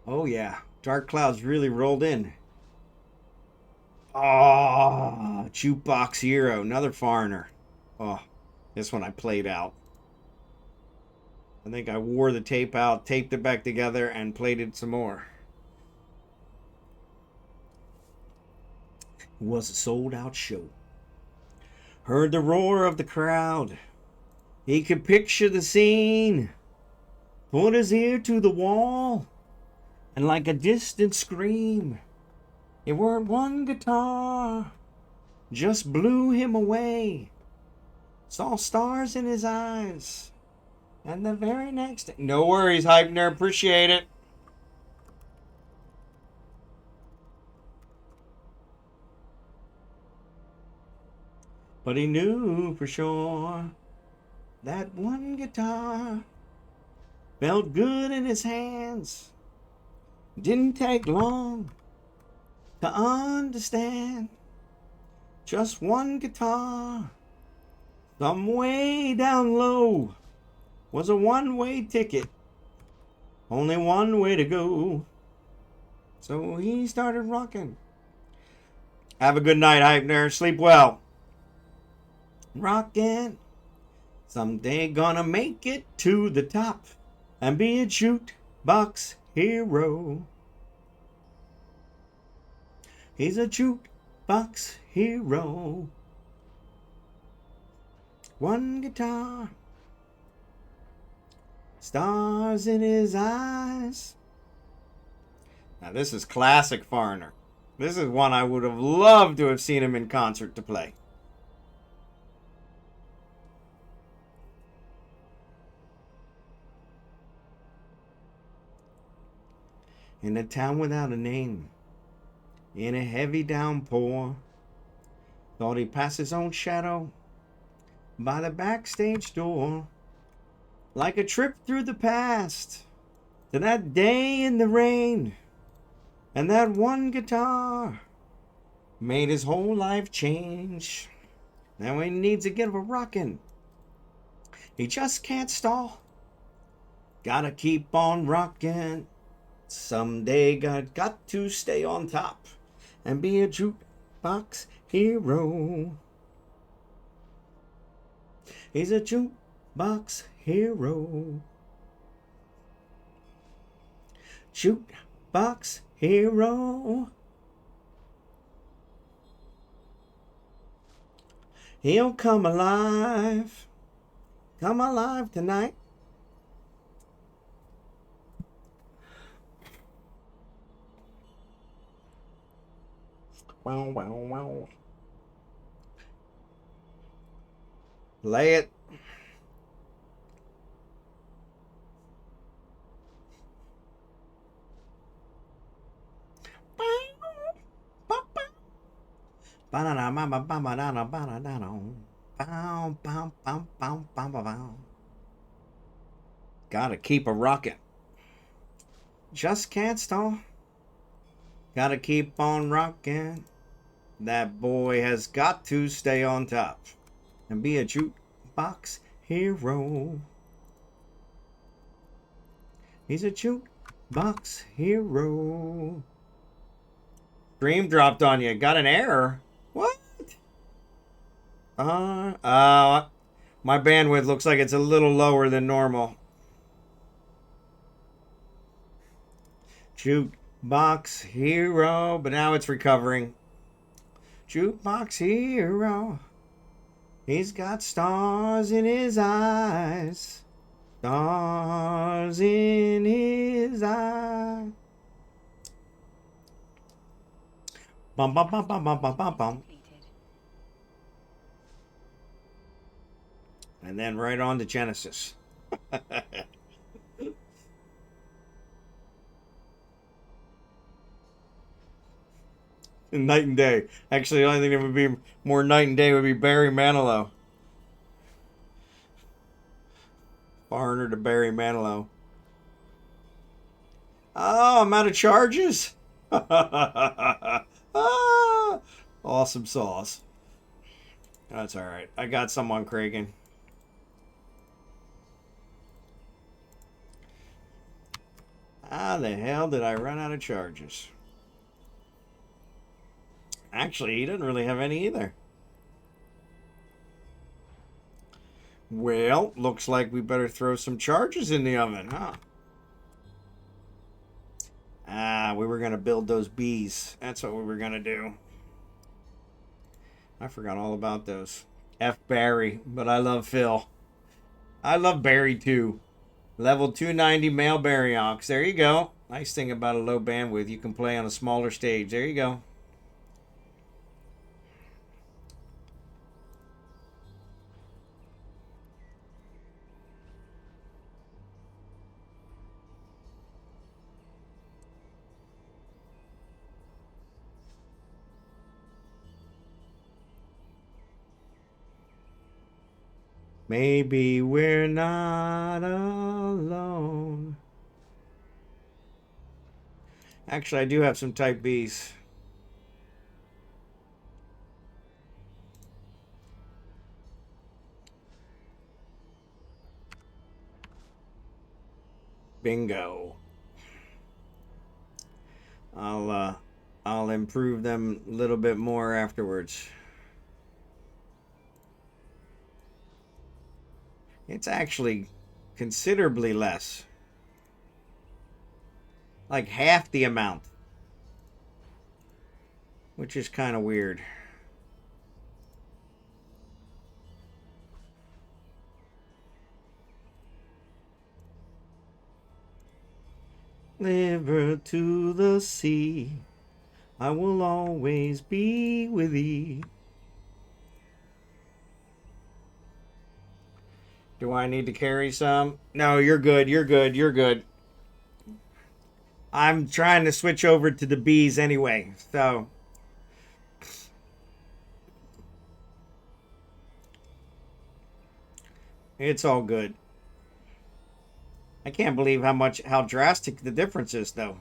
Oh yeah, dark clouds really rolled in. Oh, Jukebox Hero, another foreigner. Oh, this one I played out. I think I wore the tape out, taped it back together, and played it some more. It was a sold-out show. Heard the roar of the crowd. He could picture the scene. Put his ear to the wall. And like a distant scream, it weren't one guitar, just blew him away. Saw stars in his eyes. And the very next... No worries, Hypner. Appreciate it. But he knew for sure that one guitar felt good in his hands. Didn't take long to understand. Just one guitar, some way down low, was a one-way ticket. Only one way to go. So he started rocking. Have a good night, Hypner. Sleep well. Rockin'. Someday gonna make it to the top and be a jukebox hero. He's a jukebox hero. One guitar, stars in his eyes. Now this is classic foreigner. This is one I would have loved to have seen him in concert to play. In a town without a name, in a heavy downpour, thought he'd pass his own shadow by the backstage door, like a trip through the past to that day in the rain, and that one guitar made his whole life change. Now he needs to get a rockin'. He just can't stall. Gotta keep on rockin'. Someday got to stay on top and be a jukebox hero. He's a jukebox hero. Jukebox hero. He'll come alive. Come alive tonight. Wow, wow, wow. Lay it. Gotta keep a rockin'. Just can't stall. Gotta keep on rockin'. That boy has got to stay on top and be a jukebox hero. He's a jukebox hero. Stream dropped on you. Got an error. What? My bandwidth looks like it's a little lower than normal. Jukebox hero, but now it's recovering. Jukebox hero. He's got stars in his eyes. Stars in his eyes. Bum bum bum bum bum bum bum bum. And then right on to Genesis. Night and day. Actually, the only thing that would be more night and day would be Barry Manilow. Foreigner to Barry Manilow. Oh, I'm out of charges? Ah, awesome sauce. That's alright. I got some on Kragan. How the hell did I run out of charges? Actually, he doesn't really have any either. Well, looks like we better throw some charges in the oven, huh? Ah, we were going to build those bees. That's what we were going to do. I forgot all about those. F. Barry, but I love Phil. I love Barry too. Level 290 male Baryonyx. There you go. Nice thing about a low bandwidth. You can play on a smaller stage. There you go. Maybe we're not alone. Actually, I do have some type Bs. Bingo. I'll improve them a little bit more afterwards. It's actually considerably less. Like half the amount. Which is kind of weird. River to the sea, I will always be with thee. Do I need to carry some? No, you're good, you're good, you're good. I'm trying to switch over to the bees anyway, so... It's all good. I can't believe how drastic the difference is, though.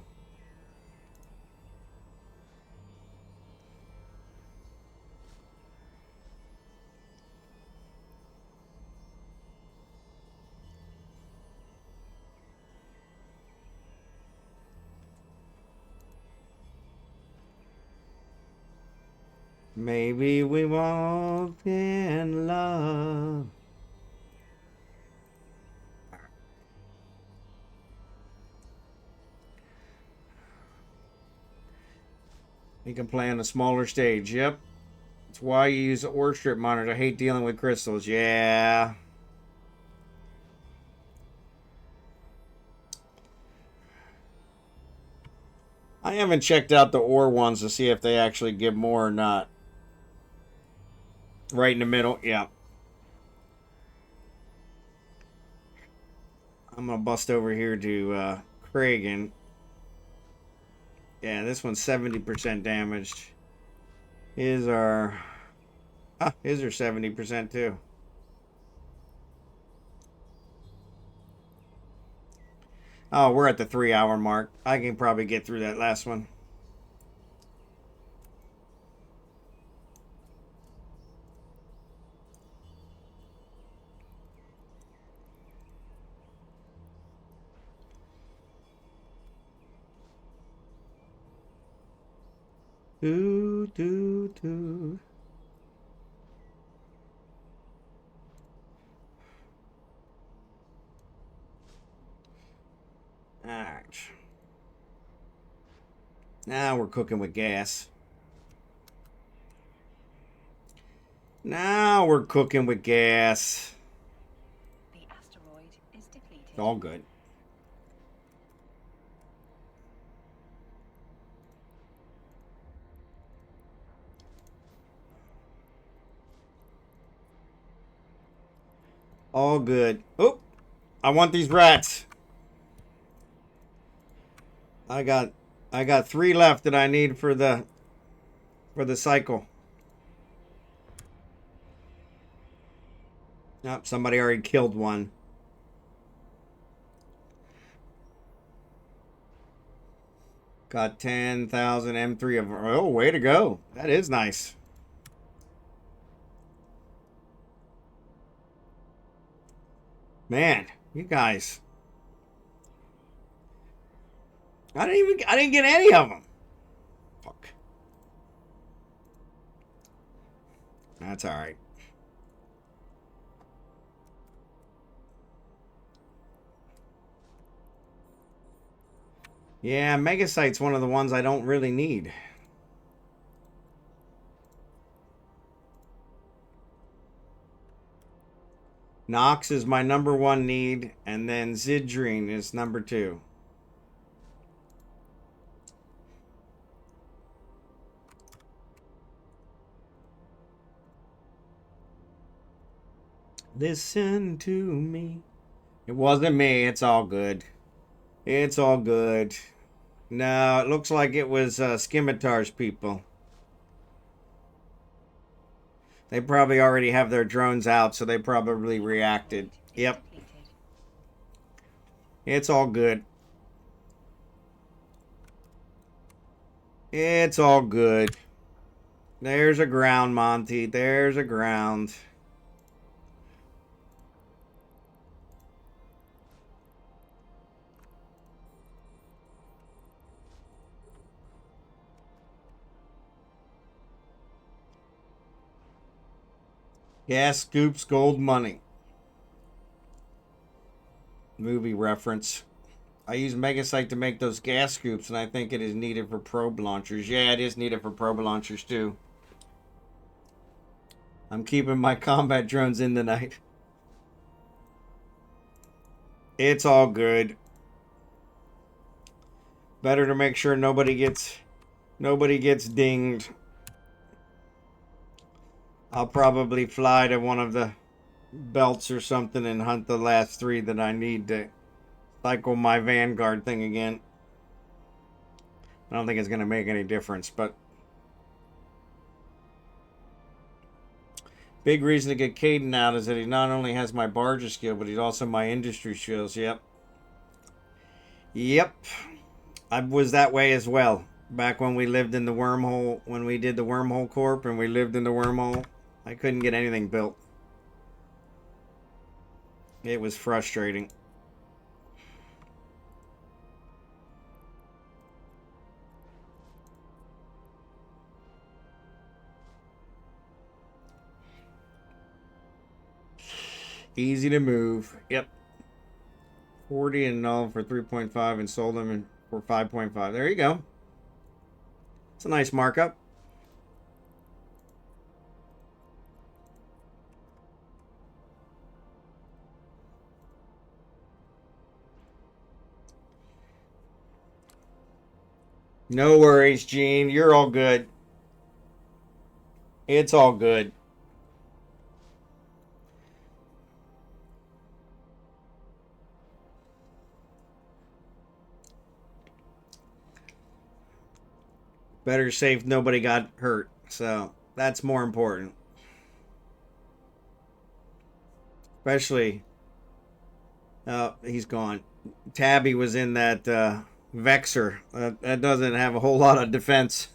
Maybe we walked in love. You can play on a smaller stage. Yep. That's why you use an ore strip monitor. I hate dealing with crystals. Yeah. I haven't checked out the ore ones to see if they actually give more or not. Right in the middle. Yeah. I'm going to bust over here to Kragan. Yeah, this one's 70% damaged. His are 70% too. Oh, we're at the 3-hour mark. I can probably get through that last one. Do, do, do. Alright. Now we're cooking with gas. Now we're cooking with gas. The asteroid is depleted. It's all good. All good. Oh, I want these rats. I got 3 left that I need for the cycle. Oh, somebody already killed one. Got 10,000 M3 of... Oh, way to go. That is nice. Man, you guys. I didn't get any of them. Fuck. That's all right. Yeah, Megasite's one of the ones I don't really need. Nox is my #1 need, and then Zidrine is #2. Listen to me. It wasn't me. It's all good. It's all good. No, it looks like it was Scimitar's people. They probably already have their drones out, so they probably reacted. Yep. It's all good. It's all good. There's a ground, Monty. There's a ground. Gas scoops gold money. Movie reference. I use Megasite to make those gas scoops, and I think it is needed for probe launchers. Yeah, it is needed for probe launchers, too. I'm keeping my combat drones in tonight. It's all good. Better to make sure nobody gets dinged. I'll probably fly to one of the belts or something and hunt the last 3 that I need to cycle my Vanguard thing again. I don't think it's going to make any difference, but big reason to get Caden out is that he not only has my barger skill, but he's also my industry skills. Yep. Yep. I was that way as well. Back when we lived in the wormhole, when we did the wormhole corp and we lived in the wormhole, I couldn't get anything built. It was frustrating. Easy to move. Yep. 40 and null for 3.5 and sold them for 5.5. There you go. It's a nice markup. No worries, Gene. You're all good. It's all good. Better safe nobody got hurt. So that's more important. Especially, he's gone. Tabby was in that Vexer. That doesn't have a whole lot of defense.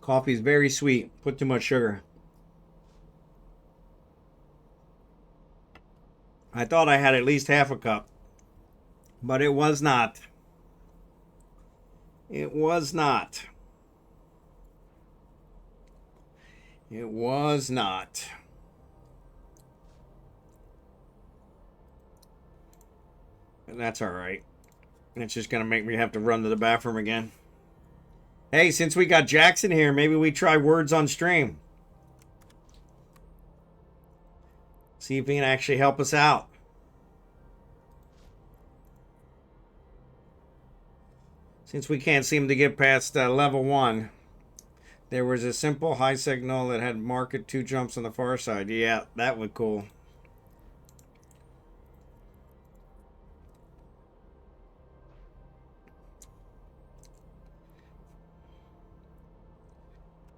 Coffee's very sweet. Put too much sugar. I thought I had at least half a cup. But it was not. It was not. It was not. And that's all right. It's just going to make me have to run to the bathroom again. Hey, since we got Jackson here, maybe we try words on stream. See if he can actually help us out. Since we can't seem to get past level 1. There was a simple high signal that had marked 2 jumps on the far side. Yeah, that would cool.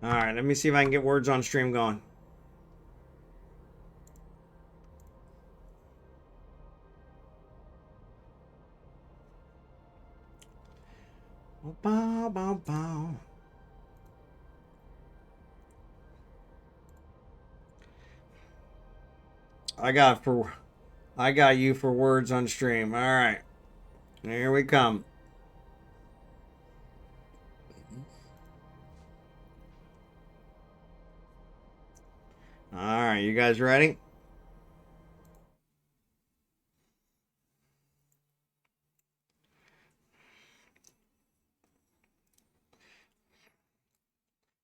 Alright, let me see if I can get words on stream going. Bow, bow, bow. I got you for words on stream. Alright. Here we come. Alright, you guys ready?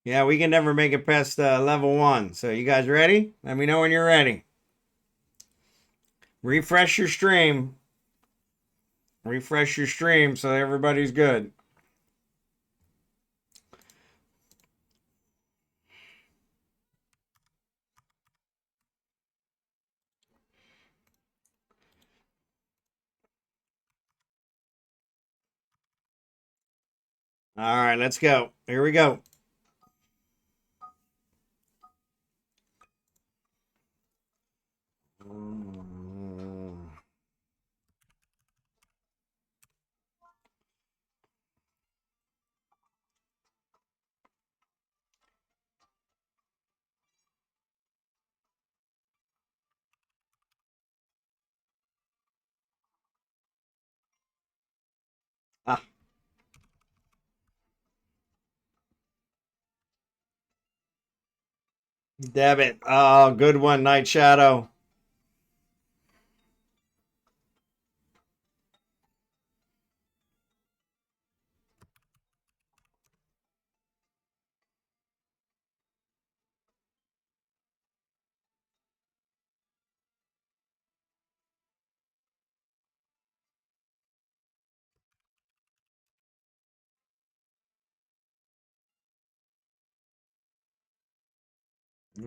Yeah, we can never make it past level 1. So you guys ready? Let me know when you're ready. Refresh your stream. Refresh your stream so everybody's good. Alright, let's go. Here we go. Ah, damn it. Oh, good one, Night Shadow.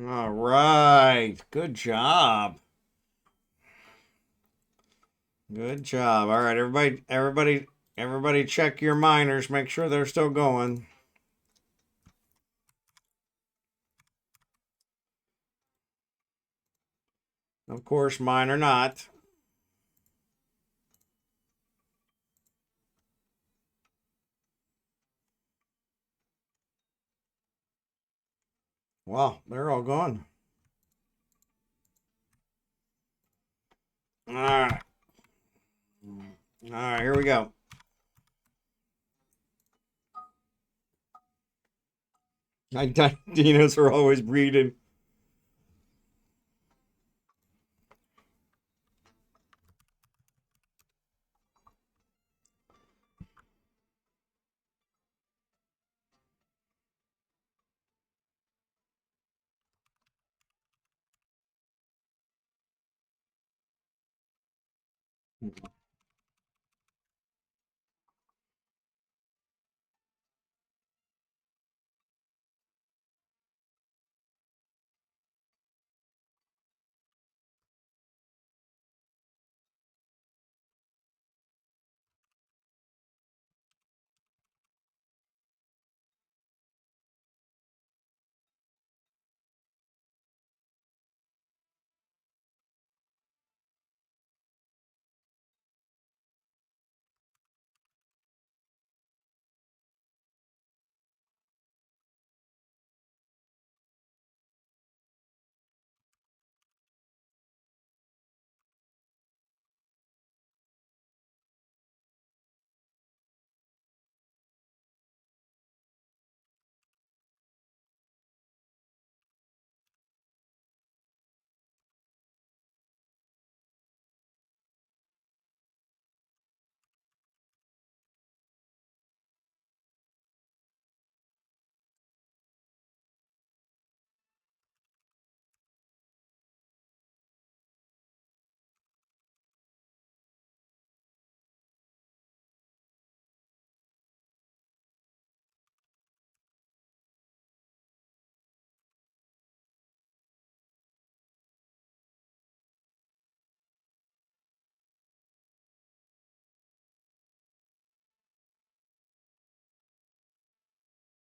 All right. Good job. Good job. All right, everybody check your miners. Make sure they're still going. Of course, mine are not. Well, they're all gone. All right. All right, here we go. Dinos are always breeding.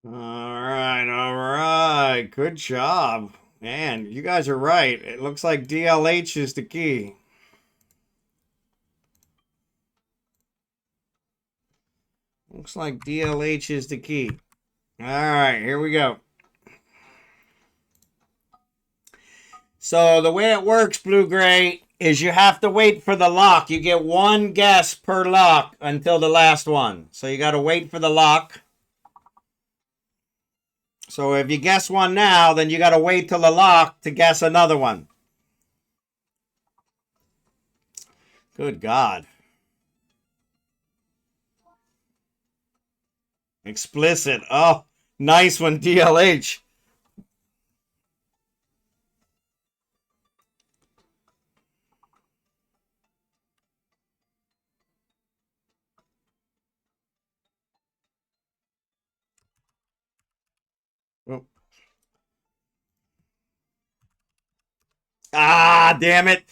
All right. Good job. Man, you guys are right. It looks like DLH is the key. Looks like DLH is the key. All right, here we go. So the way it works, Blue-Gray, is you have to wait for the lock. You get one guess per lock until the last one. So you got to wait for the lock. So if you guess one now, then you got to wait till the lock to guess another one. Good God. Explicit. Oh, nice one, DLH. Oh. Ah, damn it.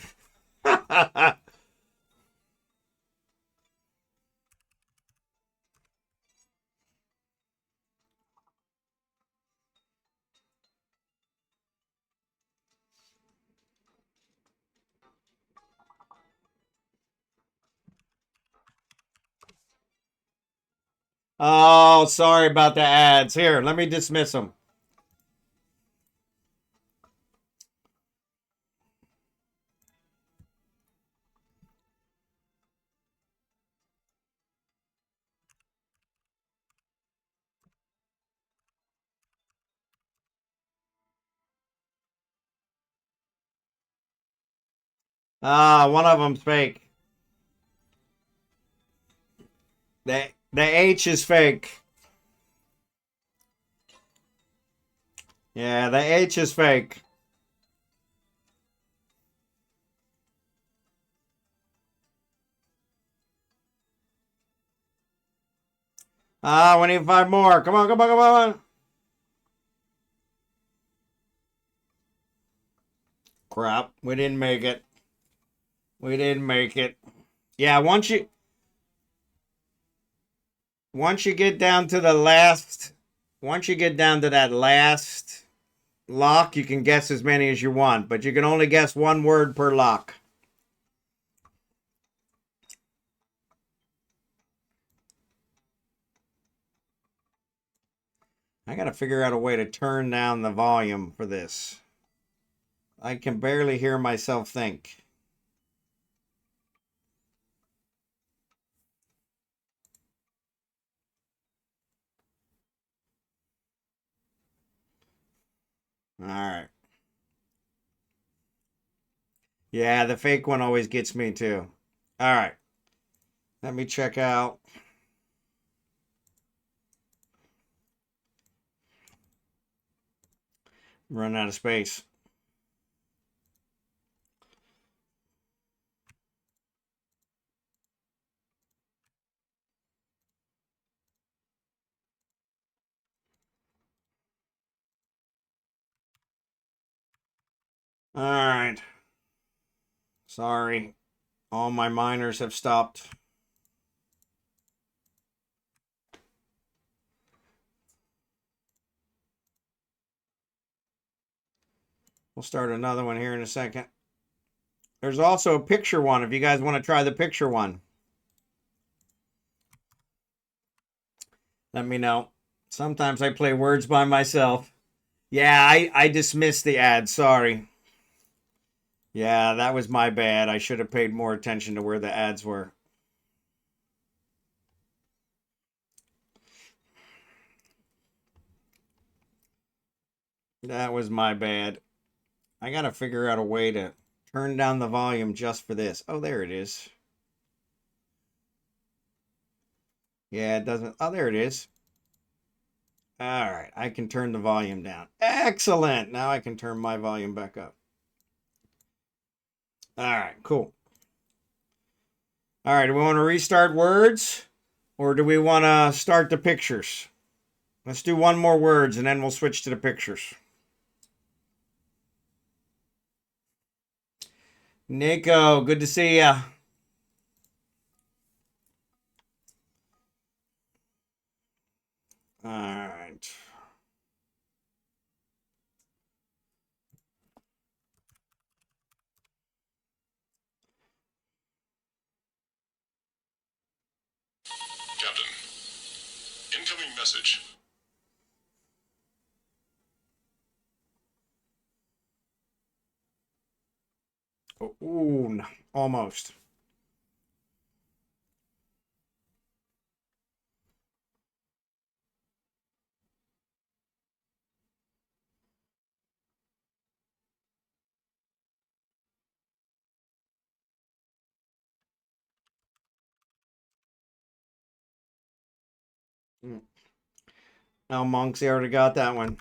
Oh, sorry about the ads. Here, let me dismiss them. Ah, one of them's fake. The H is fake. Yeah, the H is fake. Ah, we need 5 more. Come on, come on, come on. Crap, we didn't make it. We didn't make it. Yeah, once you get down to the last, once you get down to that last lock, you can guess as many as you want, but you can only guess one word per lock. I gotta figure out a way to turn down the volume for this. I can barely hear myself think. All right. Yeah, the fake one always gets me too. All right. Let me check out. Run out of space. All right. Sorry. All my miners have stopped. We'll start another one here in a second. There's also a picture one if you guys want to try the picture one. Let me know. Sometimes I play words by myself. Yeah, I dismissed the ad. Sorry. Yeah, that was my bad. I should have paid more attention to where the ads were. That was my bad. I gotta figure out a way to turn down the volume just for this. Oh, there it is. Yeah, it doesn't. Oh, there it is. All right, I can turn the volume down. Excellent. Now I can turn my volume back up. All right, cool. All right, do we want to restart words or do we want to start the pictures? Let's do one more words and then we'll switch to the pictures. Nico, good to see ya. All right. message. Oh, ooh, no, almost. Almonxy already got that one.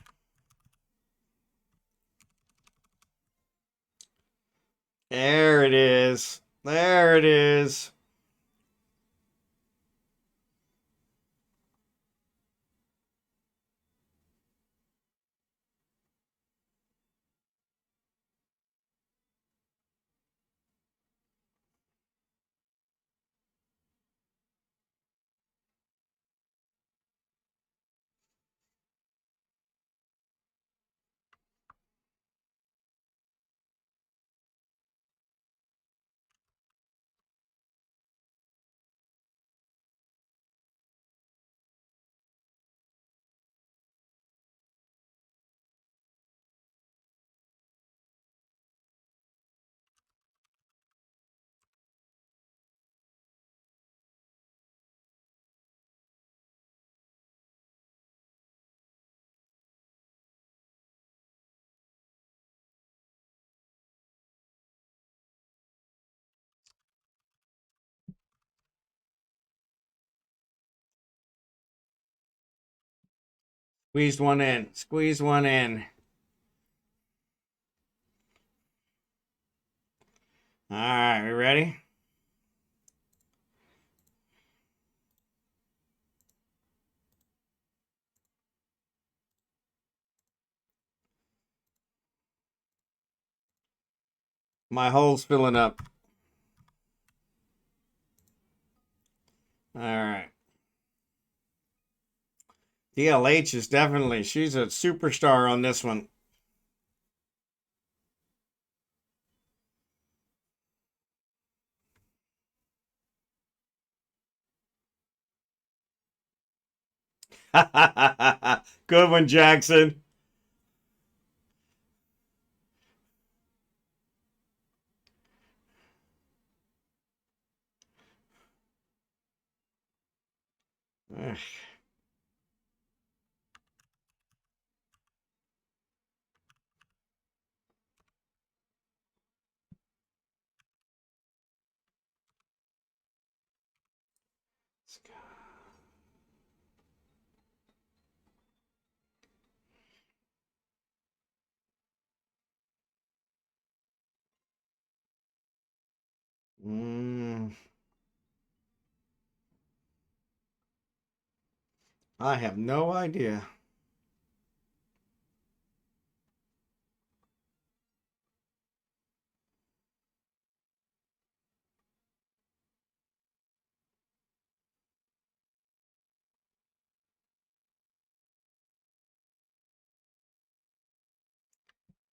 There it is. There it is. Squeezed one in. Squeezed one in. All right, we ready? My hole's filling up. All right. DLH is definitely, she's a superstar on this one. Good one, Jackson. Ugh. I have no idea.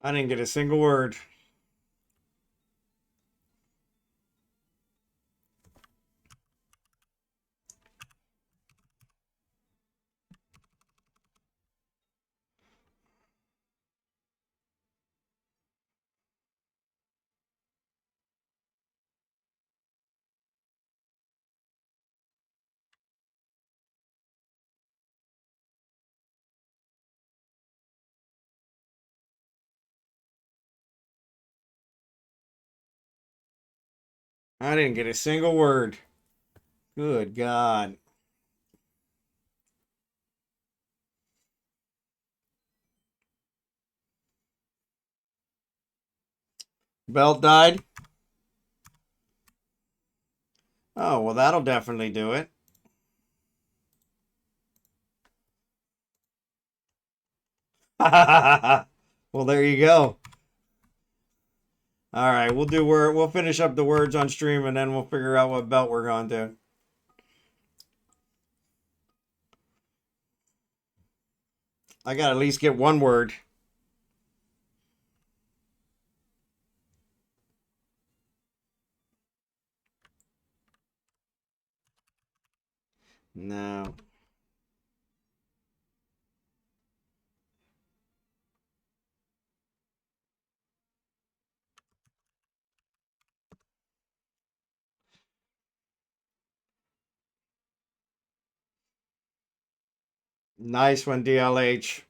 I didn't get a single word. I didn't get a single word. Good God. Belt died? Oh, well, that'll definitely do it. Well, there you go. All right, we'll finish up the words on stream and then we'll figure out what belt we're going to. I got to at least get one word. No. Nice one, DLH.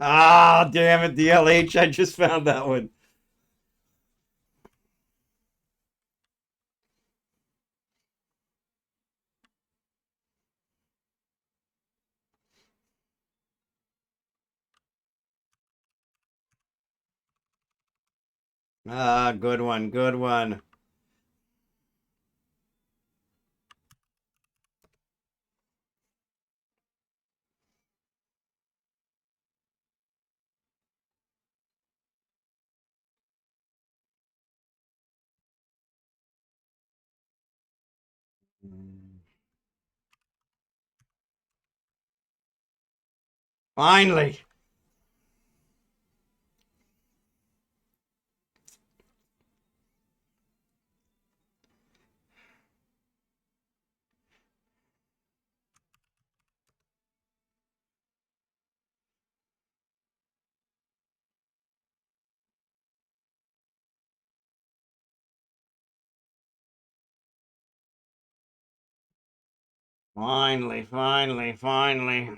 Ah, damn it, DLH. I just found that one. Ah, good one, good one. Finally. Finally, finally, finally.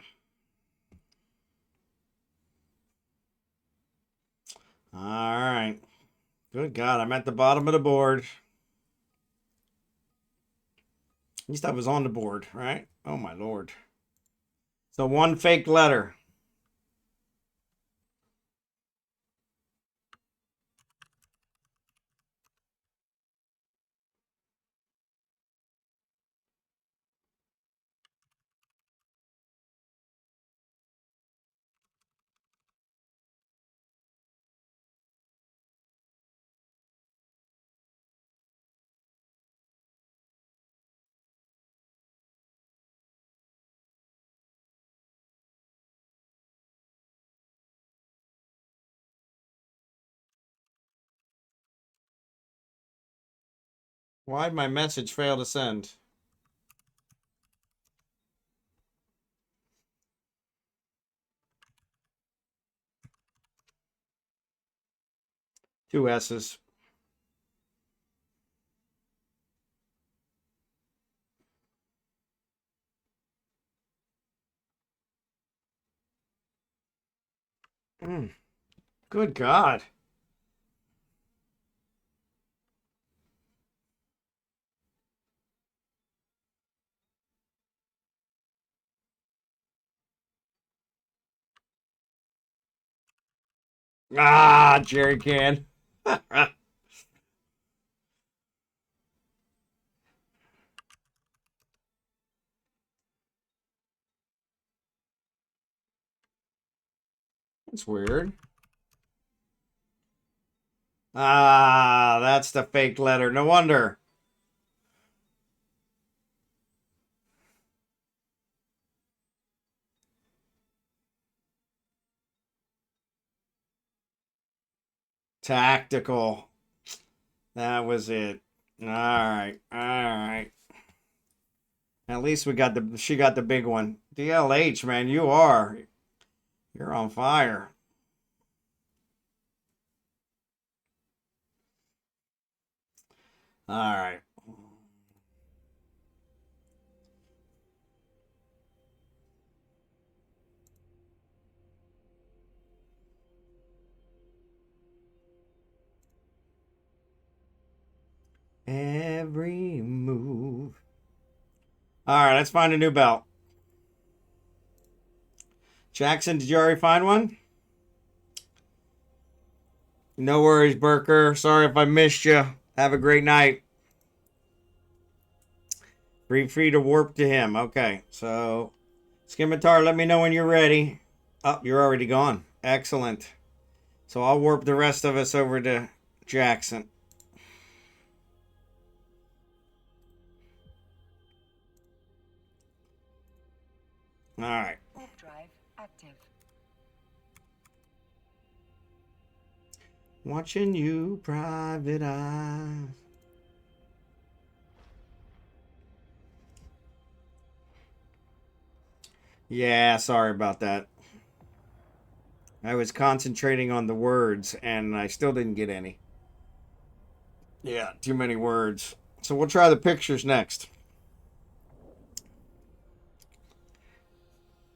All right. Good God, I'm at the bottom of the board. At least I was on the board, right? Oh, my Lord. So one fake letter. Why'd my message fail to send? Two S's. Good God. Ah, Jerry can. That's weird. Ah, that's the fake letter. No wonder. Tactical. That was it. All right. All right. At least she got the big one. DLH, man, you're on fire. All right. Every move. All right, let's find a new belt. Jackson, did you already find one? No worries, Burker. Sorry if I missed you. Have a great night. Free to warp to him. Okay, so Scimitar, let me know when you're ready. Oh, you're already gone. Excellent. So I'll warp the rest of us over to Jackson. All right. Warp drive active. Watching you, private eyes. Yeah, sorry about that. I was concentrating on the words and I still didn't get any. Yeah, too many words. So we'll try the pictures next.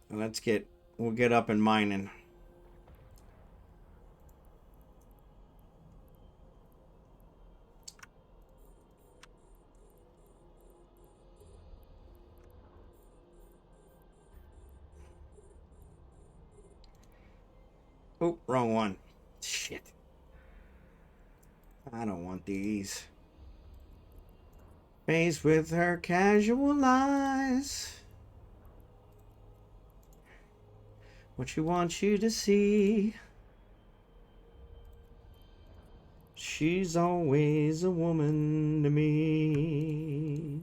And we'll get up and mining. Oh, wrong one. Shit. I don't want these. Faced with her casual eyes. What she wants you to see. She's always a woman to me.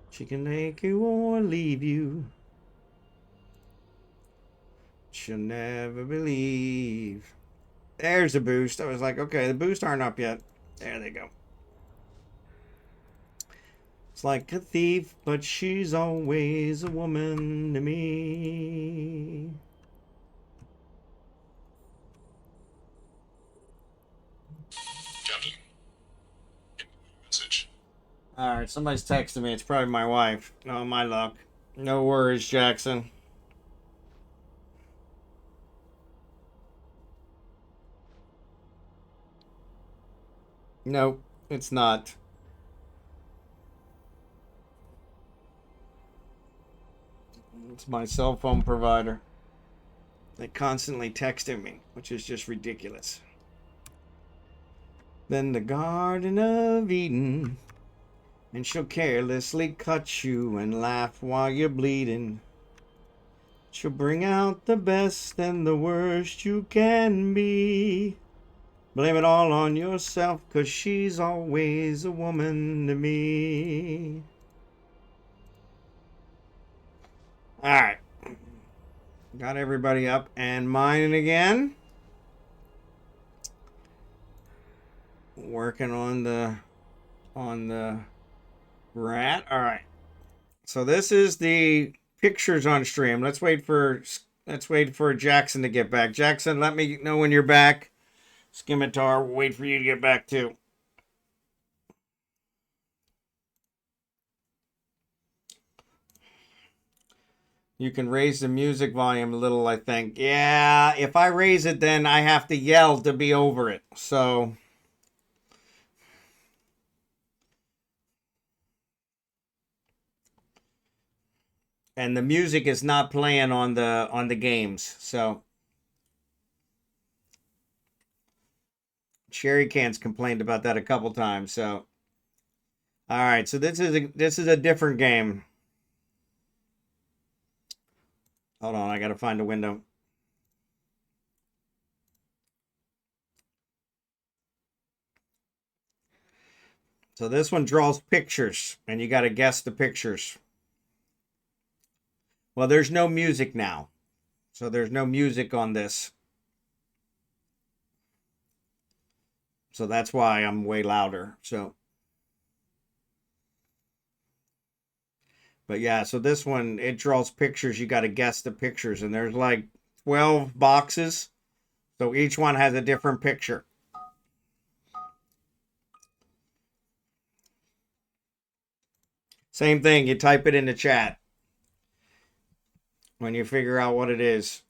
She can make you or leave you. She'll never believe. There's a boost. I was like, okay, the boosts aren't up yet. There they go. It's like a thief, but she's always a woman to me. Captain, message. Alright, somebody's texting me. It's probably my wife. Oh, my luck. No worries, Jackson. Nope, it's not. It's my cell phone provider. They constantly texting me, which is just ridiculous. Then the Garden of Eden, and she'll carelessly cut you and laugh while you're bleeding. She'll bring out the best and the worst you can be. Blame it all on yourself, 'cause she's always a woman to me. Alright. Got everybody up and mining again. Working on the rat. Alright. So this is the pictures on stream. Let's wait for Jackson to get back. Jackson, let me know when you're back. Scimitar, we'll wait for you to get back too. You can raise the music volume a little, I think. Yeah, if I raise it, then I have to yell to be over it. So and the music is not playing on the games. So Sherry Can's complained about that a couple times. So all right, so this is a different game. Hold on, I gotta find a window. So this one draws pictures, and you gotta guess the pictures. Well, there's no music now. So there's no music on this. So that's why I'm way louder. So but yeah, so this one, it draws pictures. You got to guess the pictures. And there's like 12 boxes. So each one has a different picture. Same thing. You type it in the chat when you figure out what it is.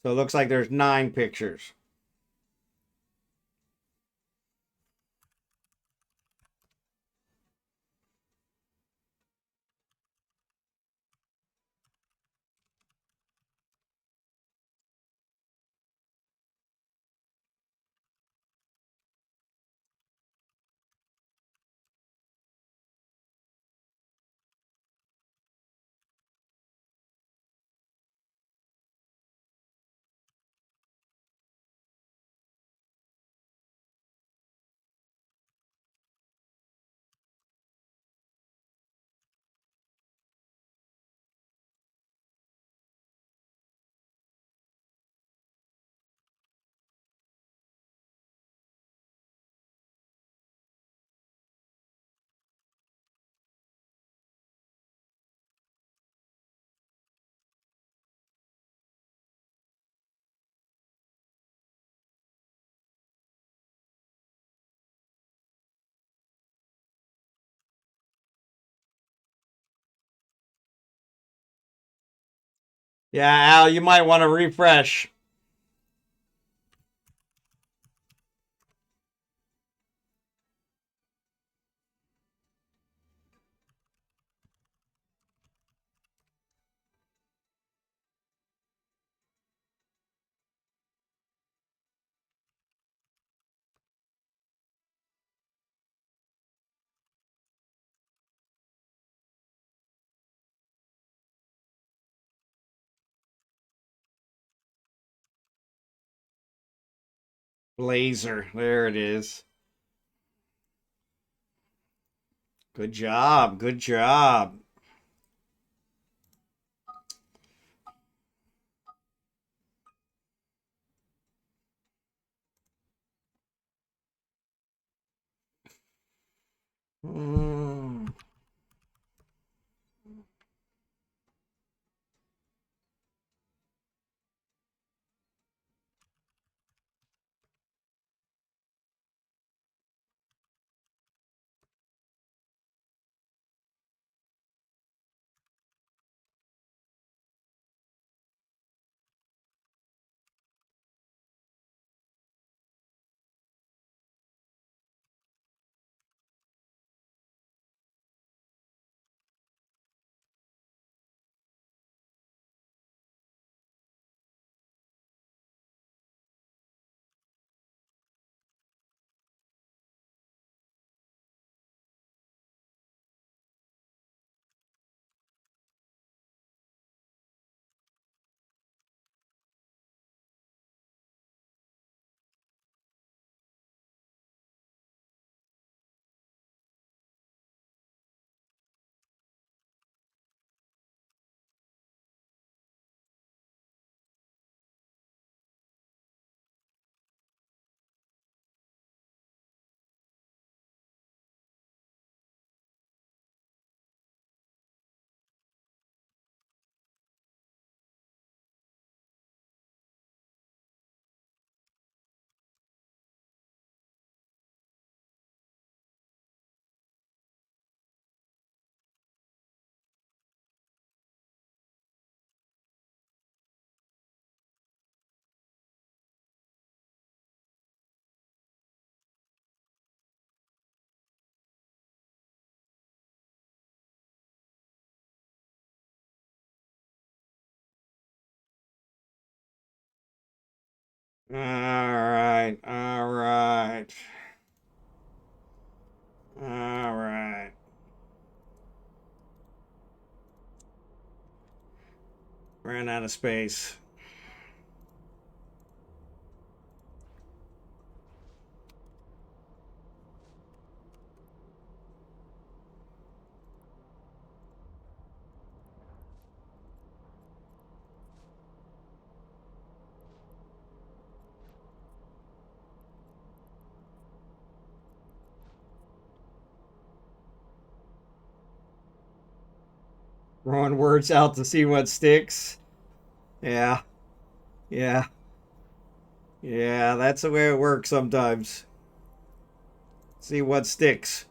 So it looks like there's 9 pictures. Yeah, Al, you might want to refresh. Laser. There it is. Good job. Good job. Mm. All right. All right. All right. Ran out of space. Throwing words out to see what sticks. Yeah. Yeah. Yeah, that's the way it works sometimes. See what sticks.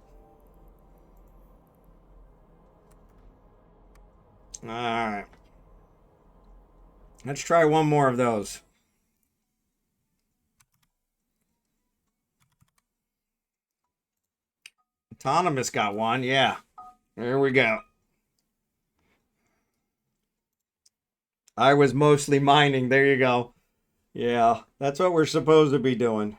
All right. Let's try one more of those. Autonomous got one. Yeah. There we go. I was mostly mining. There you go. Yeah, that's what we're supposed to be doing.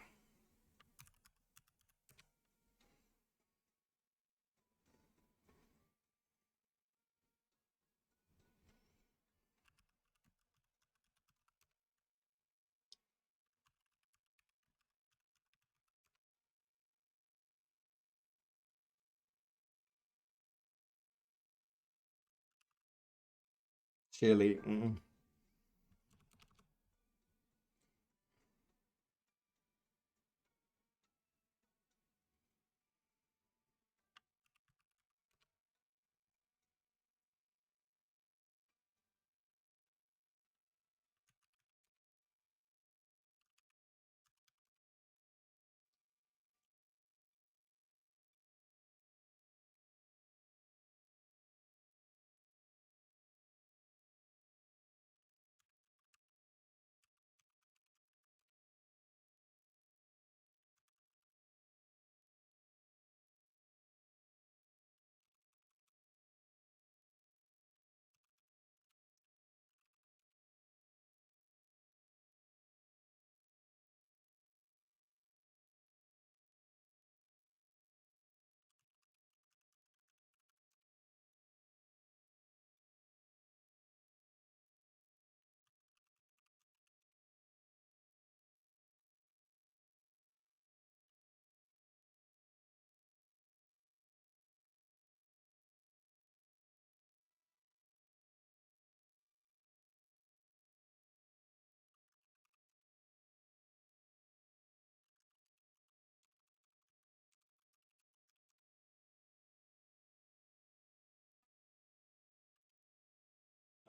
Chili. Mm.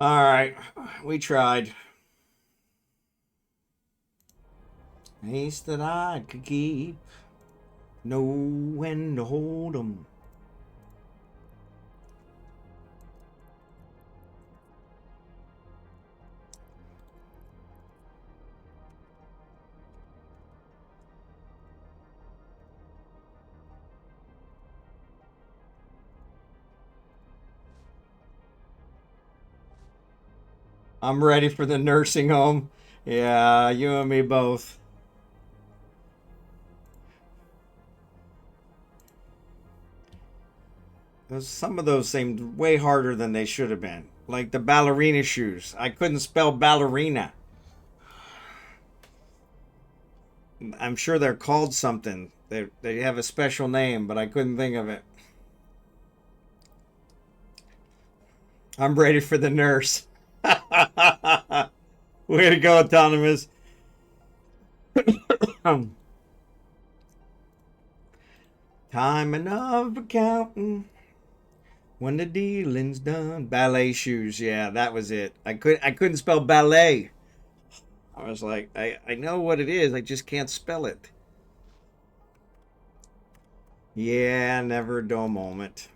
All right, we tried. Ace that I could keep. Know when to hold 'em. I'm ready for the nursing home. Yeah, you and me both. Some of those seemed way harder than they should have been. Like the ballerina shoes. I couldn't spell ballerina. I'm sure they're called something. They have a special name, but I couldn't think of it. I'm ready for the nurse. Way to go, Autonomous. Time enough for counting when the dealing's done. Ballet shoes, yeah, that was it. I couldn't spell ballet. I was like, I know what it is, I just can't spell it. Yeah, never a dull moment.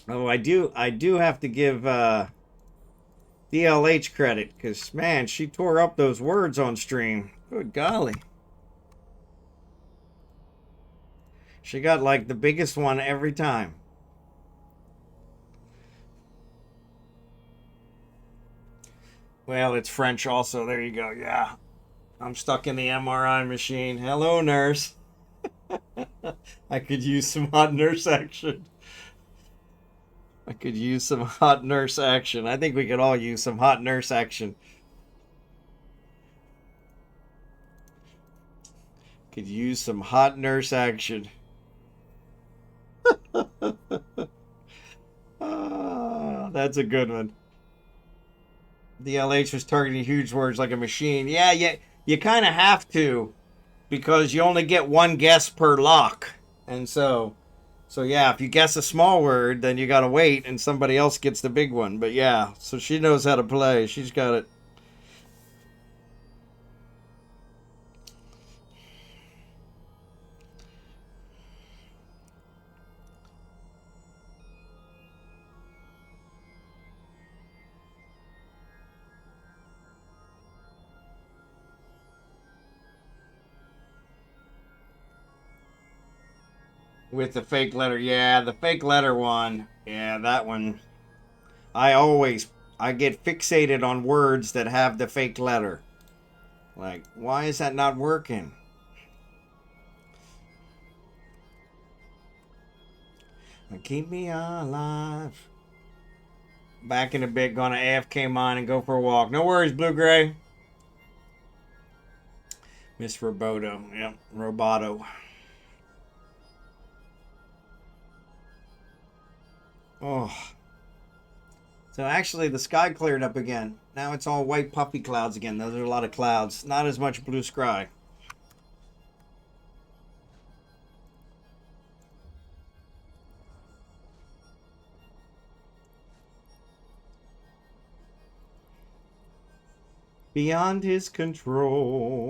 Oh, I do have to give DLH credit, because man, she tore up those words on stream. Good golly. She got like the biggest one every time. Well, it's French also. There you go. Yeah. I'm stuck in the MRI machine. Hello, nurse. I could use some hot nurse action. I could use some hot nurse action. I think we could all use some hot nurse action. Could use some hot nurse action. That's a good one. DLH was targeting huge words like a machine. Yeah, you kind of have to, because you only get one guess per lock. And so yeah, if you guess a small word, then you got to wait and somebody else gets the big one. But yeah, so she knows how to play. She's got it. With the fake letter. Yeah, the fake letter one. Yeah, that one. I get fixated on words that have the fake letter. Like, why is that not working? Keep me alive. Back in a bit, gonna AFK mine and go for a walk. No worries, Blue Gray. Miss Roboto. Yep, Roboto. Oh. So actually the sky cleared up again. Now it's all white puffy clouds again. Those are a lot of clouds. Not as much blue sky. Beyond his control.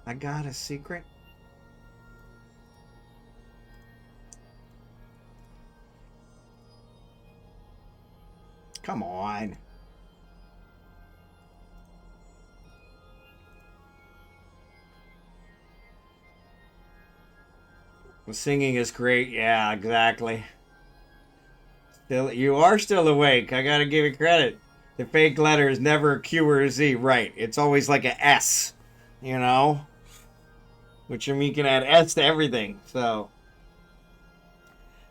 I got a secret. Come on. The singing is great. Yeah, exactly. You are still awake. I gotta give you credit. The fake letter is never a Q or a Z, right? It's always like a S, you know? Which you can add S to everything. So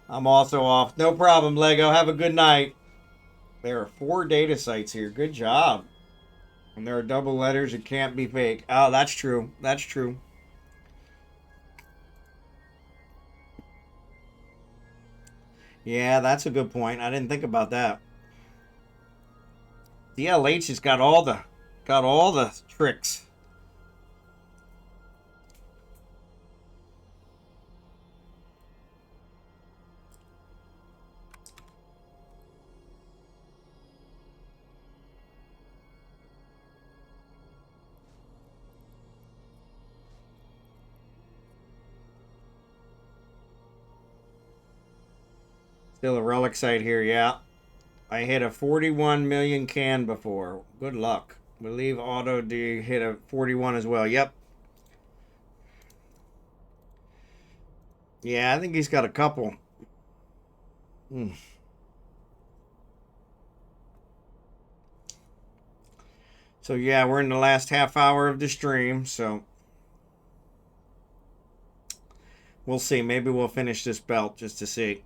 I'm also off. No problem, Lego. Have a good night. There are 4 data sites here. Good job. And there are double letters. It can't be fake. Oh, that's true. That's true. Yeah, that's a good point. I didn't think about that. DLH has got all the tricks. Still a relic site here, yeah. I hit a 41 million can before. Good luck. Believe Auto D hit a 41 as well. Yep. Yeah, I think he's got a couple. So yeah, we're in the last half hour of the stream, so we'll see. Maybe we'll finish this belt just to see.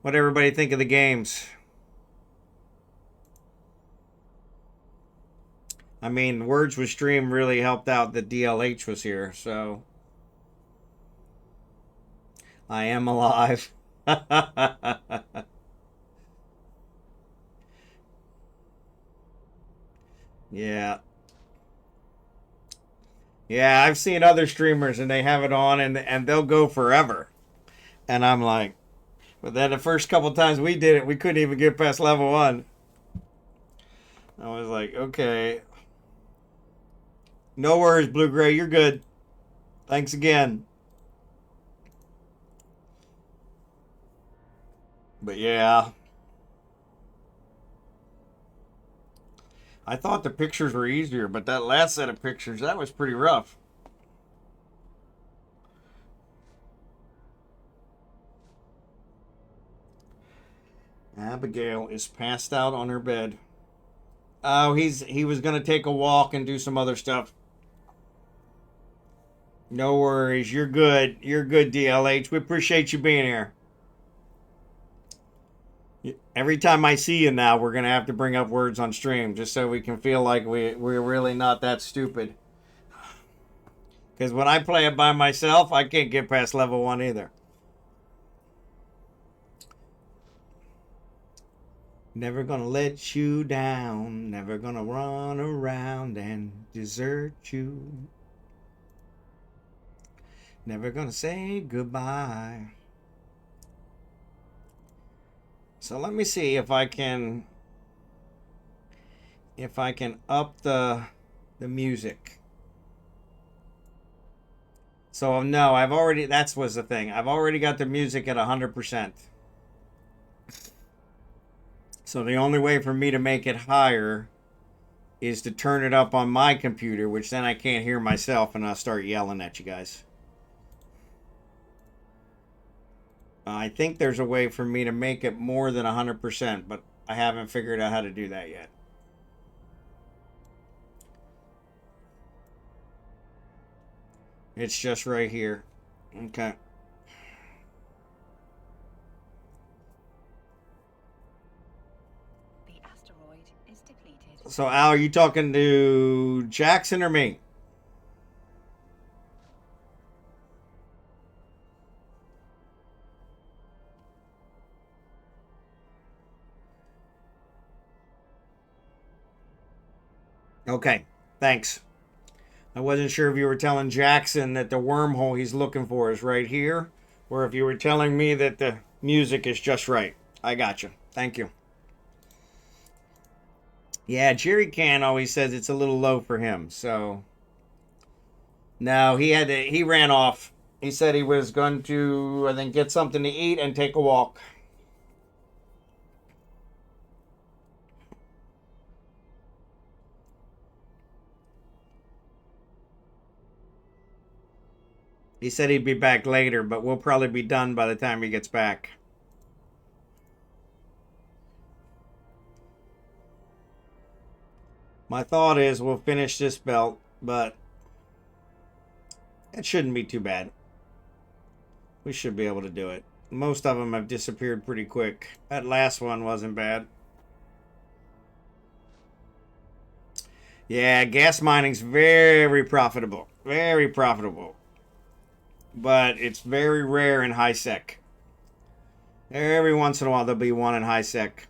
What everybody think of the games? I mean, Words with Stream really helped out that DLH was here, so I am alive. Yeah. Yeah, I've seen other streamers and they have it on and they'll go forever. And I'm like, but then the first couple times we did it, we couldn't even get past level 1. I was like, okay. No worries, Blue Gray, you're good. Thanks again. But yeah. I thought the pictures were easier, but that last set of pictures, that was pretty rough. Abigail is passed out on her bed. Oh, he was gonna take a walk and do some other stuff. No worries, you're good. You're good, DLH. We appreciate you being here. Every time I see you now, we're gonna have to bring up words on stream just so we can feel like we're really not that stupid. Because when I play it by myself, I can't get past level 1 either. Never gonna let you down. Never gonna run around and desert you. Never gonna say goodbye. So let me see if I can up the music. So no, I've already, that was the thing. I've already got the music at 100%. So the only way for me to make it higher is to turn it up on my computer, which then I can't hear myself and I'll start yelling at you guys. I think there's a way for me to make it more than 100%, but I haven't figured out how to do that yet. It's just right here. Okay. The asteroid is depleted. So Al, are you talking to Jackson or me? Okay, thanks. I wasn't sure if you were telling Jackson that the wormhole he's looking for is right here, or if you were telling me that the music is just right. I got you. Thank you. Yeah, Jerry Can always says it's a little low for him, so no, he ran off. He said he was going to, I think, get something to eat and take a walk. He said he'd be back later, but we'll probably be done by the time he gets back. My thought is we'll finish this belt, but it shouldn't be too bad. We should be able to do it. Most of them have disappeared pretty quick. That last one wasn't bad. Yeah, gas mining's very profitable. Very profitable. but it's very rare in high sec. Every once in a while there'll be one in high sec.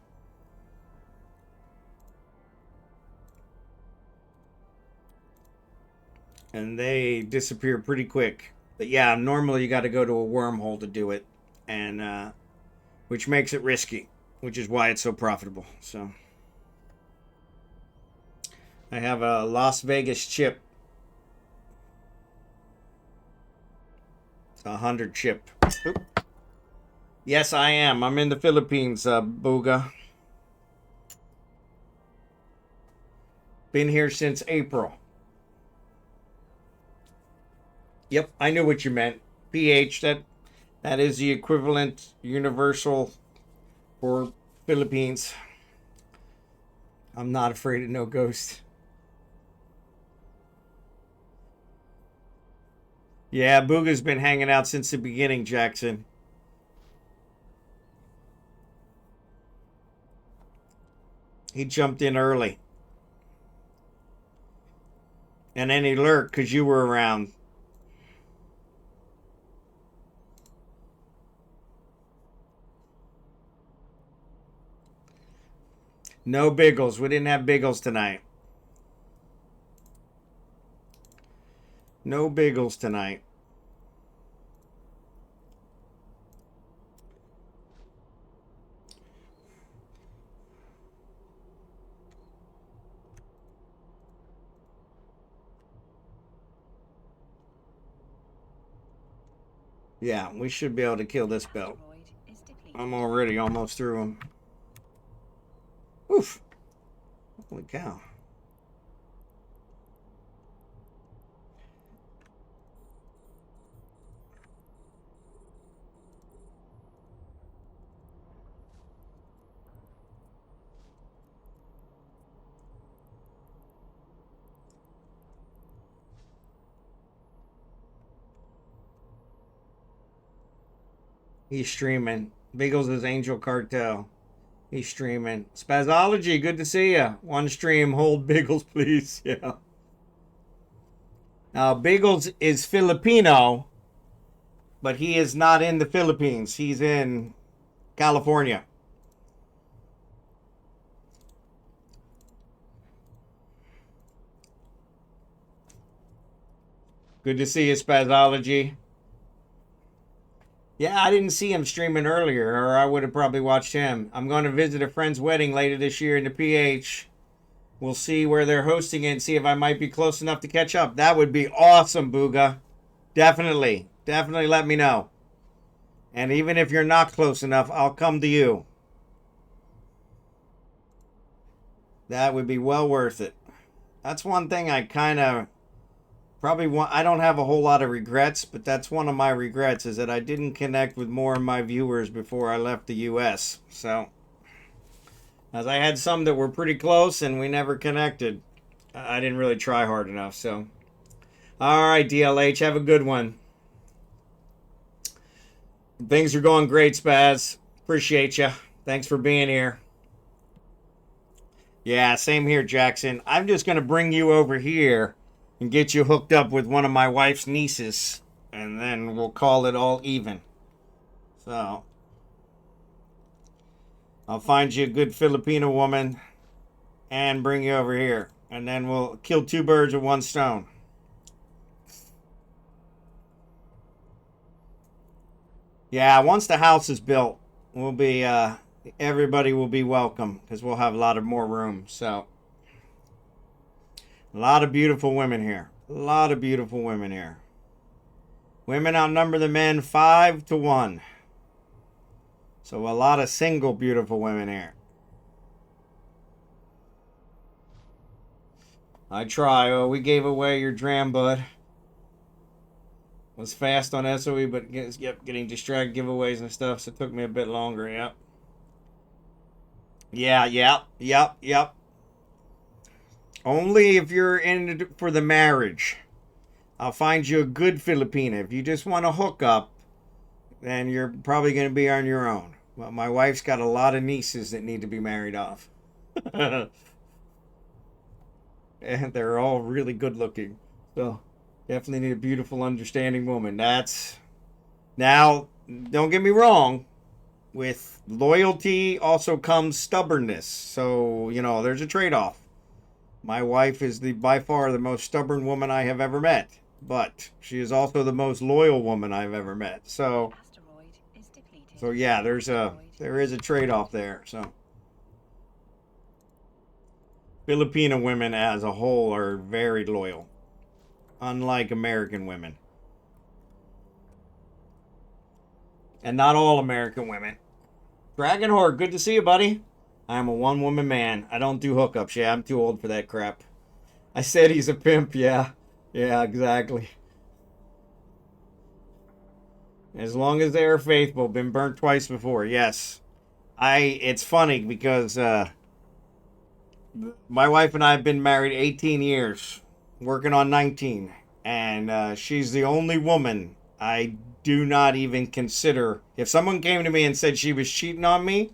And they disappear pretty quick. But yeah, normally you got to go to a wormhole to do it, and which makes it risky, which is why it's so profitable. So I have a Las Vegas chip. It's 100 chip. Oop. Yes, I am. I'm in the Philippines, Booga. Been here since April. Yep, I knew what you meant. PH, that is the equivalent universal for Philippines. I'm not afraid of no ghost. Yeah, Booga's been hanging out since the beginning, Jackson. He jumped in early. And then he lurked because you were around. No Biggles. We didn't have Biggles tonight. No Biggles tonight. Yeah, we should be able to kill this belt. I'm already almost through him. Oof. Holy cow. He's streaming. Biggles is Angel Cartel. He's streaming. Spazology, good to see ya. One stream, hold Biggles, please. Yeah. Now, Biggles is Filipino, but he is not in the Philippines. He's in California. Good to see you, Spazology. Yeah, I didn't see him streaming earlier, or I would have probably watched him. I'm going to visit a friend's wedding later this year in the PH. We'll see where they're hosting it and see if I might be close enough to catch up. That would be awesome, Booga. Definitely. Definitely let me know. And even if you're not close enough, I'll come to you. That would be well worth it. That's one thing I kind of probably want. I don't have a whole lot of regrets, but that's one of my regrets is that I didn't connect with more of my viewers before I left the U.S. So, as I had some that were pretty close and we never connected, I didn't really try hard enough. So, all right, DLH, have a good one. Things are going great, Spaz. Appreciate you. Thanks for being here. Yeah, same here, Jackson. I'm just going to bring you over here and get you hooked up with one of my wife's nieces, and then we'll call it all even. So, I'll find you a good Filipino woman and bring you over here, and then we'll kill two birds with one stone. Yeah, once the house is built, we'll be everybody will be welcome because we'll have a lot of more room. So, a lot of beautiful women here. A lot of beautiful women here. Women outnumber the men 5-1. So a lot of single beautiful women here. I try. Oh, we gave away your dram, bud. Was fast on SOE, but yep, getting distracted giveaways and stuff, so it took me a bit longer. Yep. Yep. Only if you're in it for the marriage. I'll find you a good Filipina. If you just want to hook up, then you're probably going to be on your own. Well, my wife's got a lot of nieces that need to be married off. And they're all really good looking. So, Definitely need a beautiful, understanding woman. That's... Now, don't get me wrong. With loyalty also comes stubbornness. So, you know, there's a trade-off. My wife is by far the most stubborn woman I have ever met. But she is also the most loyal woman I've ever met. So, Asteroid is depleted. yeah, there is a trade-off there. So, Filipino women as a whole are very loyal, unlike American women. And not all American women. Drachenhort, good to see you, buddy. I am a one-woman man. I don't do hookups. Yeah, I'm too old for that crap. I said he's a pimp. Yeah. Yeah, exactly. As long as they are faithful. Been burnt twice before. Yes. It's funny because my wife and I have been married 18 years. Working on 19. And she's the only woman I do not even consider. If someone came to me and said she was cheating on me,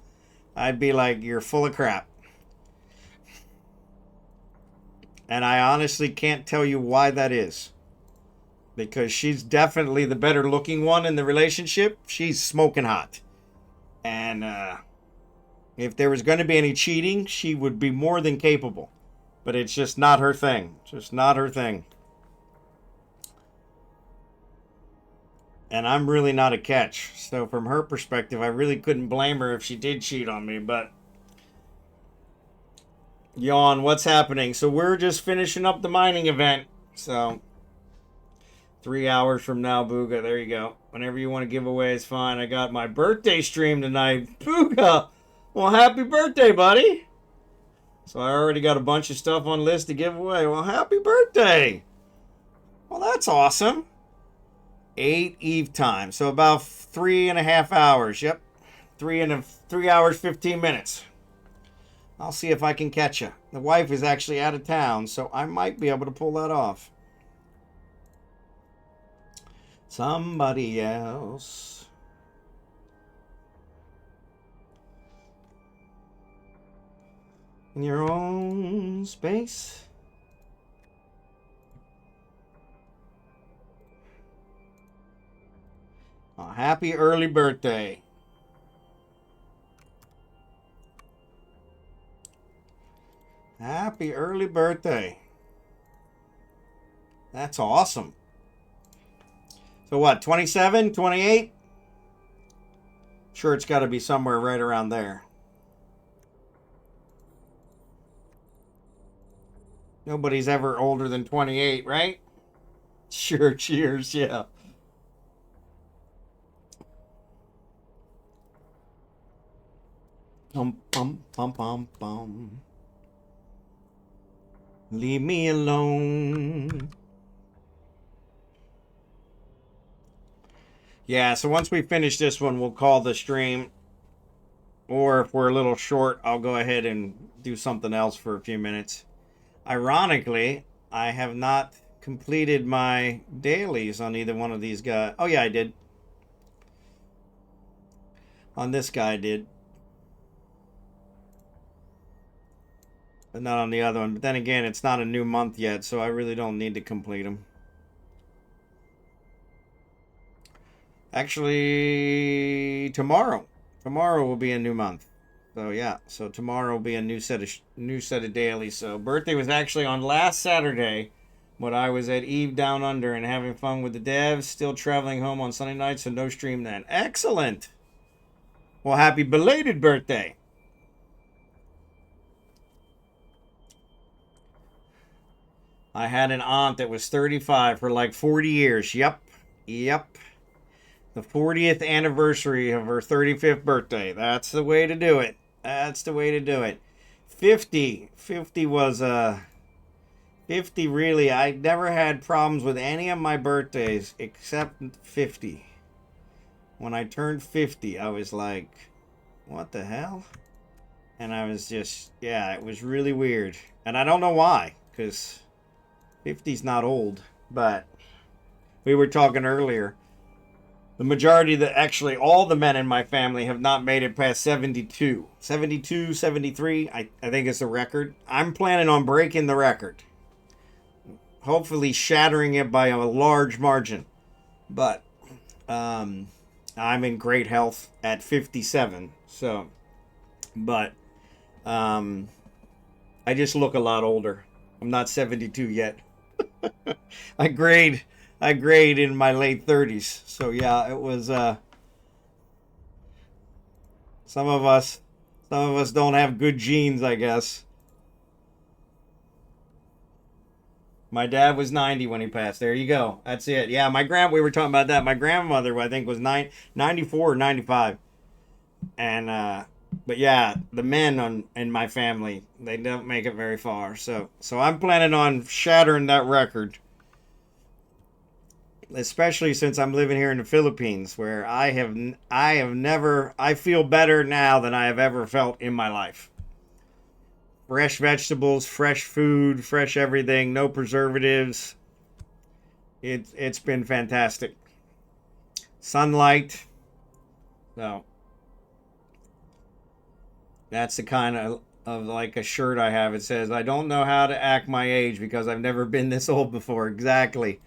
I'd be like, you're full of crap. And I honestly can't tell you why that is. Because she's definitely the better looking one in the relationship. She's smoking hot. And if there was going to be any cheating, she would be more than capable. But it's just not her thing. Just not her thing. And I'm really not a catch. So from her perspective, I really couldn't blame her if she did cheat on me. But, yawn, what's happening? So we're just finishing up the mining event. So, 3 hours from now, Booga. There you go. Whenever you want to give away is fine. I got my birthday stream tonight. Booga! Well, happy birthday, buddy! So I already got a bunch of stuff on list to give away. Well, happy birthday! Well, that's awesome. 8 Eve time. So about 3.5 hours. Yep. 3 hours, 15 minutes. I'll see if I can catch you. The wife is actually out of town, so I might be able to pull that off. Somebody else. In your own space. Oh, happy early birthday. Happy early birthday. That's awesome. So what, 27, 28? Sure, it's got to be somewhere right around there. Nobody's ever older than 28, right? Sure, cheers, yeah. Bum, bum, bum, bum, bum. Leave me alone. Yeah, so once we finish this one, we'll call the stream. Or if we're a little short, I'll go ahead and do something else for a few minutes. Ironically, I have not completed my dailies on either one of these guys. Oh, yeah, I did. On this guy, I did. But not on the other one. But then again, it's not a new month yet, so I really don't need to complete them. Actually, tomorrow. Tomorrow will be a new month. So yeah, so tomorrow will be a new set of dailies. So birthday was actually on last Saturday, but I was at Eve Down Under and having fun with the devs. Still traveling home on Sunday night, so no stream then. Excellent. Well, happy belated birthday. I had an aunt that was 35 for like 40 years. Yep. The 40th anniversary of her 35th birthday. That's the way to do it. That's the way to do it. 50 was 50 really. I never had problems with any of my birthdays except 50. When I turned 50, I was like, what the hell? And I was just, yeah, it was really weird. And I don't know why, because 50's not old. But we were talking earlier. The majority, actually all the men in my family have not made it past 72. 72, 73, I think it's a record. I'm planning on breaking the record. hopefully shattering it by a large margin. But I'm in great health at 57. So, but I just look a lot older. I'm not 72 yet. I grade in my late 30s. So yeah, it was some of us don't have good genes, I guess. My dad was 90 when he passed. There you go. That's it. Yeah, we were talking about that. My grandmother, I think, was 94 or 95. And but yeah, the men in my family, they don't make it very far. So I'm planning on shattering that record. Especially since I'm living here in the Philippines, where I feel better now than I have ever felt in my life. Fresh vegetables, fresh food, fresh everything, no preservatives. It's been fantastic. Sunlight. So that's the kind of like a shirt I have. It says, I don't know how to act my age because I've never been this old before. Exactly.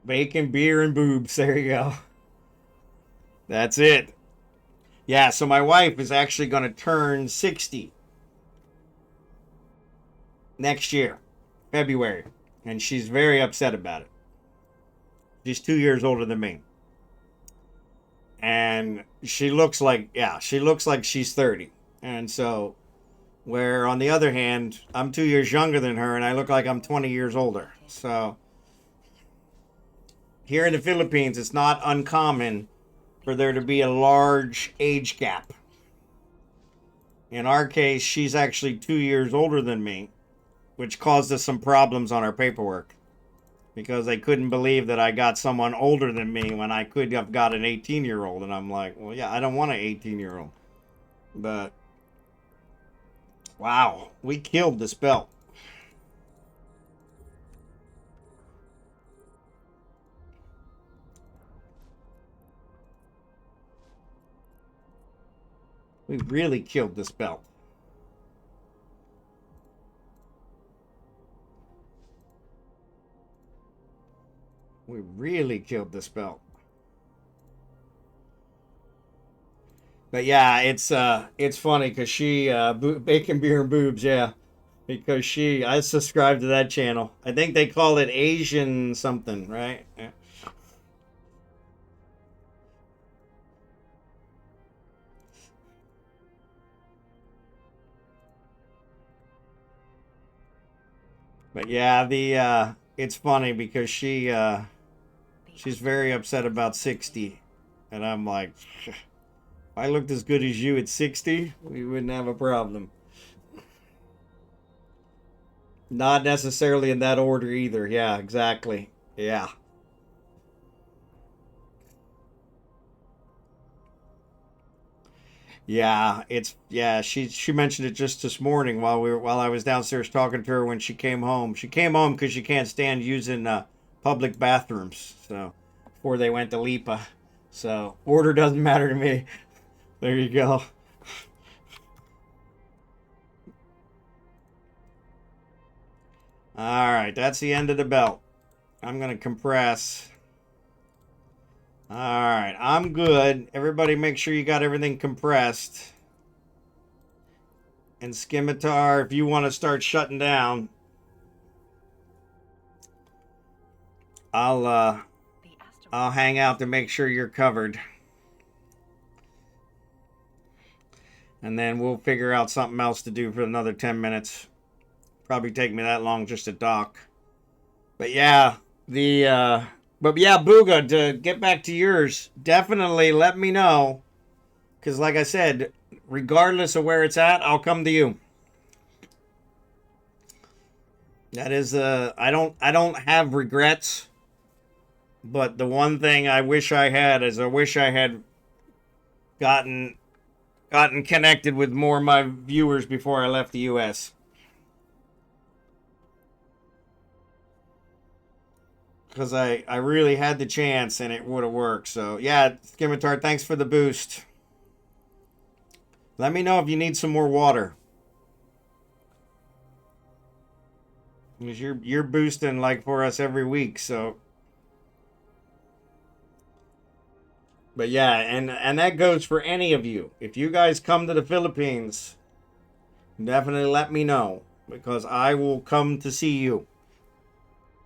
Bacon, beer, and boobs. There you go. That's it. Yeah, so my wife is actually going to turn 60 next year, February. And she's very upset about it. She's 2 years older than me. And she looks like she's 30. And so, where on the other hand, I'm 2 years younger than her and I look like I'm 20 years older. So, here in the Philippines, it's not uncommon for there to be a large age gap. In our case, she's actually 2 years older than me, which caused us some problems on our paperwork. Because they couldn't believe that I got someone older than me when I could have got an 18-year-old. And I'm like, well, yeah, I don't want an 18-year-old. But, wow, we killed this belt. We really killed this belt. We really killed this belt. But yeah, it's funny because she bacon, beer, and boobs, yeah, because I subscribe to that channel. I think they call it Asian something, right? Yeah. But yeah, it's funny because she's very upset about 60, and I'm like, if I looked as good as you at 60, we wouldn't have a problem. Not necessarily in that order either. Yeah, exactly. Yeah. She mentioned it just this morning while I was downstairs talking to her when she came home. She came home because she can't stand using public bathrooms. So before they went to Lipa. So order doesn't matter to me. There you go. All right, that's the end of the belt. I'm gonna compress. All right, I'm good. Everybody make sure you got everything compressed. And Scimitar, if you want to start shutting down, I'll hang out to make sure you're covered. And then we'll figure out something else to do for another 10 minutes. Probably take me that long just to dock. But yeah, Booga, to get back to yours, definitely let me know. Because like I said, regardless of where it's at, I'll come to you. That is, I don't have regrets. But the one thing I wish I had is I wish I had gotten connected with more of my viewers before I left the U.S. because I really had the chance and it would have worked. So yeah, Scimitar, thanks for the boost. Let me know if you need some more water. Because you're boosting like for us every week, so. But yeah, and that goes for any of you. If you guys come to the Philippines, definitely let me know, because I will come to see you.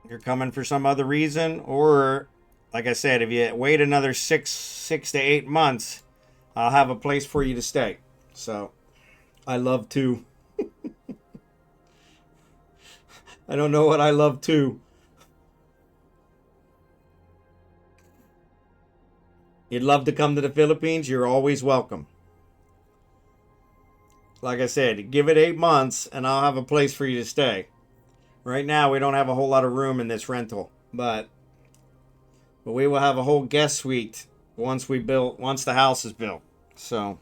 You're coming for some other reason, or like I said, if you wait another six to 8 months, I'll have a place for you to stay. So I love to. I don't know what I love too. You'd love to come to the Philippines, you're always welcome. Like I said, give it 8 months and I'll have a place for you to stay. Right now, we don't have a whole lot of room in this rental, but we will have a whole guest suite once the house is built. So,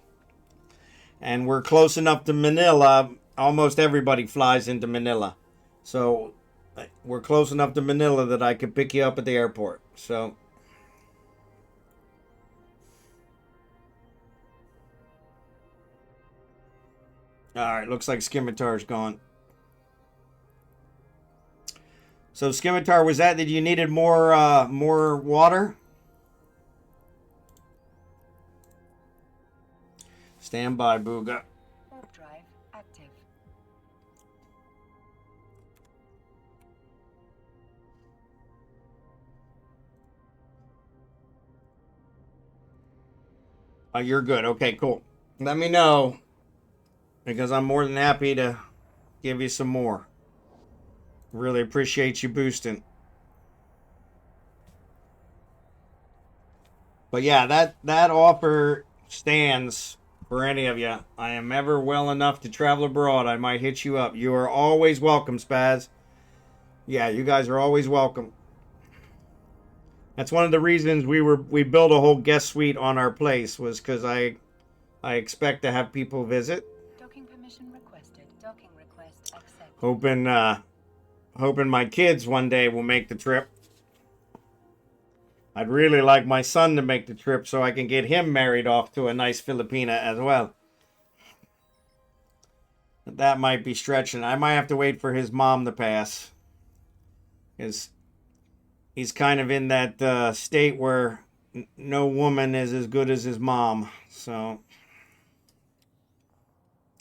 and we're close enough to Manila. Almost everybody flies into Manila. So we're close enough to Manila that I could pick you up at the airport. So all right, looks like Scimitar's gone. So Scimitar, was that you needed more water? Stand by, Booga. Warp drive active. Oh, you're good. Okay, cool. Let me know, because I'm more than happy to give you some more. Really appreciate you boosting. But yeah, that offer stands for any of you. I am ever well enough to travel abroad, I might hit you up. You are always welcome, Spaz. Yeah, you guys are always welcome. That's one of the reasons we built a whole guest suite on our place, was because I expect to have people visit. Docking permission requested. Docking request accepted. Hoping my kids one day will make the trip. I'd really like my son to make the trip so I can get him married off to a nice Filipina as well. But that might be stretching. I might have to wait for his mom to pass, because he's kind of in that state where no woman is as good as his mom. So,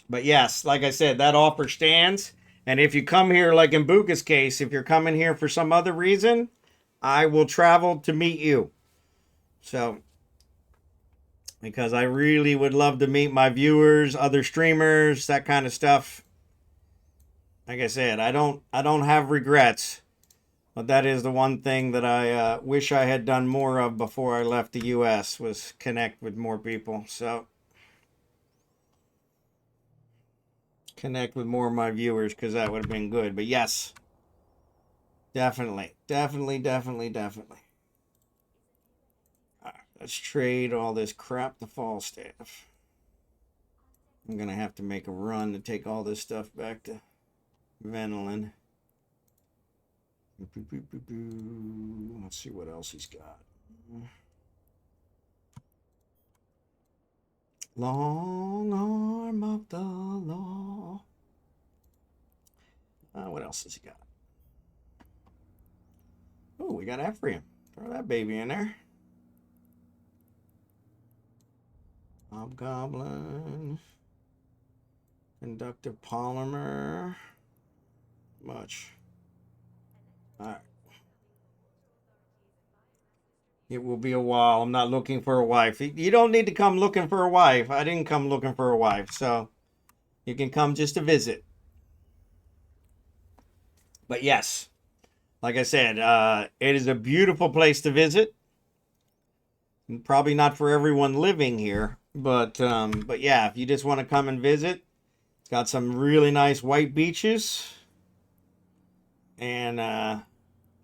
but yes, like I said, that offer stands. And if you come here, like in Buka's case, if you're coming here for some other reason, I will travel to meet you. So, because I really would love to meet my viewers, other streamers, that kind of stuff. Like I said, I don't have regrets. But that is the one thing that I wish I had done more of before I left the U.S. was connect with more people. So, connect with more of my viewers, because that would have been good. But yes, definitely. All right, let's trade all this crap to Falstaff. I'm going to have to make a run to take all this stuff back to Venelin. Let's see what else he's got. Long arm of the law. What else has he got? Oh, we got Ephraim. Throw that baby in there. Hobgoblin. Conductive polymer. Much. Alright. It will be a while. I'm not looking for a wife. You don't need to come looking for a wife. I didn't come looking for a wife. So, you can come just to visit. But yes, like I said, it is a beautiful place to visit. Probably not for everyone living here. But yeah, if you just want to come and visit, it's got some really nice white beaches. And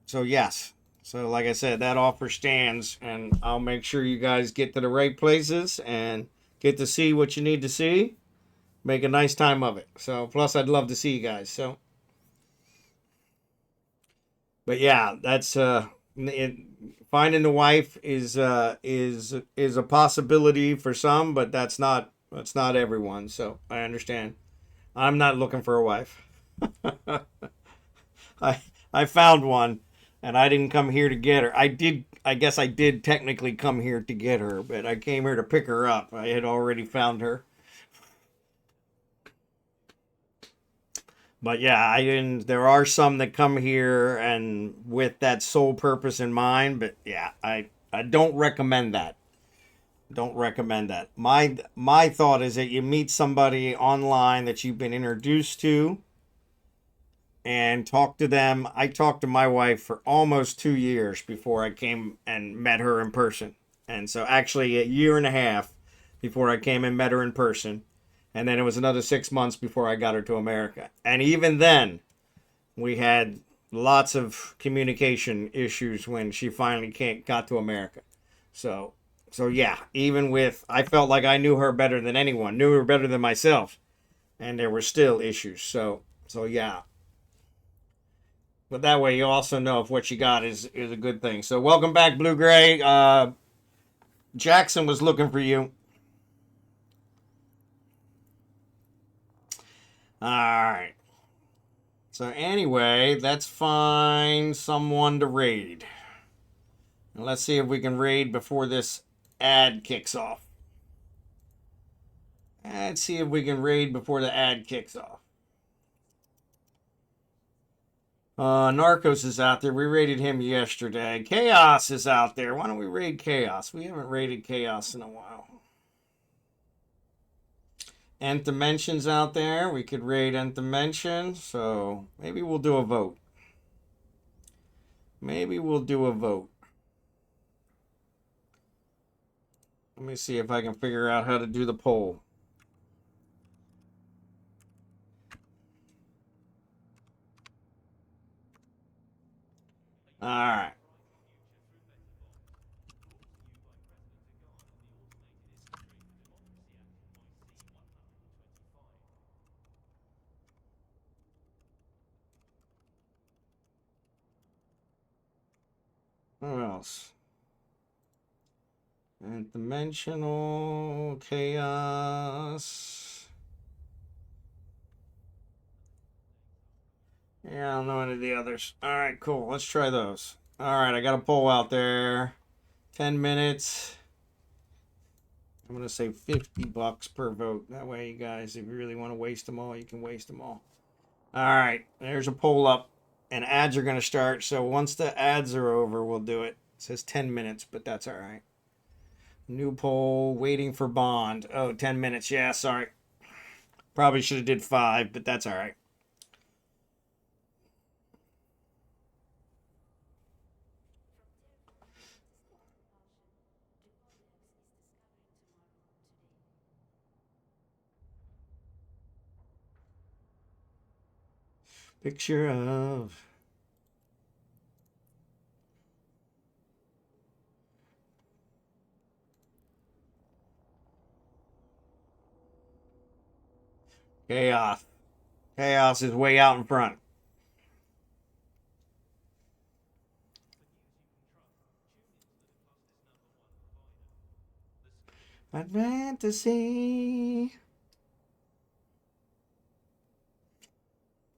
so yes. So like I said, that offer stands, and I'll make sure you guys get to the right places and get to see what you need to see. Make a nice time of it. So plus I'd love to see you guys. So but yeah, that's finding the wife is a possibility for some, but that's not everyone. So I understand. I'm not looking for a wife. I found one, and I didn't come here to get her. I guess I did technically come here to get her, but I came here to pick her up. I had already found her. But yeah, I didn't. There are some that come here and with that sole purpose in mind. But yeah, I don't recommend that. Don't recommend that. My thought is that you meet somebody online that you've been introduced to and talk to them. I talked to my wife for almost 2 years before I came and met her in person. And so actually a year and a half before I came and met her in person. And then it was another 6 months before I got her to America. And even then, we had lots of communication issues when she finally got to America. So yeah, even with, I felt like I knew her better than anyone, knew her better than myself. And there were still issues. So yeah. But that way you also know if what you got is a good thing. So welcome back, Blue Gray. Jackson was looking for you. Alright. So anyway, let's find someone to raid. And let's see if we can raid before this ad kicks off. Let's see if we can raid before the ad kicks off. Narcos is out there. We raided him yesterday. Chaos is out there. Why don't we raid Chaos? We haven't raided Chaos in a while. Nth Dimension's out there. We could raid Nth Dimension. So maybe we'll do a vote. Maybe we'll do a vote. Let me see if I can figure out how to do the poll. Alright. What else? Nth Dimensional Chaos. Yeah, I don't know any of the others. Alright, cool. Let's try those. Alright, I got a poll out there. 10 minutes. I'm going to say $50 per vote. That way, you guys, if you really want to waste them all, you can waste them all. Alright, there's a poll up. And ads are going to start. So once the ads are over, we'll do it. It says 10 minutes, but that's alright. New poll, waiting for Bond. Oh, 10 minutes. Yeah, sorry. Probably should have did 5, but that's alright. Picture of... Chaos. Chaos is way out in front. Fantasy.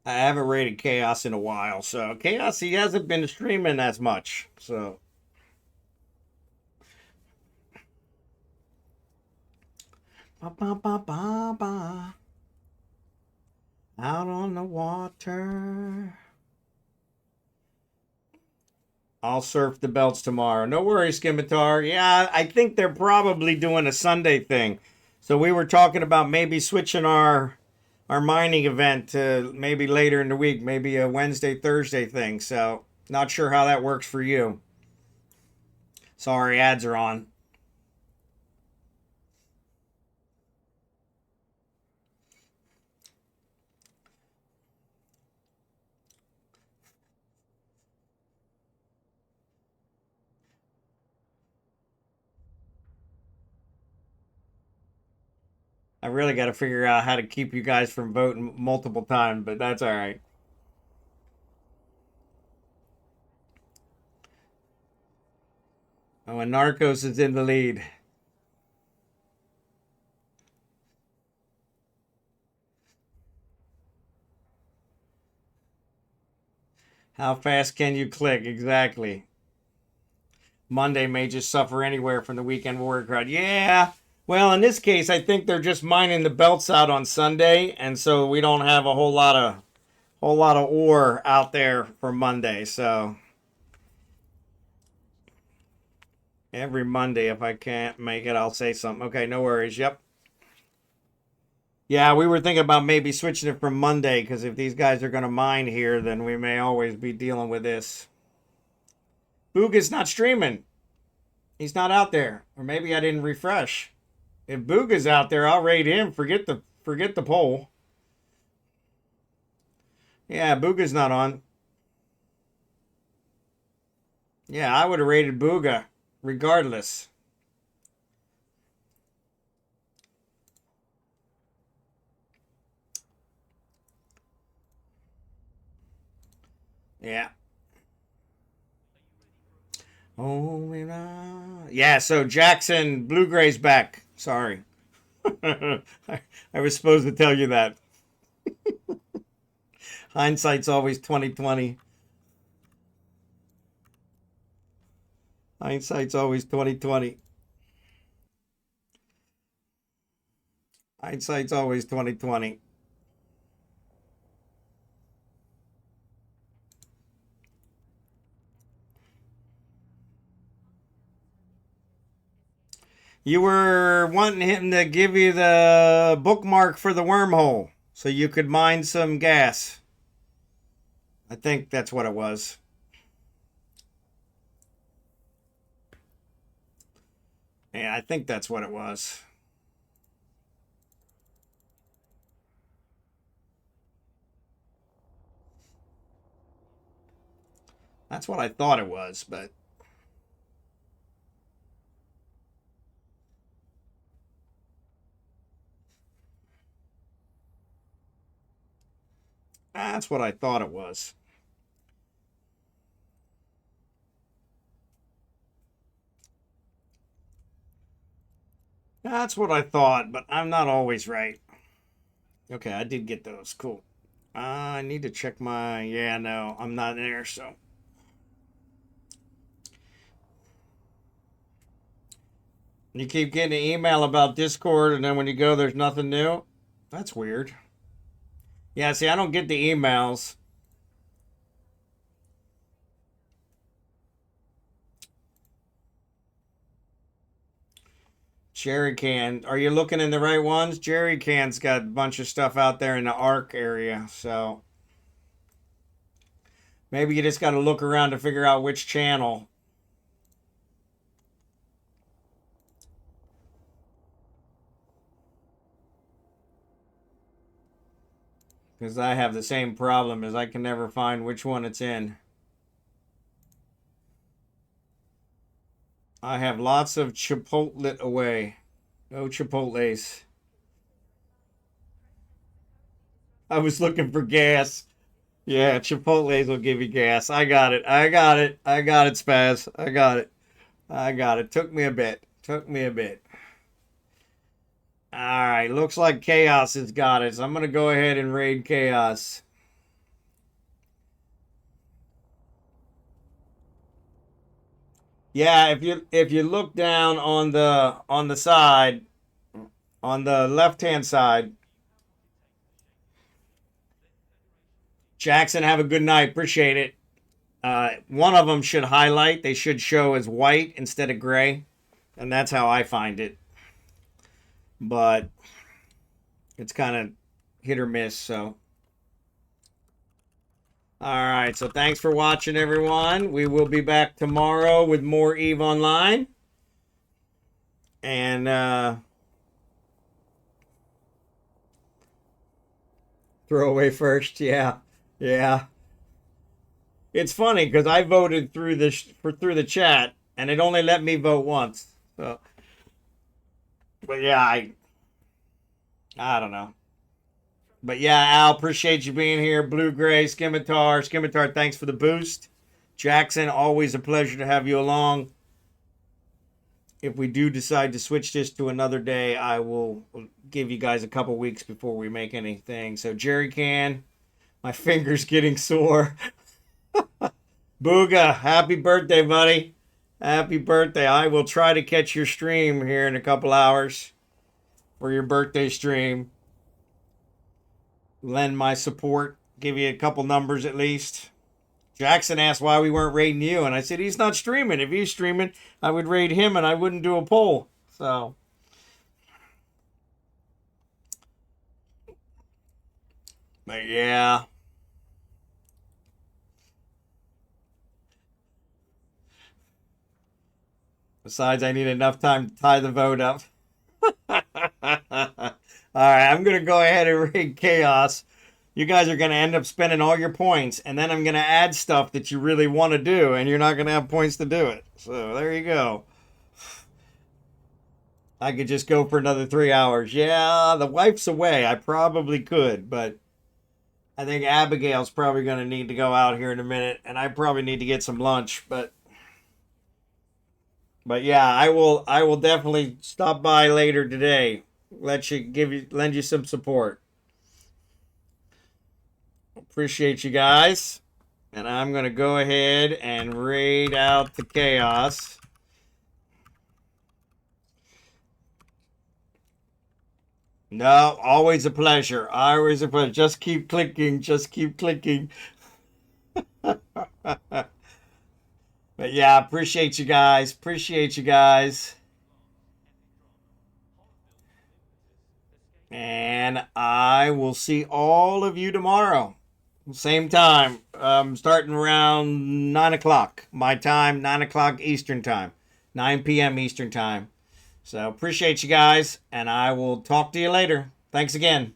I haven't rated Chaos in a while, so Chaos, he hasn't been streaming as much, so. Ba, ba, ba, ba, ba. Out on the water. I'll surf the belts tomorrow. No worries, Scimitar. Yeah, I think they're probably doing a Sunday thing. So we were talking about maybe switching our mining event to maybe later in the week, maybe a Wednesday, Thursday thing. So not sure how that works for you. Sorry, ads are on. I really got to figure out how to keep you guys from voting multiple times, but that's all right. when Narcos is in the lead. How fast can you click? Exactly. Monday may just suffer anywhere from the weekend warrior crowd. Yeah. Well, in this case, I think they're just mining the belts out on Sunday, and so we don't have a whole lot of ore out there for Monday. So every Monday, if I can't make it, I'll say something. Okay, no worries. Yep. Yeah, we were thinking about maybe switching it from Monday, because if these guys are going to mine here, then we may always be dealing with this. Boog's not streaming. He's not out there. Or maybe I didn't refresh. If Boog's out there, I'll raid him. Forget the poll. Yeah, Boog's not on. Yeah, I would have raided Booga regardless. Yeah. Oh, yeah, so Jackson, Blue-gray's back. Sorry. I was supposed to tell you that. Hindsight's always 20/20. Hindsight's always 20/20. Hindsight's always 20/20. You were wanting him to give you the bookmark for the wormhole so you could mine some gas. I think that's what it was. Yeah, I think that's what it was. That's what I thought it was, but... That's what I thought it was. That's what I thought, but I'm not always right. Okay, I did get those. Cool. I need to check my... Yeah, no, I'm not there, so... You keep getting an email about Discord, and then when you go, there's nothing new? That's weird. Yeah, see, I don't get the emails. Jerry Can. Are you looking in the right ones? Jerry Can's got a bunch of stuff out there in the ARC area, so... Maybe you just got to look around to figure out which channel. Because I have the same problem as I can never find which one it's in. I have lots of Chipotle away. No Chipotles. I was looking for gas. Yeah, Chipotles will give you gas. I got it. I got it. I got it, Spaz. I got it. I got it. Took me a bit. Took me a bit. All right. Looks like Chaos has got it. So I'm going to go ahead and raid Chaos. Yeah, if you look down on the side, on the left-hand side. Jackson, have a good night. Appreciate it. One of them should highlight. They should show as white instead of gray. And that's how I find it. But it's kind of hit or miss, so. All right, so thanks for watching, everyone. We will be back tomorrow with more EVE Online. And throw away first, yeah. Yeah. It's funny because I voted through the chat and it only let me vote once. So, but yeah, I don't know. But yeah, Al, appreciate you being here. Blue Gray, Scimitar, thanks for the boost. Jackson, always a pleasure to have you along. if we do decide to switch this to another day, I will give you guys a couple weeks before we make anything. So Jerry Can, my finger's getting sore. Booga, happy birthday, buddy. Happy birthday. I will try to catch your stream here in a couple hours for your birthday stream. Lend my support. Give you a couple numbers at least. Jackson asked why we weren't raiding you, and I said he's not streaming. If he's streaming, I would raid him and I wouldn't do a poll. So, but yeah. Besides, I need enough time to tie the vote up. All right, I'm going to go ahead and raid Chaos. You guys are going to end up spending all your points, and then I'm going to add stuff that you really want to do, and you're not going to have points to do it. So there you go. I could just go for another 3 hours. Yeah, the wife's away. I probably could, but I think Abigail's probably going to need to go out here in a minute, and I probably need to get some lunch, but yeah, I will definitely stop by later today. Lend you some support. Appreciate you guys. And I'm going to go ahead and raid out the Chaos. No, always a pleasure. Always a pleasure. Just keep clicking. Just keep clicking. But yeah, appreciate you guys. Appreciate you guys. And I will see all of you tomorrow. Same time. Starting around 9 o'clock. My time, 9 o'clock Eastern time. 9 p.m. Eastern time. So appreciate you guys. And I will talk to you later. Thanks again.